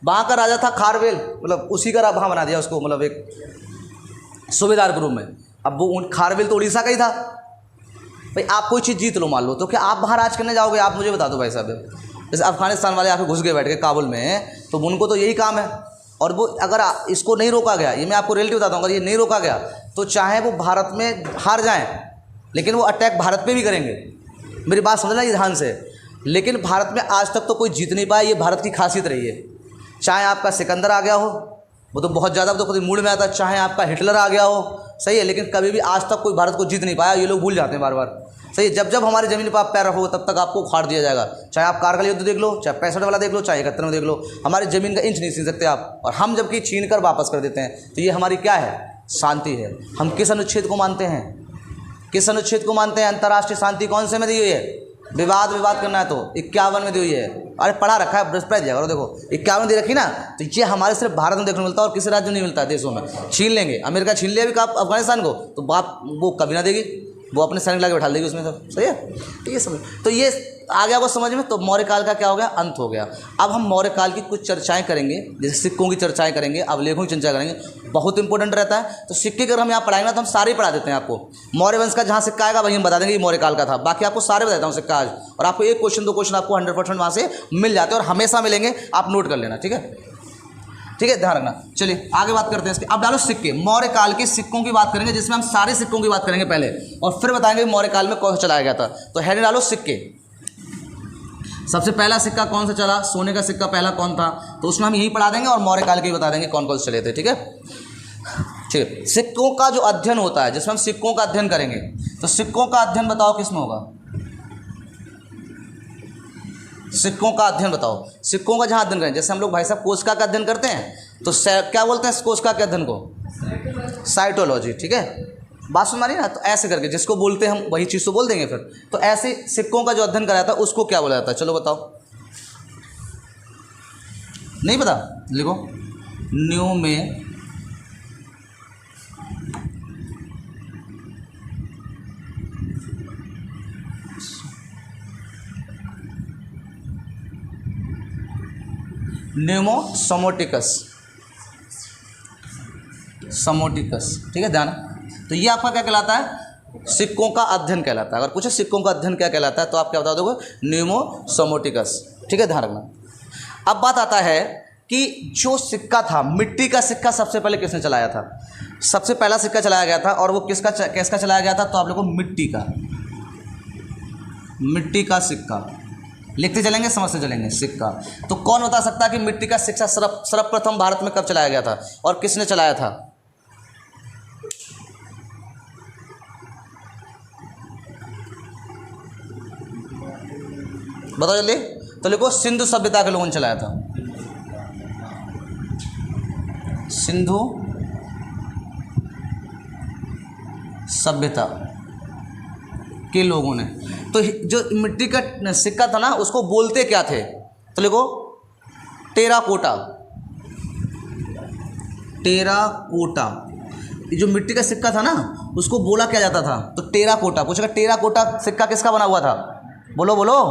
Speaker 1: वहाँ का राजा था खारवेल, मतलब उसी का वहाँ बना दिया उसको, मतलब एक सूबेदार के रूप में। अब वो खारवेल तो उड़ीसा का ही था। भाई आप कोई चीज़ जीत लो मान लो, तो क्या आप बाहर राज करने जाओगे? आप मुझे बता दो भाई साहब। जैसे अफगानिस्तान वाले आके घुस गए बैठ के काबुल में, तो उनको तो यही काम है। और वो अगर इसको नहीं रोका गया, ये मैं आपको रियलिटी बताता हूँ, अगर ये नहीं रोका गया तो चाहे वो भारत में हार जाएं, लेकिन वो अटैक भारत पे भी करेंगे। मेरी बात समझना ये ध्यान से। लेकिन भारत में आज तक तो कोई जीत नहीं पाया, ये भारत की खासियत रही है। चाहे आपका सिकंदर आ गया हो, वो तो बहुत ज़्यादा तो कभी मूड में आता है, चाहे आपका हिटलर आ गया हो, सही है, लेकिन कभी भी आज तक कोई भारत को जीत नहीं पाया। ये लोग भूल जाते हैं बार बार, सही है। जब जब हमारी ज़मीन पर आप पैर रखोगे तब तक आपको उखाड़ दिया जाएगा। चाहे आप कारगिल युद्ध देख लो, चाहे 65 वाला देख लो, चाहे 71 में देख लो, हमारी ज़मीन का इंच नहीं छीन सकते आप। और हम जबकि छीन कर वापस कर देते हैं, तो ये हमारी क्या है? शांति है। हम किस अनुच्छेद को मानते हैं? किस अनुच्छेद को मानते हैं? अंतर्राष्ट्रीय शांति कौन से में दी हुई है? विवाद करना है तो 51 में दी हुई है। अरे पढ़ा रखा है, बृहस्पति जाएगा देखो, 51 दी रखी ना। तो ये हमारे सिर्फ भारत में देखने को मिलता है, और किसी राज्य में नहीं मिलता है। देशों में छीन लेंगे, अमेरिका छीन लिया भी अफगानिस्तान को, तो बाप वो कभी ना देगी, वो अपने सैनिक लाके बैठा देगी उसमें सब, सही है। तो ये समझ, तो ये आ गया वो समझ में। तो मौर्य काल का क्या हो गया, अंत हो गया। अब हम मौर्य काल की कुछ चर्चाएं करेंगे, जैसे सिक्कों की चर्चाएं करेंगे, अवलेखों की चर्चा करेंगे, बहुत इंपॉर्टेंट रहता है। तो सिक्के अगर हम यहाँ पढ़ाएंगे ना तो हम सारे ही पढ़ा देते हैं आपको। मौर्य वंश का जहाँ सिक्का आएगा वही हम बता देंगे ये मौर्य काल का था, बाकी आपको सारे बताता हूँ सिक्का आज। और आपको एक क्वेश्चन 2 क्वेश्चन आपको 100% वहाँ से मिल जाते हैं और हमेशा मिलेंगे, आप नोट कर लेना, ठीक है। ठीक है, ध्यान रखना। चलिए आगे बात करते हैं इसके। अब डालो सिक्के, मौर्य काल के सिक्कों की बात करेंगे, जिसमें हम सारे सिक्कों की बात करेंगे पहले, और फिर बताएंगे मौर्य काल में कौन सा चलाया गया था। तो हेड डालो सिक्के। सबसे पहला सिक्का कौन सा चला, सोने का सिक्का पहला कौन था, तो उसमें हम यही पढ़ा देंगे और मौर्य काल के भी बता देंगे कौन कौन से चले थे, ठीक है। ठीक है, सिक्कों का जो अध्ययन होता है, जिसमें हम सिक्कों का अध्ययन करेंगे, तो सिक्कों का अध्ययन बताओ किसमें होगा, सिक्कों का अध्ययन बताओ। सिक्कों का जहाँ अध्ययन करें, जैसे हम लोग भाई साहब कोशिका का अध्ययन करते हैं, तो क्या बोलते हैं कोशिका के अध्ययन को, साइटोलॉजी, ठीक है। बात सुन मारी ना, तो ऐसे करके जिसको बोलते हैं हम वही चीज़ तो बोल देंगे फिर। तो ऐसे सिक्कों का जो अध्ययन कराया था उसको क्या बोला जाता है, चलो बताओ, नहीं पता, लिखो न्यूमोसोमोटिकस, ठीक है, ध्यान। तो ये आपका क्या कहलाता है, सिक्कों का अध्ययन कहलाता है। अगर पूछे सिक्कों का अध्ययन क्या कहलाता है तो आप क्या बता दोगे, न्यूमोसोमोटिकस, ठीक है, ध्यान रखना। अब बात आता है कि जो सिक्का था, मिट्टी का सिक्का सबसे पहले किसने चलाया था, सबसे पहला सिक्का चलाया गया था और वो किसका चलाया गया था, तो आप लोगों को मिट्टी का सिक्का लिखते चलेंगे, समझते चलेंगे, सिक्का। तो कौन बता सकता है कि मिट्टी का सिक्का सर्वप्रथम भारत में कब चलाया गया था और किसने चलाया था, बताओ जल्दी। तो लिखो सिंधु सभ्यता के लोगों ने चलाया था, सिंधु सभ्यता के लोगों ने। तो जो मिट्टी का सिक्का था ना उसको बोलते क्या थे, तो लिखो टेराकोटा। ये जो मिट्टी का सिक्का था ना उसको बोला क्या जाता था, तो टेराकोटा। पूछेगा टेराकोटा सिक्का किसका बना हुआ था, बोलो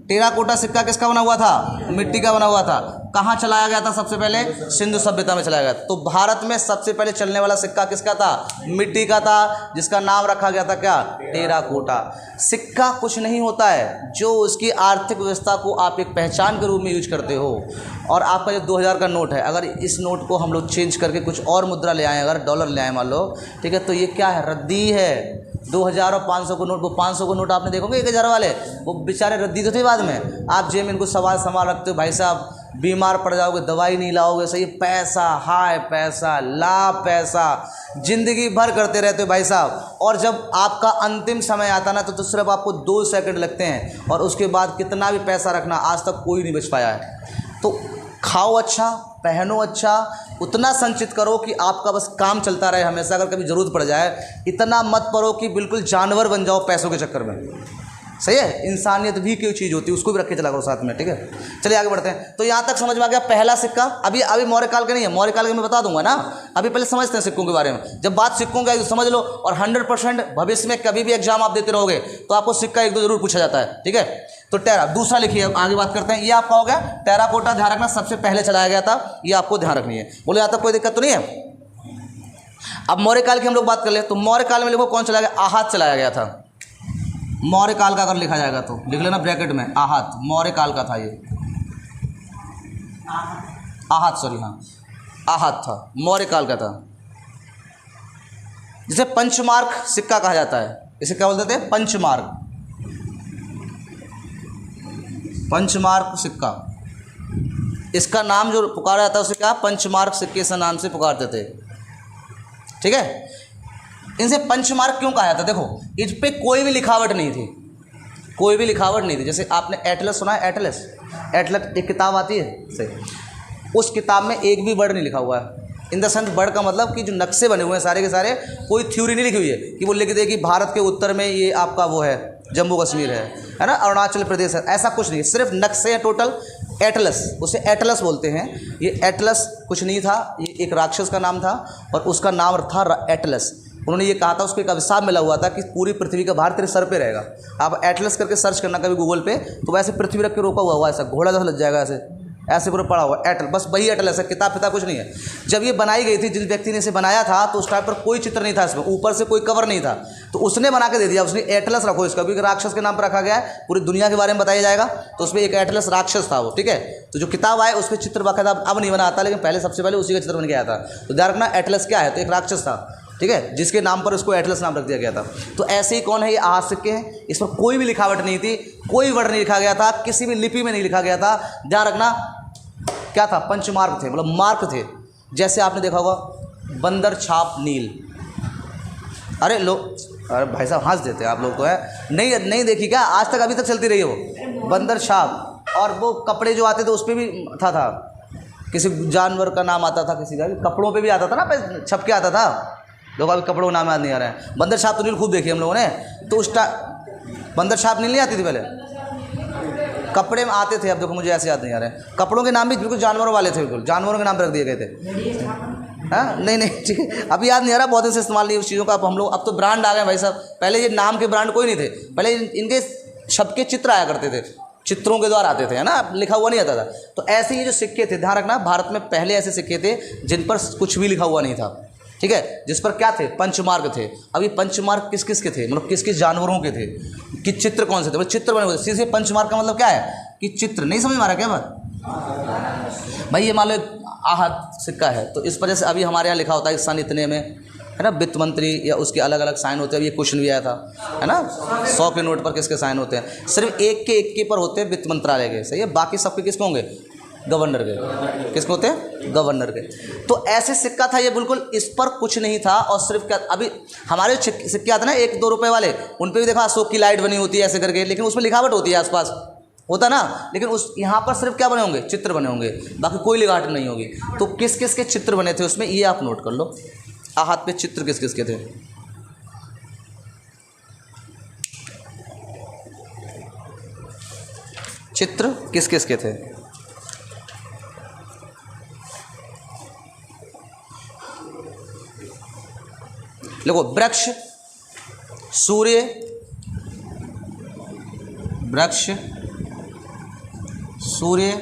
Speaker 1: टेराकोटा सिक्का किसका बना हुआ था, मिट्टी का बना हुआ था। कहाँ चलाया गया था सबसे पहले, सिंधु सभ्यता में चलाया गया। तो भारत में सबसे पहले चलने वाला सिक्का किसका था, मिट्टी का था, जिसका नाम रखा गया था क्या, टेराकोटा। सिक्का कुछ नहीं होता है, जो उसकी आर्थिक व्यवस्था को आप एक पहचान के रूप में यूज करते हो। और आपका जो 2000 का नोट है, अगर इस नोट को हम लोग चेंज करके कुछ और मुद्रा ले आएँ, अगर डॉलर ले आए मान लो, ठीक है, तो ये क्या है, रद्दी है। 2000 और 500 को नोट, वो 500 को नोट आपने देखोगे 1000 वाले, वो बेचारे रद्दी तो थे बाद में। आप जेब में इनको संभाल रखते हो, भाई साहब बीमार पड़ जाओगे, दवाई नहीं लाओगे, सही, पैसा, हाय पैसा, ला पैसा, जिंदगी भर करते रहते हो भाई साहब। और जब आपका अंतिम समय आता ना तो सिर्फ आपको 2 सेकंड लगते हैं, और उसके बाद कितना भी पैसा रखना, आज तक कोई नहीं बच पाया है। तो खाओ अच्छा, पहनो अच्छा, उतना संचित करो कि आपका बस काम चलता रहे हमेशा। अगर कभी ज़रूरत पड़ जाए, इतना मत पड़ो कि बिल्कुल जानवर बन जाओ पैसों के चक्कर में, सही है। इंसानियत भी कोई चीज़ होती है, उसको भी रख के चला करो साथ में, ठीक है। चलिए आगे बढ़ते हैं। तो यहाँ तक समझ में आ गया पहला सिक्का। अभी मौर्य काल का नहीं है, मौर्य काल का मैं बता दूंगा ना, अभी पहले समझते हैं सिक्कों के बारे में। जब बात सिक्कों की आई तो समझ लो, और 100% भविष्य में कभी भी एग्जाम आप देते रहोगे तो आपको सिक्का 1-2 जरूर पूछा जाता है, ठीक है। तो दूसरा लिखिए, आगे बात करते हैं। ये आपका हो गया टेराकोटा, ध्यान रखना सबसे पहले चलाया गया था, ये आपको ध्यान रखनी है। बोले यहाँ तक कोई दिक्कत तो नहीं है। अब मौर्य काल की हम लोग बात कर ले, तो मौर्य काल में लिखो कौन चलाया गया, आहत चलाया गया था। मौर्य काल का अगर लिखा जाएगा तो लिख लेना ब्रैकेट में, आहत, मौर्य काल का था ये, आहत, सॉरी, हाँ आहत था, मौर्य काल का था। जिसे पंचमार्क सिक्का कहा जाता है, इसे क्या बोलते थे, पंचमार्क सिक्का। इसका नाम जो पुकारा जाता है उसे क्या, पंचमार्क सिक्के से नाम से पुकारते थे, ठीक है। इनसे पंचमार्क क्यों कहा जाता है, देखो इस पे कोई भी लिखावट नहीं थी, जैसे आपने एटलस सुना है, एटलस एक किताब आती है, सही, उस किताब में एक भी वर्ड नहीं लिखा हुआ है। इन द सेंस वर्ड का मतलब कि जो नक्शे बने हुए हैं सारे के सारे, कोई थ्योरी नहीं लिखी हुई है कि वो लिख दे कि भारत के उत्तर में ये आपका वो है, जम्मू कश्मीर है ना, अरुणाचल प्रदेश है, ऐसा कुछ नहीं, सिर्फ नक्शे हैं टोटल। एटलस, उसे एटलस बोलते हैं। ये एटलस कुछ नहीं था, ये एक राक्षस का नाम था और उसका नाम था एटलस। उन्होंने ये कहा था, उसको एक अभिशाप मिला हुआ था कि पूरी पृथ्वी का भार तेरे सर पे रहेगा। आप एटलस करके सर्च करना कभी गूगल पे, तो वैसे पृथ्वी रख के रोका हुआ ऐसा घोड़ा जैसा लग जाएगा, ऐसे ऐसे पूरा पड़ा हुआ एटल, बस वही एटल, ऐसा किताब फिताब कुछ नहीं है। जब ये बनाई गई थी, जिस व्यक्ति ने इसे बनाया था, तो उस टाइम पर कोई चित्र नहीं था इसमें, ऊपर से कोई कवर नहीं था, तो उसने बना के दे दिया, उसने एटलस रखो इसका, क्योंकि राक्षस के नाम पर रखा गया है, पूरी दुनिया के बारे में बताया जाएगा, तो उसमें एक एटलस राक्षस था वो, ठीक है। तो जो किताब आए उस पर चित्र बाकायदा अब नहीं बना आता, लेकिन पहले सबसे पहले उसी का चित्र बन के आया था। तो ध्यान रखना एटलस क्या है, तो एक राक्षस था, ठीक है, जिसके नाम पर उसको एटलस नाम रख दिया गया था। तो ऐसे ही कौन है, ये आहत सिक्के हैं, इस पर कोई भी लिखावट नहीं थी, कोई वर्ड नहीं लिखा गया था, किसी भी लिपि में नहीं लिखा गया था। ध्यान रखना क्या था, पंचमार्क थे, मतलब मार्क थे। जैसे आपने देखा होगा बंदर छाप नील, अरे भाई साहब हंस देते हैं आप लोग, तो है नहीं देखी क्या आज तक, अभी तक चलती रही है वो बंदर छाप। और वो कपड़े जो आते थे उस पर भी था किसी जानवर का नाम आता था, किसी का कपड़ों पे भी आता था ना, छप के आता था। लोग अभी कपड़ों का नाम याद नहीं आ रहे हैं। बंदर छाप तो नील खूब देखी हम लोगों ने, तो उस बंदर छाप नील नहीं आती थी पहले, कपड़े में आते थे। अब देखो मुझे ऐसे याद नहीं आ रहे हैं, कपड़ों के नाम भी बिल्कुल जानवरों वाले थे, बिल्कुल जानवरों के नाम रख दिए गए थे। हाँ नहीं ठीक है, अभी याद नहीं आ रहा, बहुत दिन से इस्तेमाल नहीं उस चीज़ों का। अब हम लोग, अब तो ब्रांड आ गए भाई साहब, पहले ये नाम के ब्रांड कोई नहीं थे, पहले इनके छप के चित्र आया करते थे, चित्रों के द्वारा आते थे, है ना, लिखा हुआ नहीं आता था। तो ऐसे ये जो सिक्के थे, ध्यान रखना, भारत में पहले ऐसे सिक्के थे जिन पर कुछ भी लिखा हुआ नहीं था, ठीक है, जिस पर क्या थे, पंचमार्क थे। अब ये पंचमार्क किस किस के थे, मतलब किस किस जानवरों के थे, कि चित्र कौन से थे, मतलब चित्र बने हुए थे। सीधे पंचमार्क का मतलब क्या है कि चित्र, नहीं समझ में आ रहा क्या बात भाई। ये मान लो आहत सिक्का है, तो इस वजह से अभी हमारे यहाँ लिखा होता है सन इतने में, है ना, वित्त मंत्री या उसके अलग अलग साइन होते हैं। ये क्वेश्चन भी आया था, है ना, 100 के नोट पर किसके साइन होते हैं, सिर्फ एक के पर होते हैं वित्त मंत्रालय के, सही है, बाकी सबके किसके होंगे, गवर्नर के। किसको होते हैं, गवर्नर के। तो ऐसे सिक्का था ये, बिल्कुल इस पर कुछ नहीं था, और सिर्फ क्या, अभी हमारे सिक्के आते ना 1-2 रुपए वाले, उन पर भी देखो अशोक की लाइट बनी होती है ऐसे करके, लेकिन उसमें लिखावट होती है आसपास, होता ना, लेकिन उस यहाँ पर सिर्फ क्या बने होंगे, चित्र बने होंगे, बाकी कोई लिखावट नहीं होगी। तो किस किस के चित्र बने थे उसमें, ये आप नोट कर लो, आहत पे चित्र किस किस के थे। चित्र किस किस के थे, देखो, वृक्ष, सूर्य, वृक्ष, सूर्य,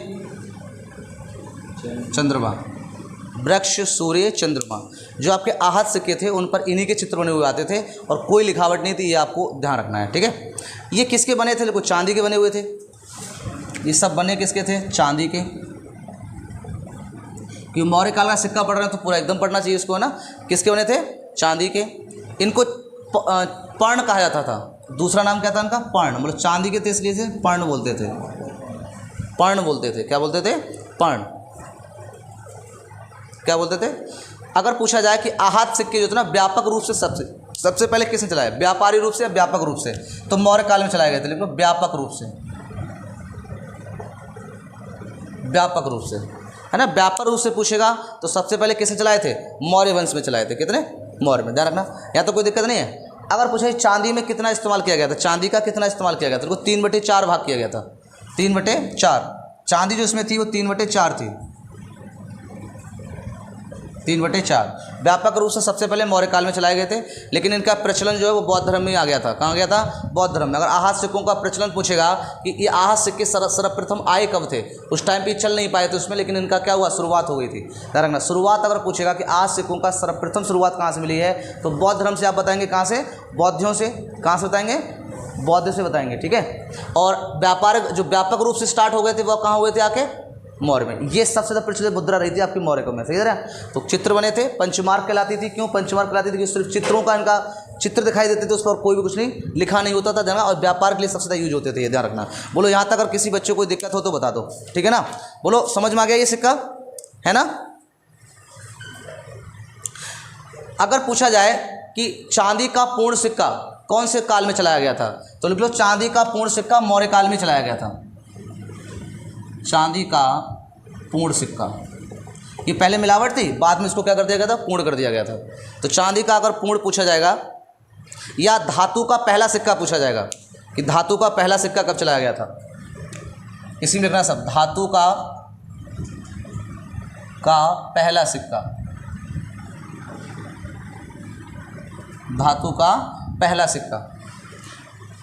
Speaker 1: चंद्रमा, वृक्ष, सूर्य, चंद्रमा, जो आपके आहत सिक्के थे उन पर इन्हीं के चित्र बने हुए आते थे, और कोई लिखावट नहीं थी, ये आपको ध्यान रखना है, ठीक है। ये किसके बने थे, देखो चांदी के बने हुए थे, ये सब बने किसके थे, चांदी के। क्योंकि मौर्य काल का सिक्का पढ़ रहे हैं तो पूरा एकदम पढ़ना चाहिए इसको, है ना। किसके बने थे, चांदी के। इनको पर्ण कहा जाता था, दूसरा नाम क्या था इनका, पर्ण, मतलब चांदी के थे इसलिए से पर्ण बोलते थे, पर्ण बोलते थे, क्या बोलते थे, पर्ण, क्या बोलते थे। अगर पूछा जाए कि आहत सिक्के जो थे ना, व्यापक रूप से सबसे पहले किसने चलाया, व्यापारी रूप से या व्यापक रूप से, तो मौर्य काल में चलाए गए थे, लेकिन व्यापक रूप से, व्यापक रूप से, है ना, व्यापक रूप से पूछेगा तो सबसे पहले किसने चलाए थे, मौर्य वंश में चलाए थे। कितने, मौर्य में, ध्यान रखना, यहाँ तो कोई दिक्कत नहीं है। अगर पूछे चांदी में कितना इस्तेमाल किया गया था, चांदी का कितना इस्तेमाल किया गया था, तो 3/4 भाग किया गया था, 3/4, चांदी जो इसमें थी वो 3/4 थी, 3/4। व्यापक रूप से सबसे पहले मौर्य काल में चलाए गए थे, लेकिन इनका प्रचलन जो है वो बौद्ध धर्म में आ गया था। कहाँ गया था, बौद्ध धर्म में। अगर आहत सिक्कों का प्रचलन पूछेगा कि ये आहत सिक्के सर्वप्रथम आए कब थे, उस टाइम पे चल नहीं पाए थे उसमें, लेकिन इनका क्या हुआ, शुरुआत हो गई थी। ध्यान रखना, शुरुआत अगर पूछेगा कि आहत सिक्कों का सर्वप्रथम शुरुआत कहाँ से मिली है, तो बौद्ध धर्म से आप बताएंगे, कहाँ से, बौद्धियों से, कहाँ से बताएंगे, बौद्ध से बताएंगे, ठीक है। और व्यापारिक जो व्यापक रूप से स्टार्ट हो गए थे वो कहाँ हुए थे, आके मौर्य में। ये सबसे ज़्यादा प्रचलित मुद्रा रही थी आपकी मौर्य को में, सही है। तो चित्र बने थे, पंचमार्क कहलाती थी। क्यों पंचमार्क कहलाती थी, कि सिर्फ चित्रों का इनका चित्र दिखाई देते थे, उस पर कोई भी कुछ नहीं लिखा नहीं होता था, ध्यान। और व्यापार के लिए सबसे ज़्यादा यूज होते थे, ये ध्यान रखना। बोलो यहाँ तक अगर किसी बच्चे को कोई दिक्कत हो तो बता दो, ठीक है ना। बोलो समझ में आ गया ये सिक्का, है ना। अगर पूछा जाए कि चांदी का पूर्ण सिक्का कौन से काल में चलाया गया था, तो लिख लो चांदी का पूर्ण सिक्का मौर्य काल में चलाया गया था। चांदी का पूर्ण सिक्का, ये पहले मिलावट थी, बाद में इसको क्या कर दिया गया था, पूर्ण कर दिया गया था। तो चांदी का अगर पूर्ण पूछा जाएगा, या धातु का पहला सिक्का पूछा जाएगा कि धातु का पहला सिक्का कब चलाया गया था, इसी में लिखना सब, धातु का पहला सिक्का धातु का पहला सिक्का।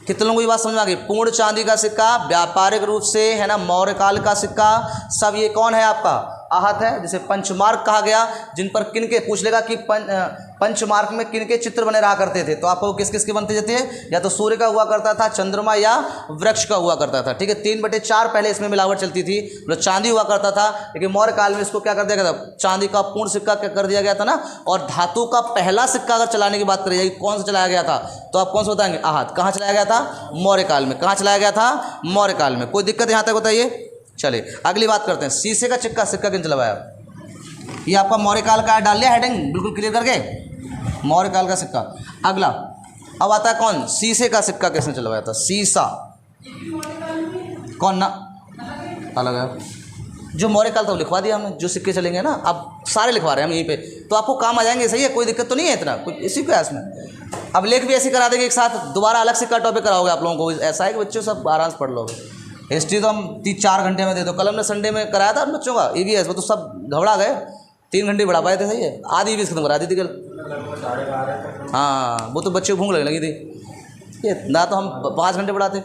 Speaker 1: कितने लोगों को ये बात समझ में आ गई? पूर्ण चांदी का सिक्का, व्यापारिक रूप से है ना मौर्य काल का सिक्का, सब ये कौन है आपका? आहत है, जिसे पंचमार्क कहा गया, जिन पर किनके पूछ लेगा कि पंचमार्क में किनके चित्र बने रहा करते थे, तो आपको किस किस के बनते थे? या तो सूर्य का हुआ करता था, चंद्रमा या वृक्ष का हुआ करता था। ठीक है, 3/4 पहले इसमें मिलावट चलती थी, मतलब चांदी हुआ करता था, लेकिन मौर्य काल में इसको क्या कर दिया गया था? चांदी का पूर्ण सिक्का क्या कर दिया गया था ना। और धातु का पहला सिक्का अगर चलाने की बात करी जाएगी, कौन सा चलाया गया था, तो आप कौन सा बताएंगे? आहत। कहाँ चलाया गया था? मौर्य काल में। कहाँ चलाया गया था? मौर्य काल में। कोई दिक्कत यहाँ तक बताइए? चलिए अगली बात करते हैं। शीशे का सिक्का किन चलवाया? ये आपका मौर्य काल का डाल लिया हेडिंग बिल्कुल क्लियर करके, मौर्य काल का सिक्का। अगला अब आता है कौन? शीशे का सिक्का किसने चलवाया था? शीशा कौन ना अलग है, जो मौर्य काल था वो लिखवा दिया हमने, जो सिक्के चलेंगे ना अब सारे लिखवा रहे हैं हम यहीं पे, तो आपको काम आ जाएंगे। सही है, कोई दिक्कत तो नहीं है इतना, कुछ इसी प्रयास में। अब लेख भी ऐसे करा देंगे एक साथ, दोबारा अलग सिक्का टॉपिक कराओगे आप लोगों को। ऐसा है कि बच्चों सब आराम से पढ़ लोगे। हिस्ट्री तो हम 3-4 घंटे में दे दो, कल हमने संडे में कराया था बच्चों का EVS, वो तो सब घबरा गए, 3 घंटे बढ़ा पाए थे। सही है, आधी EVS खत्म करा दी थी कल। हाँ, वो तो बच्चे को भूख लगने लगी थी, ये ना तो हम 5 घंटे बढ़ाते,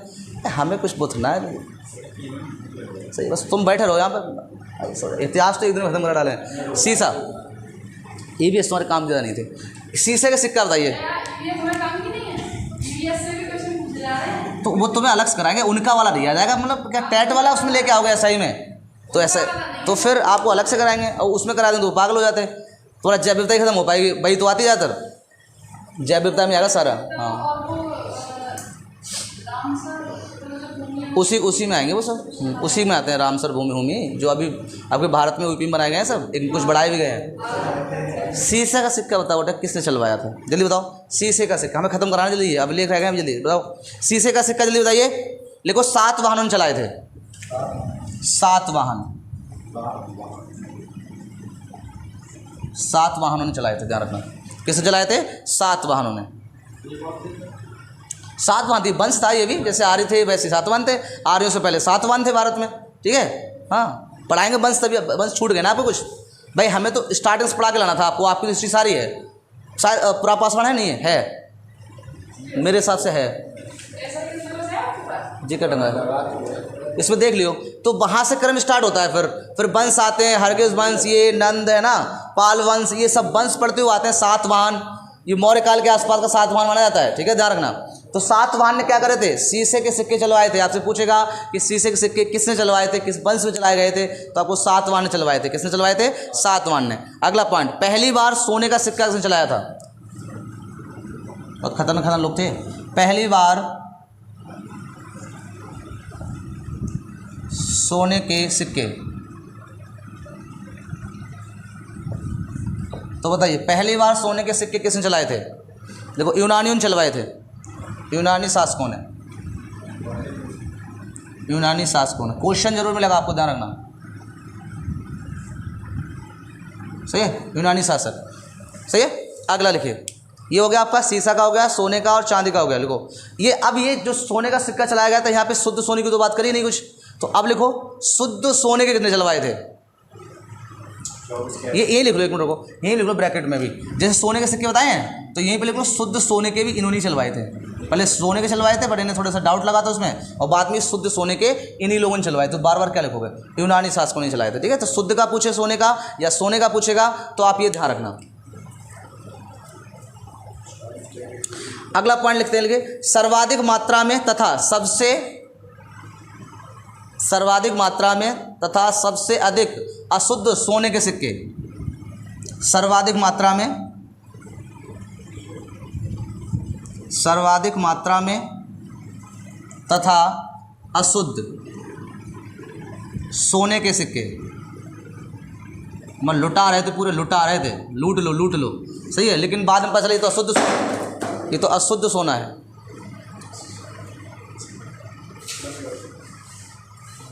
Speaker 1: हमें कुछ बुथना है। सही, बस तुम बैठे रहो यहाँ पर, इतिहास तो एक दिन में खत्म करा डालें। शीशा EVS तुम्हारे काम ज़्यादा नहीं थे। शीशे का सिक्का बताइए, तो वो तुम्हें अलग से कराएंगे, उनका वाला दिया जाएगा, मतलब क्या टैट वाला उसमें लेके आओगे सही में, तो ऐसे तो फिर आपको अलग से कराएंगे, और उसमें करा दें तो पागल हो जाते हैं। थोड़ा जैव विविधता ही खत्म हो पाएगी, वही तो आती है ज़्यादातर, जैव विविधता में आएगा सारा। हाँ, उसी में आएंगे वो सब, उसी में आते हैं रामसर भूमि, जो अभी आपके भारत में यूपी में बनाए गए हैं सब, एक कुछ बढ़ाए भी गए हैं। शीशे का सिक्का बताओ बेटा, किसने चलवाया था? जल्दी बताओ। शीशे का सिक्का हमें खत्म कराना, जल्दी अब लेख रह गए हम, जल्दी बताओ। शीशे का सिक्का जल्दी बताइए, लिखो। 7 वाहनों ने चलाए थे, 7 वाहनों ने चलाए थे, ध्यान रखना। किसने चलाए थे? 7 वाहनों ने। 7 वाहन थी, वंश था ये भी, जैसे आर्य थे वैसे 7 वाहन थे, आर्यों से पहले 7 वाहन थे भारत में। ठीक है, हाँ पढ़ाएंगे वंश, तभी वंश छूट गए ना आपको कुछ। भाई हमें तो स्टार्टिंग से पढ़ा के लाना था आपको, आपकी हिस्ट्री सारी है, शायद पूरा पासवान है, नहीं है मेरे हिसाब से है जी, कटंगा है, इसमें देख लियो। तो वहाँ से क्रम स्टार्ट होता है, फिर वंश आते हैं, हरगिज वंश, ये नंद है ना, पाल वंश, ये सब वंश पढ़ते हुए आते हैं। 7 वाहन, ये मौर्य काल के आसपास का 7 वाहन माना जाता है। ठीक है, ध्यान रखना। तो 7 वाहन ने क्या करे थे? शीशे के सिक्के चलवाए थे। आपसे पूछेगा कि शीशे के सिक्के किसने चलवाए थे, किस वंश में चलाए गए थे, तो आपको 7 वाहन ने चलवाए थे। किसने चलवाए थे? 7 वाहन ने। अगला पॉइंट, पहली बार सोने का सिक्का किसने चलाया था? बहुत खतरनाक लोग थे। पहली बार सोने के सिक्के, तो बताइए पहली बार सोने के सिक्के किसने चलाए थे? देखो यूनानियों ने चलवाए थे, यूनानी शासकों ने, यूनानी शासकों ने। क्वेश्चन जरूर मिलेगा आपको, ध्यान रखना। सही है, यूनानी शासक। सही है, अगला लिखिए। ये हो गया आपका शीशा का, हो गया सोने का और चांदी का हो गया। लिखो ये, अब ये जो सोने का सिक्का चलाया गया था, यहाँ पे शुद्ध सोने की तो बात करी नहीं कुछ, तो अब लिखो शुद्ध सोने के कितने चलवाए थे? ये लिख लो, एक मिनट रुको, यहीं लिख लो ब्रैकेट में भी। जैसे सोने के सिक्के बताए हैं, तो यहीं पे लिख लो शुद्ध सोने के भी इन्होंने चलवाए थे। पहले सोने के चलवाए थे, बट इन्हें थोड़ा सा डाउट लगा था उसमें, और बाद में शुद्ध सोने के इन्हीं लोगों ने चलवाए। तो बार बार क्या लिखोगे? यूनानी शासकों ने चलाए थे। ठीक है, तो शुद्ध का पूछे सोने का या सोने का पूछेगा, तो आप ये ध्यान रखना। अगला पॉइंट लिखते हैं, सर्वाधिक मात्रा में तथा सबसे अधिक अशुद्ध सोने के सिक्के। सर्वाधिक मात्रा में तथा अशुद्ध सोने के सिक्के। मैं लुटा रहे थे, पूरे लुटा रहे थे, लूट लो। सही है, लेकिन बाद में पता चला ये तो अशुद्ध सोना है।